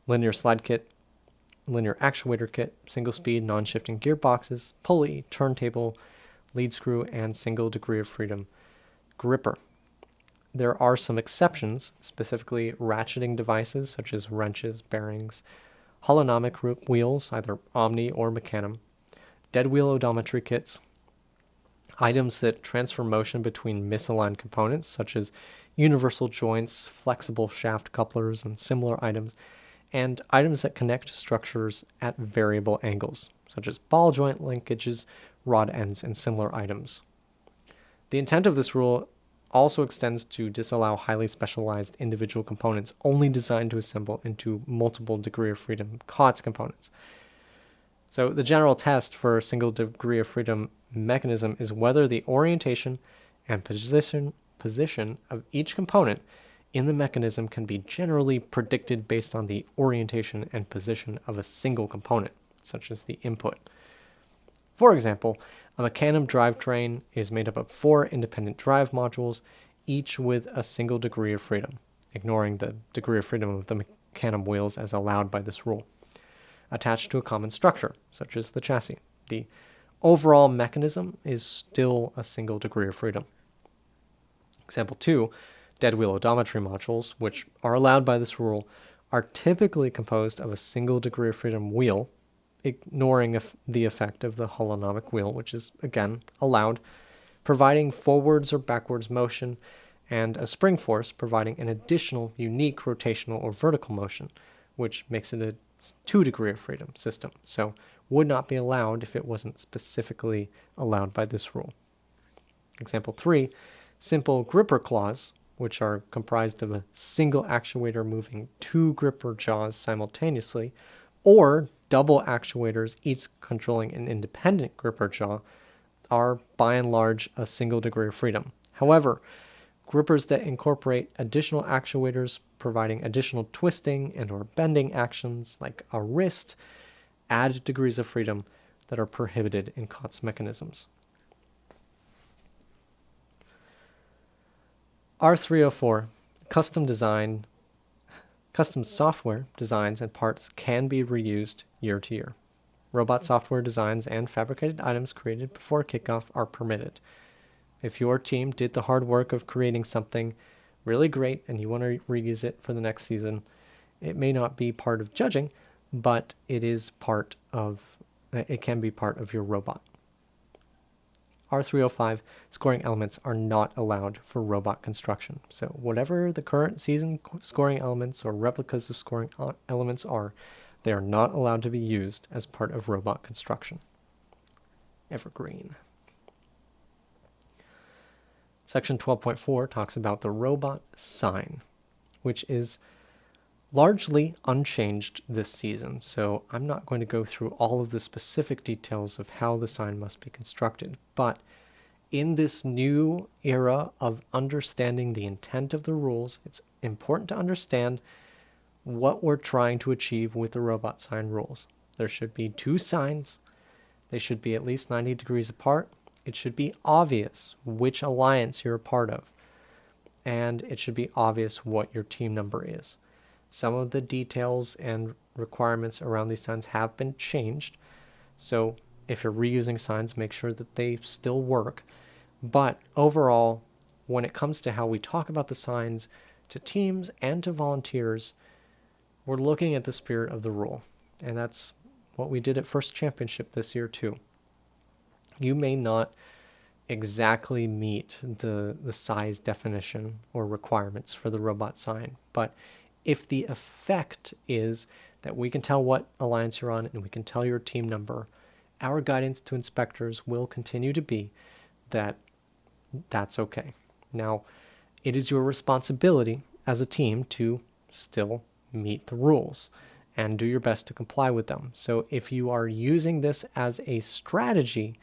linear slide kit, linear actuator kit, single speed non-shifting gearboxes, pulley, turntable, lead screw, and single degree of freedom gripper. There are some exceptions, specifically ratcheting devices such as wrenches, bearings, holonomic wheels, either Omni or Mecanum, dead wheel odometry kits, items that transfer motion between misaligned components such as universal joints, flexible shaft couplers, and similar items, and items that connect structures at variable angles, such as ball joint linkages, rod ends, and similar items. The intent of this rule also extends to disallow highly specialized individual components only designed to assemble into multiple degree of freedom COTS components. So the general test for a single degree of freedom mechanism is whether the orientation and position of each component in the mechanism can be generally predicted based on the orientation and position of a single component, such as the input. For example, a Mecanum drivetrain is made up of 4 independent drive modules, each with a single degree of freedom, ignoring the degree of freedom of the Mecanum wheels as allowed by this rule, attached to a common structure, such as the chassis. The overall mechanism is still a single degree of freedom. Example 2, dead wheel odometry modules, which are allowed by this rule, are typically composed of a single degree of freedom wheel, ignoring the effect of the holonomic wheel, which is, again, allowed, providing forwards or backwards motion, and a spring force providing an additional unique rotational or vertical motion, which makes it a 2 degree of freedom system, so would not be allowed if it wasn't specifically allowed by this rule. Example 3, simple gripper claws, which are comprised of a single actuator moving 2 gripper jaws simultaneously, or double actuators each controlling an independent gripper jaw, are by and large a single degree of freedom. However, Grippers that incorporate additional actuators providing additional twisting and or bending actions like a wrist add degrees of freedom that are prohibited in COTS mechanisms. R304, custom software designs and parts can be reused year to year. Robot software designs and fabricated items created before kickoff are permitted. If your team did the hard work of creating something really great and you want to reuse it for the next season, it may not be part of judging, but it can be part of your robot. R305 scoring elements are not allowed for robot construction. So whatever the current season scoring elements or replicas of scoring elements are, they are not allowed to be used as part of robot construction. Evergreen. Section 12.4 talks about the robot sign, which is largely unchanged this season. So I'm not going to go through all of the specific details of how the sign must be constructed, but in this new era of understanding the intent of the rules, it's important to understand what we're trying to achieve with the robot sign rules. There should be 2 signs. They should be at least 90 degrees apart. It should be obvious which alliance you're a part of, and it should be obvious what your team number is. Some of the details and requirements around these signs have been changed, so if you're reusing signs, make sure that they still work. But overall, when it comes to how we talk about the signs to teams and to volunteers, we're looking at the spirit of the rule, and that's what we did at First Championship this year too. You may not exactly meet the size definition or requirements for the robot sign, but if the effect is that we can tell what alliance you're on and we can tell your team number, our guidance to inspectors will continue to be that that's okay. Now, it is your responsibility as a team to still meet the rules and do your best to comply with them. So if you are using this as a strategy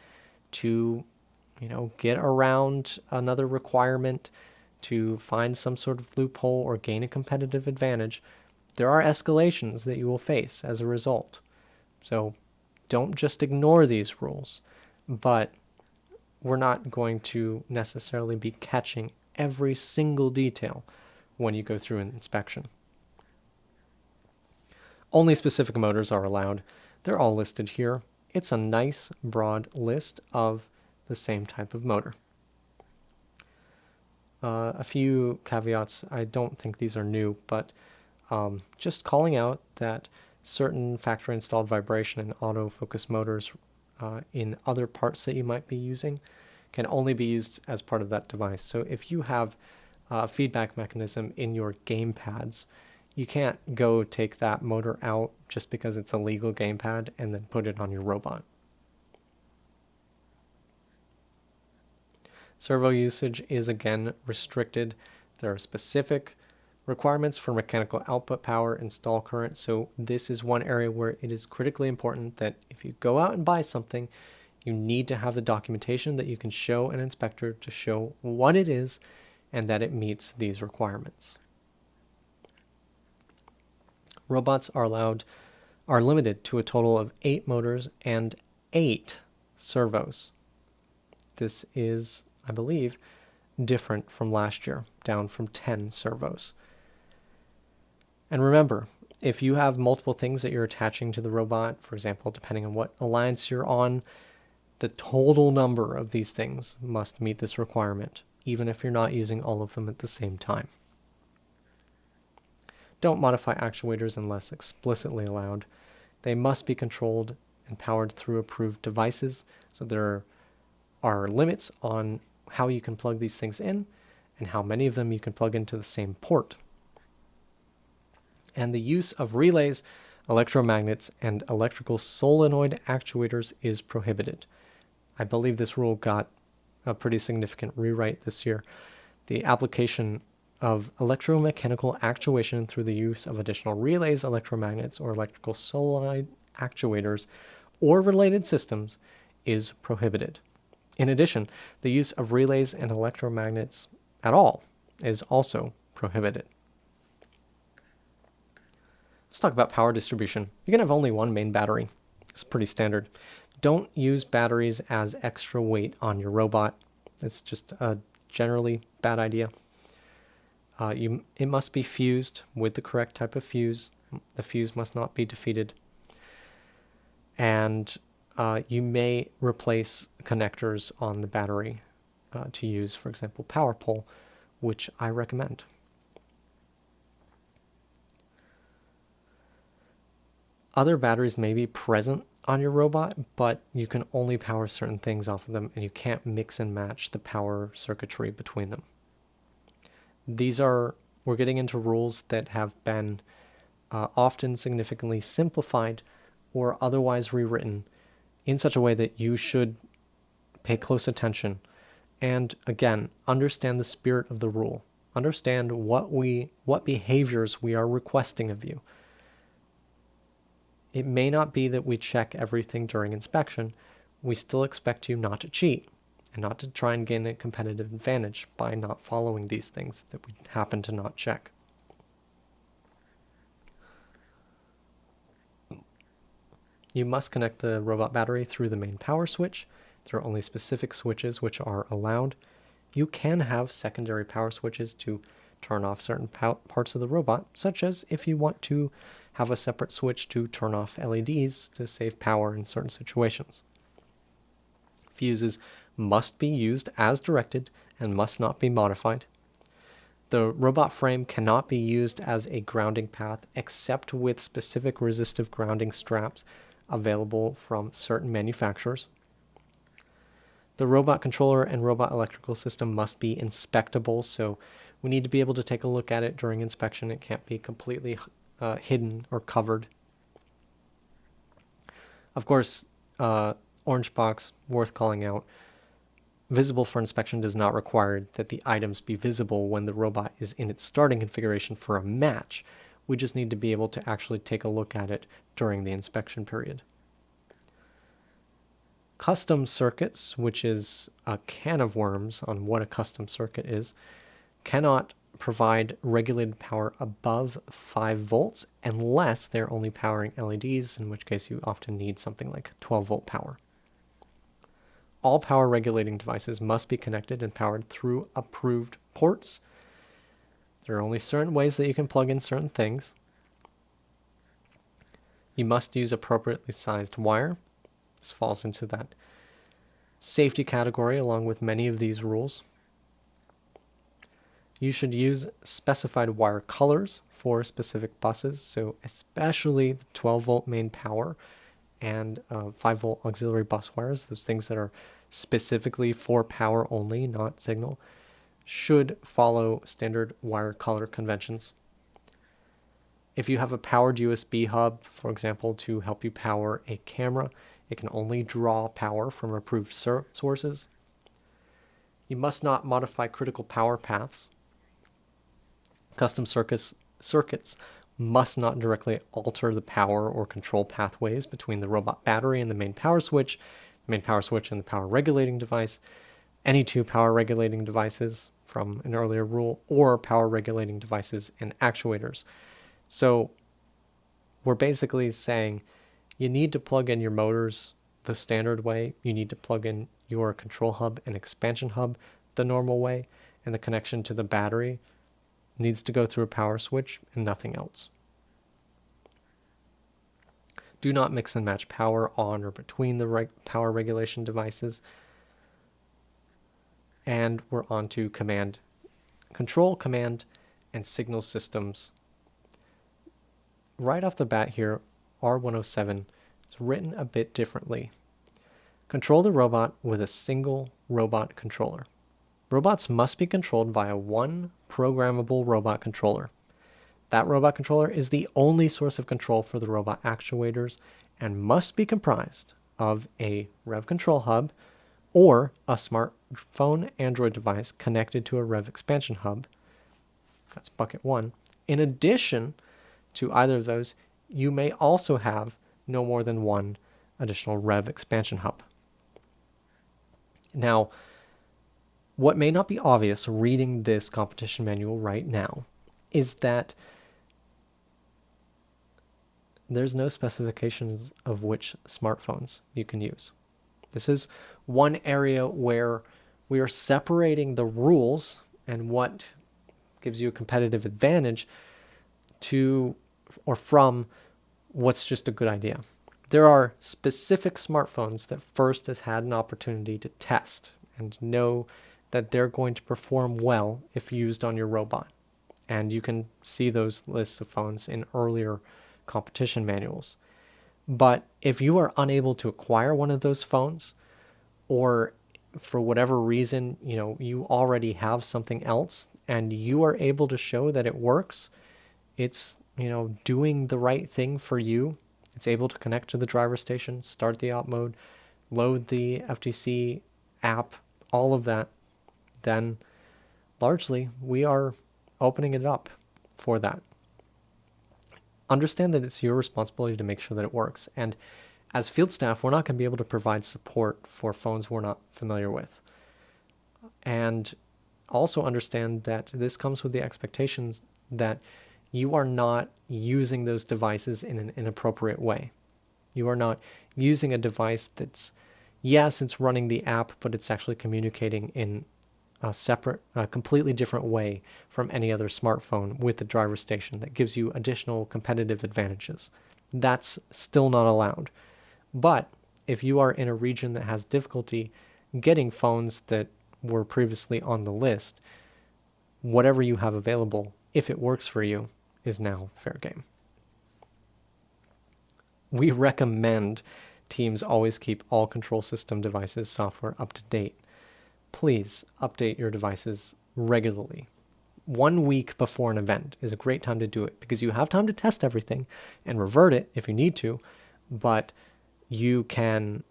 to, get around another requirement, to find some sort of loophole or gain a competitive advantage, there are escalations that you will face as a result. So don't just ignore these rules, but we're not going to necessarily be catching every single detail when you go through an inspection. Only specific motors are allowed. They're all listed here. It's a nice broad list of the same type of motor. A few caveats. I don't think these are new, but just calling out that certain factory installed vibration and autofocus motors in other parts that you might be using can only be used as part of that device. So if you have a feedback mechanism in your gamepads, you can't go take that motor out just because it's a legal gamepad and then put it on your robot. Servo usage is again restricted. There are specific requirements for mechanical output power and stall current. So this is one area where it is critically important that if you go out and buy something, you need to have the documentation that you can show an inspector to show what it is and that it meets these requirements. Robots are limited to a total of 8 motors and 8 servos. This is, I believe, different from last year, down from 10 servos. And remember, if you have multiple things that you're attaching to the robot, for example, depending on what alliance you're on, the total number of these things must meet this requirement, even if you're not using all of them at the same time. Don't modify actuators unless explicitly allowed. They must be controlled and powered through approved devices, so there are limits on how you can plug these things in and how many of them you can plug into the same port. And the use of relays, electromagnets, and electrical solenoid actuators is prohibited. I believe this rule got a pretty significant rewrite this year. The application of electromechanical actuation through the use of additional relays, electromagnets, or electrical solenoid actuators or related systems is prohibited. In addition, the use of relays and electromagnets at all is also prohibited. Let's talk about power distribution. You can have only one main battery. It's pretty standard. Don't use batteries as extra weight on your robot. It's just a generally bad idea. It must be fused with the correct type of fuse. The fuse must not be defeated. And you may replace connectors on the battery to use, for example, power pole, which I recommend. Other batteries may be present on your robot, but you can only power certain things off of them, and you can't mix and match the power circuitry between them. We're getting into rules that have been often significantly simplified or otherwise rewritten in such a way that you should pay close attention and, again, understand the spirit of the rule. Understand what behaviors we are requesting of you. It may not be that we check everything during inspection. We still expect you not to cheat and not to try and gain a competitive advantage by not following these things that we happen to not check. You must connect the robot battery through the main power switch. There are only specific switches which are allowed. You can have secondary power switches to turn off certain parts of the robot, such as if you want to have a separate switch to turn off LEDs to save power in certain situations. Fuses must be used as directed and must not be modified. The robot frame cannot be used as a grounding path except with specific resistive grounding straps available from certain manufacturers. The robot controller and robot electrical system must be inspectable, so we need to be able to take a look at it during inspection. It can't be completely hidden or covered. Of course, orange box, worth calling out. Visible for inspection does not require that the items be visible when the robot is in its starting configuration for a match. We just need to be able to actually take a look at it during the inspection period. Custom circuits, which is a can of worms on what a custom circuit is, cannot provide regulated power above 5 volts unless they're only powering LEDs, in which case you often need something like 12 volt power. All power regulating devices must be connected and powered through approved ports. There are only certain ways that you can plug in certain things. You must use appropriately sized wire. This falls into that safety category along with many of these rules. You should use specified wire colors for specific buses, so especially the 12 volt main power and 5 volt auxiliary bus wires, those things that are specifically for power only, not signal, should follow standard wire color conventions. If you have a powered USB hub, for example, to help you power a camera, it can only draw power from approved sources. You must not modify critical power paths. Custom circuits must not directly alter the power or control pathways between the robot battery and the main power switch and the power regulating device, any two power regulating devices from an earlier rule, or power regulating devices and actuators. So we're basically saying you need to plug in your motors the standard way, you need to plug in your control hub and expansion hub the normal way, and the connection to the battery needs to go through a power switch and nothing else. Do not mix and match power on or between the power regulation devices. And we're on to control, command, and signal systems. Right off the bat here, R107 is written a bit differently. Control the robot with a single robot controller. Robots must be controlled via one programmable robot controller. That robot controller is the only source of control for the robot actuators and must be comprised of a rev control hub or a smartphone Android device connected to a rev expansion hub. That's bucket one. In addition to either of those, you may also have no more than one additional rev expansion hub. Now, What may not be obvious reading this competition manual right now is that there's no specifications of which smartphones you can use. This is one area where we are separating the rules and what gives you a competitive advantage to or from what's just a good idea. There are specific smartphones that First has had an opportunity to test and know that they're going to perform well if used on your robot. And you can see those lists of phones in earlier competition manuals. But if you are unable to acquire one of those phones, or for whatever reason, you already have something else and you are able to show that it works, it's, doing the right thing for you, it's able to connect to the driver station, start the op mode, load the FTC app, all of that, then largely we are opening it up for that. Understand that it's your responsibility to make sure that it works. And as field staff, we're not going to be able to provide support for phones we're not familiar with. And also understand that this comes with the expectations that you are not using those devices in an inappropriate way. You are not using a device that's, yes, it's running the app, but it's actually communicating in a separate, completely different way from any other smartphone with the driver station that gives you additional competitive advantages. That's still not allowed. But if you are in a region that has difficulty getting phones that were previously on the list, whatever you have available, if it works for you, is now fair game. We recommend teams always keep all control system devices software up to date. Please update your devices regularly. 1 week before an event is a great time to do it because you have time to test everything and revert it if you need to, but you can,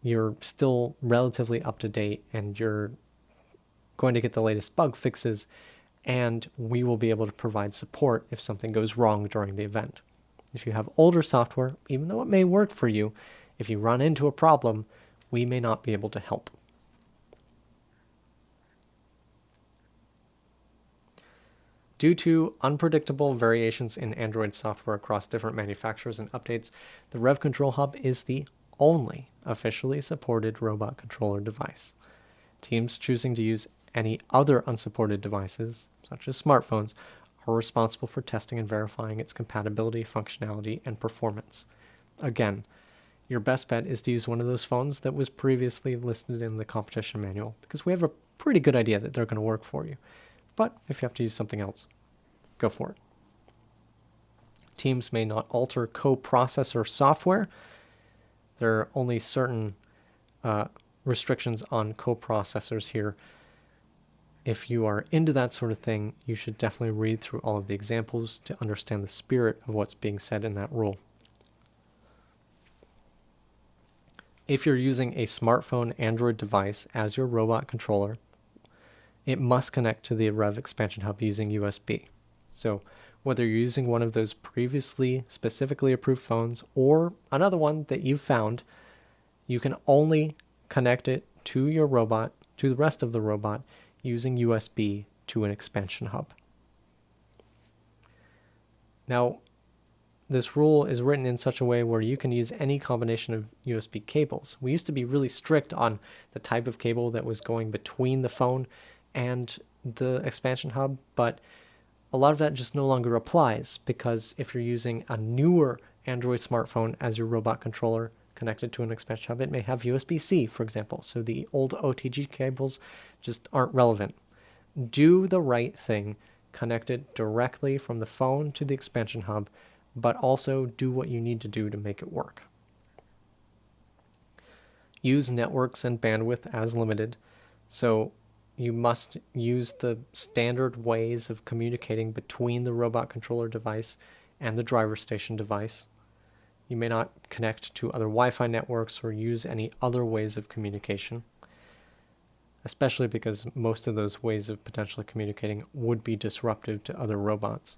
you're still relatively up to date and you're going to get the latest bug fixes, and we will be able to provide support if something goes wrong during the event. If you have older software, even though it may work for you, if you run into a problem, we may not be able to help. Due to unpredictable variations in Android software across different manufacturers and updates, the Rev Control Hub is the only officially supported robot controller device. Teams choosing to use any other unsupported devices, such as smartphones, are responsible for testing and verifying its compatibility, functionality, and performance. Again, your best bet is to use one of those phones that was previously listed in the competition manual, because we have a pretty good idea that they're going to work for you. But if you have to use something else, go for it. Teams may not alter coprocessor software. There are only certain restrictions on coprocessors here. If you are into that sort of thing, you should definitely read through all of the examples to understand the spirit of what's being said in that rule. If you're using a smartphone Android device as your robot controller, it must connect to the Rev Expansion Hub using USB. So whether you're using one of those previously specifically approved phones or another one that you've found, you can only connect it to your robot, to the rest of the robot, using USB to an expansion hub. Now, this rule is written in such a way where you can use any combination of USB cables. We used to be really strict on the type of cable that was going between the phone and the expansion hub, but a lot of that just no longer applies, because if you're using a newer Android smartphone as your robot controller connected to an expansion hub, it may have USB-C, for example, so the old OTG cables just aren't relevant. Do the right thing, connect it directly from the phone to the expansion hub, but also do what you need to do to make it work. Use networks and bandwidth as limited, so you must use the standard ways of communicating between the robot controller device and the driver station device. You may not connect to other Wi-Fi networks or use any other ways of communication, especially because most of those ways of potentially communicating would be disruptive to other robots.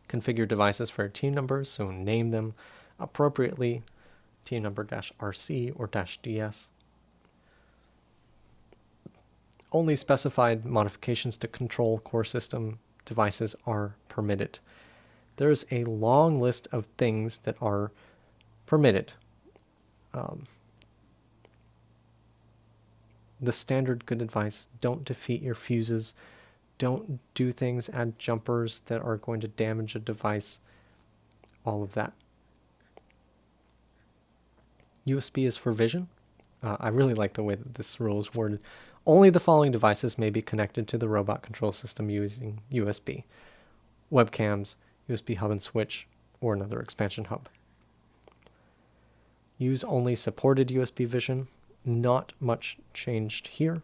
Configure devices for your team numbers, so name them appropriately, team number -RC or -DS. Only specified modifications to control core system devices are permitted. There's a long list of things that are permitted. The standard good advice: don't defeat your fuses, don't do things, add jumpers that are going to damage a device, all of that. USB is for vision. I really like the way that this rule is worded. Only the following devices may be connected to the robot control system using USB: webcams, USB hub and switch, or another expansion hub. Use only supported USB vision. Not much changed here.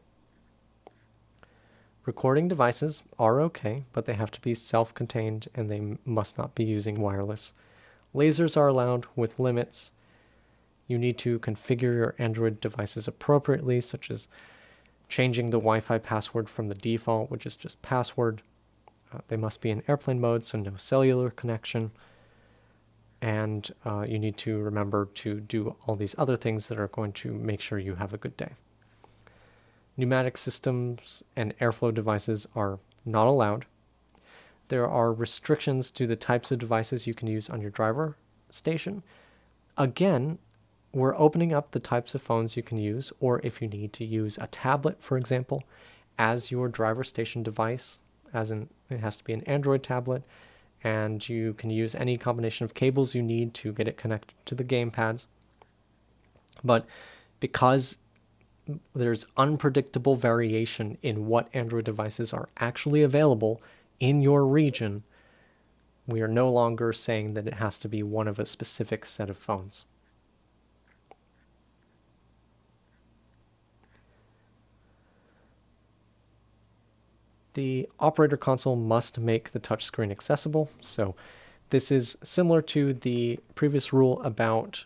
Recording devices are okay, but they have to be self-contained and they must not be using wireless. Lasers are allowed with limits. You need to configure your Android devices appropriately, such as changing the Wi-Fi password from the default, which is just password. They must be in airplane mode, so no cellular connection. And you need to remember to do all these other things that are going to make sure you have a good day. Pneumatic systems and airflow devices are not allowed. There are restrictions to the types of devices you can use on your driver station. Again, we're opening up the types of phones you can use, or if you need to use a tablet, for example, as your driver station device, as in it has to be an Android tablet, and you can use any combination of cables you need to get it connected to the game pads. But because there's unpredictable variation in what Android devices are actually available in your region, we are no longer saying that it has to be one of a specific set of phones. The operator console must make the touchscreen accessible. So this is similar to the previous rule about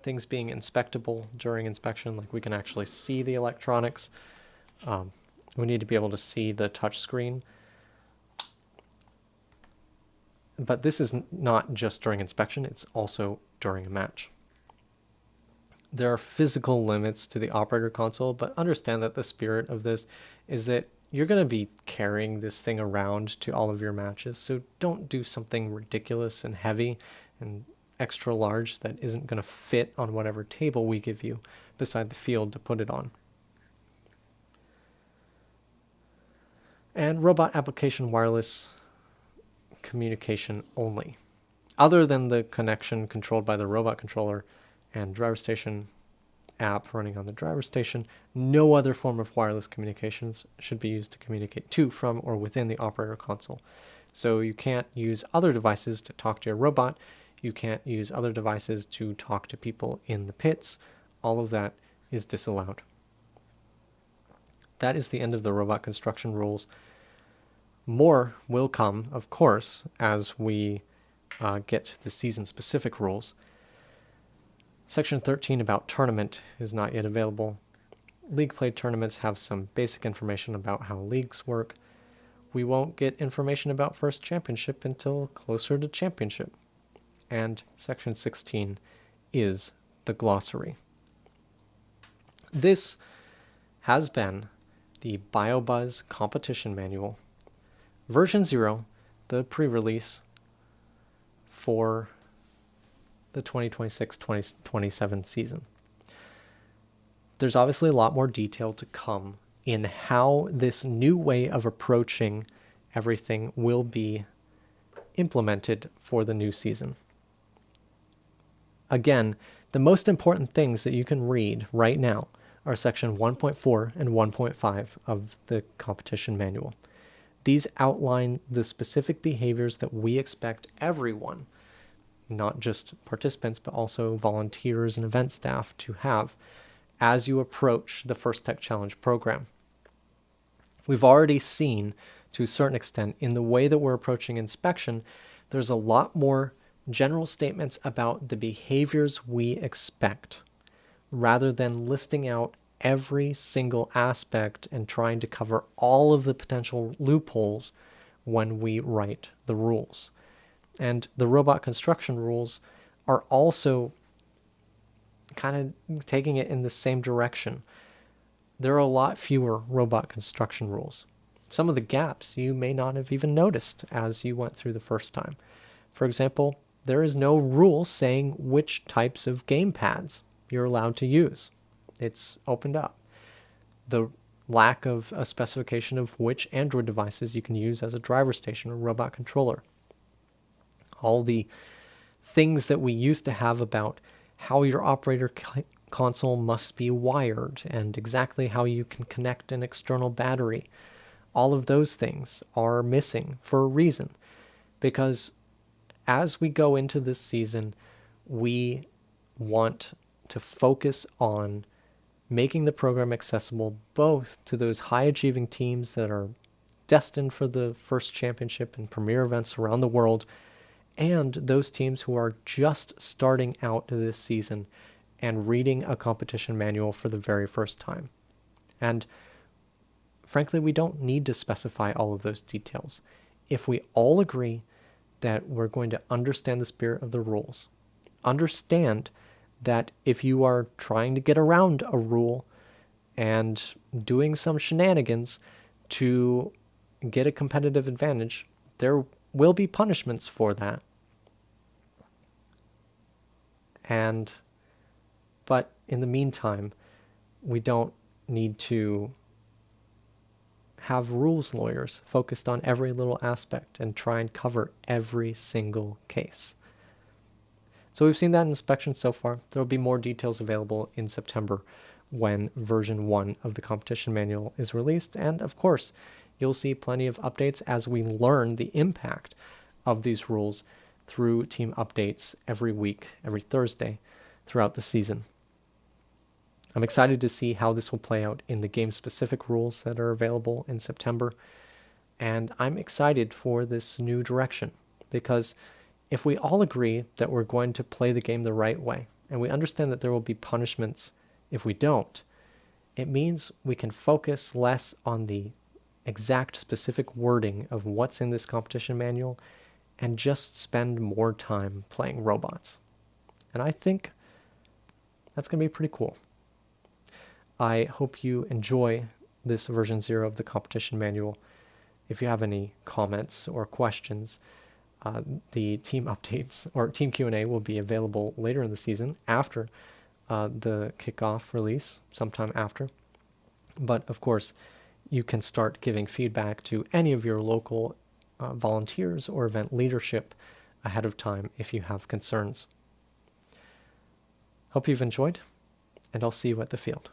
things being inspectable during inspection, like we can actually see the electronics. We need to be able to see the touchscreen. But this is not just during inspection, it's also during a match. There are physical limits to the operator console, but understand that the spirit of this is that you're going to be carrying this thing around to all of your matches, so don't do something ridiculous and heavy and extra large that isn't going to fit on whatever table we give you beside the field to put it on. And robot application wireless communication only. Other than the connection controlled by the robot controller and driver station app running on the driver station, no other form of wireless communications should be used to communicate to, from, or within the operator console. So you can't use other devices to talk to your robot. You can't use other devices to talk to people in the pits. All of that is disallowed. That is the end of the robot construction rules. More will come, of course, as we get the season-specific rules. Section 13 about tournament is not yet available. League play tournaments have some basic information about how leagues work. We won't get information about first championship until closer to championship. And section 16 is the glossary. This has been the BIOBUZZ competition manual, version 0, the pre-release for the 2026-2027 season. There's obviously a lot more detail to come in how this new way of approaching everything will be implemented for the new season. Again, the most important things that you can read right now are section 1.4 and 1.5 of the competition manual. These outline the specific behaviors that we expect everyone, not just participants, but also volunteers and event staff, to have as you approach the First Tech Challenge program. We've already seen, to a certain extent, in the way that we're approaching inspection, there's a lot more general statements about the behaviors we expect, rather than listing out every single aspect and trying to cover all of the potential loopholes when we write the rules. And the robot construction rules are also kind of taking it in the same direction. there are a lot fewer robot construction rules. Some of the gaps you may not have even noticed as you went through the first time. For example, there is no rule saying which types of gamepads you're allowed to use. It's opened up. The lack of a specification of which Android devices you can use as a driver station or robot controller. All the things that we used to have about how your operator console must be wired and exactly how you can connect an external battery. All of those things are missing for a reason, because as we go into this season, we want to focus on making the program accessible both to those high achieving teams that are destined for the first championship and premier events around the world, and those teams who are just starting out this season and reading a competition manual for the very first time. And frankly, we don't need to specify all of those details. If we all agree that we're going to understand the spirit of the rules, understand that if you are trying to get around a rule and doing some shenanigans to get a competitive advantage, there will be punishments for that. But in the meantime, we don't need to have rules lawyers focused on every little aspect and try and cover every single case. So we've seen that in inspection so far. There will be more details available in September when version 1 of the competition manual is released. And of course, you'll see plenty of updates as we learn the impact of these rules through team updates every week, every Thursday throughout the season. I'm excited to see how this will play out in the game-specific rules that are available in September. And I'm excited for this new direction, because if we all agree that we're going to play the game the right way, and we understand that there will be punishments if we don't, it means we can focus less on the exact specific wording of what's in this competition manual and just spend more time playing robots. And I think that's going to be pretty cool. I hope you enjoy this version 0 of the competition manual. If you have any comments or questions, the team updates or team Q&A will be available later in the season after the kickoff release, sometime after. But of course, you can start giving feedback to any of your local volunteers or event leadership ahead of time if you have concerns. Hope you've enjoyed, and I'll see you at the field.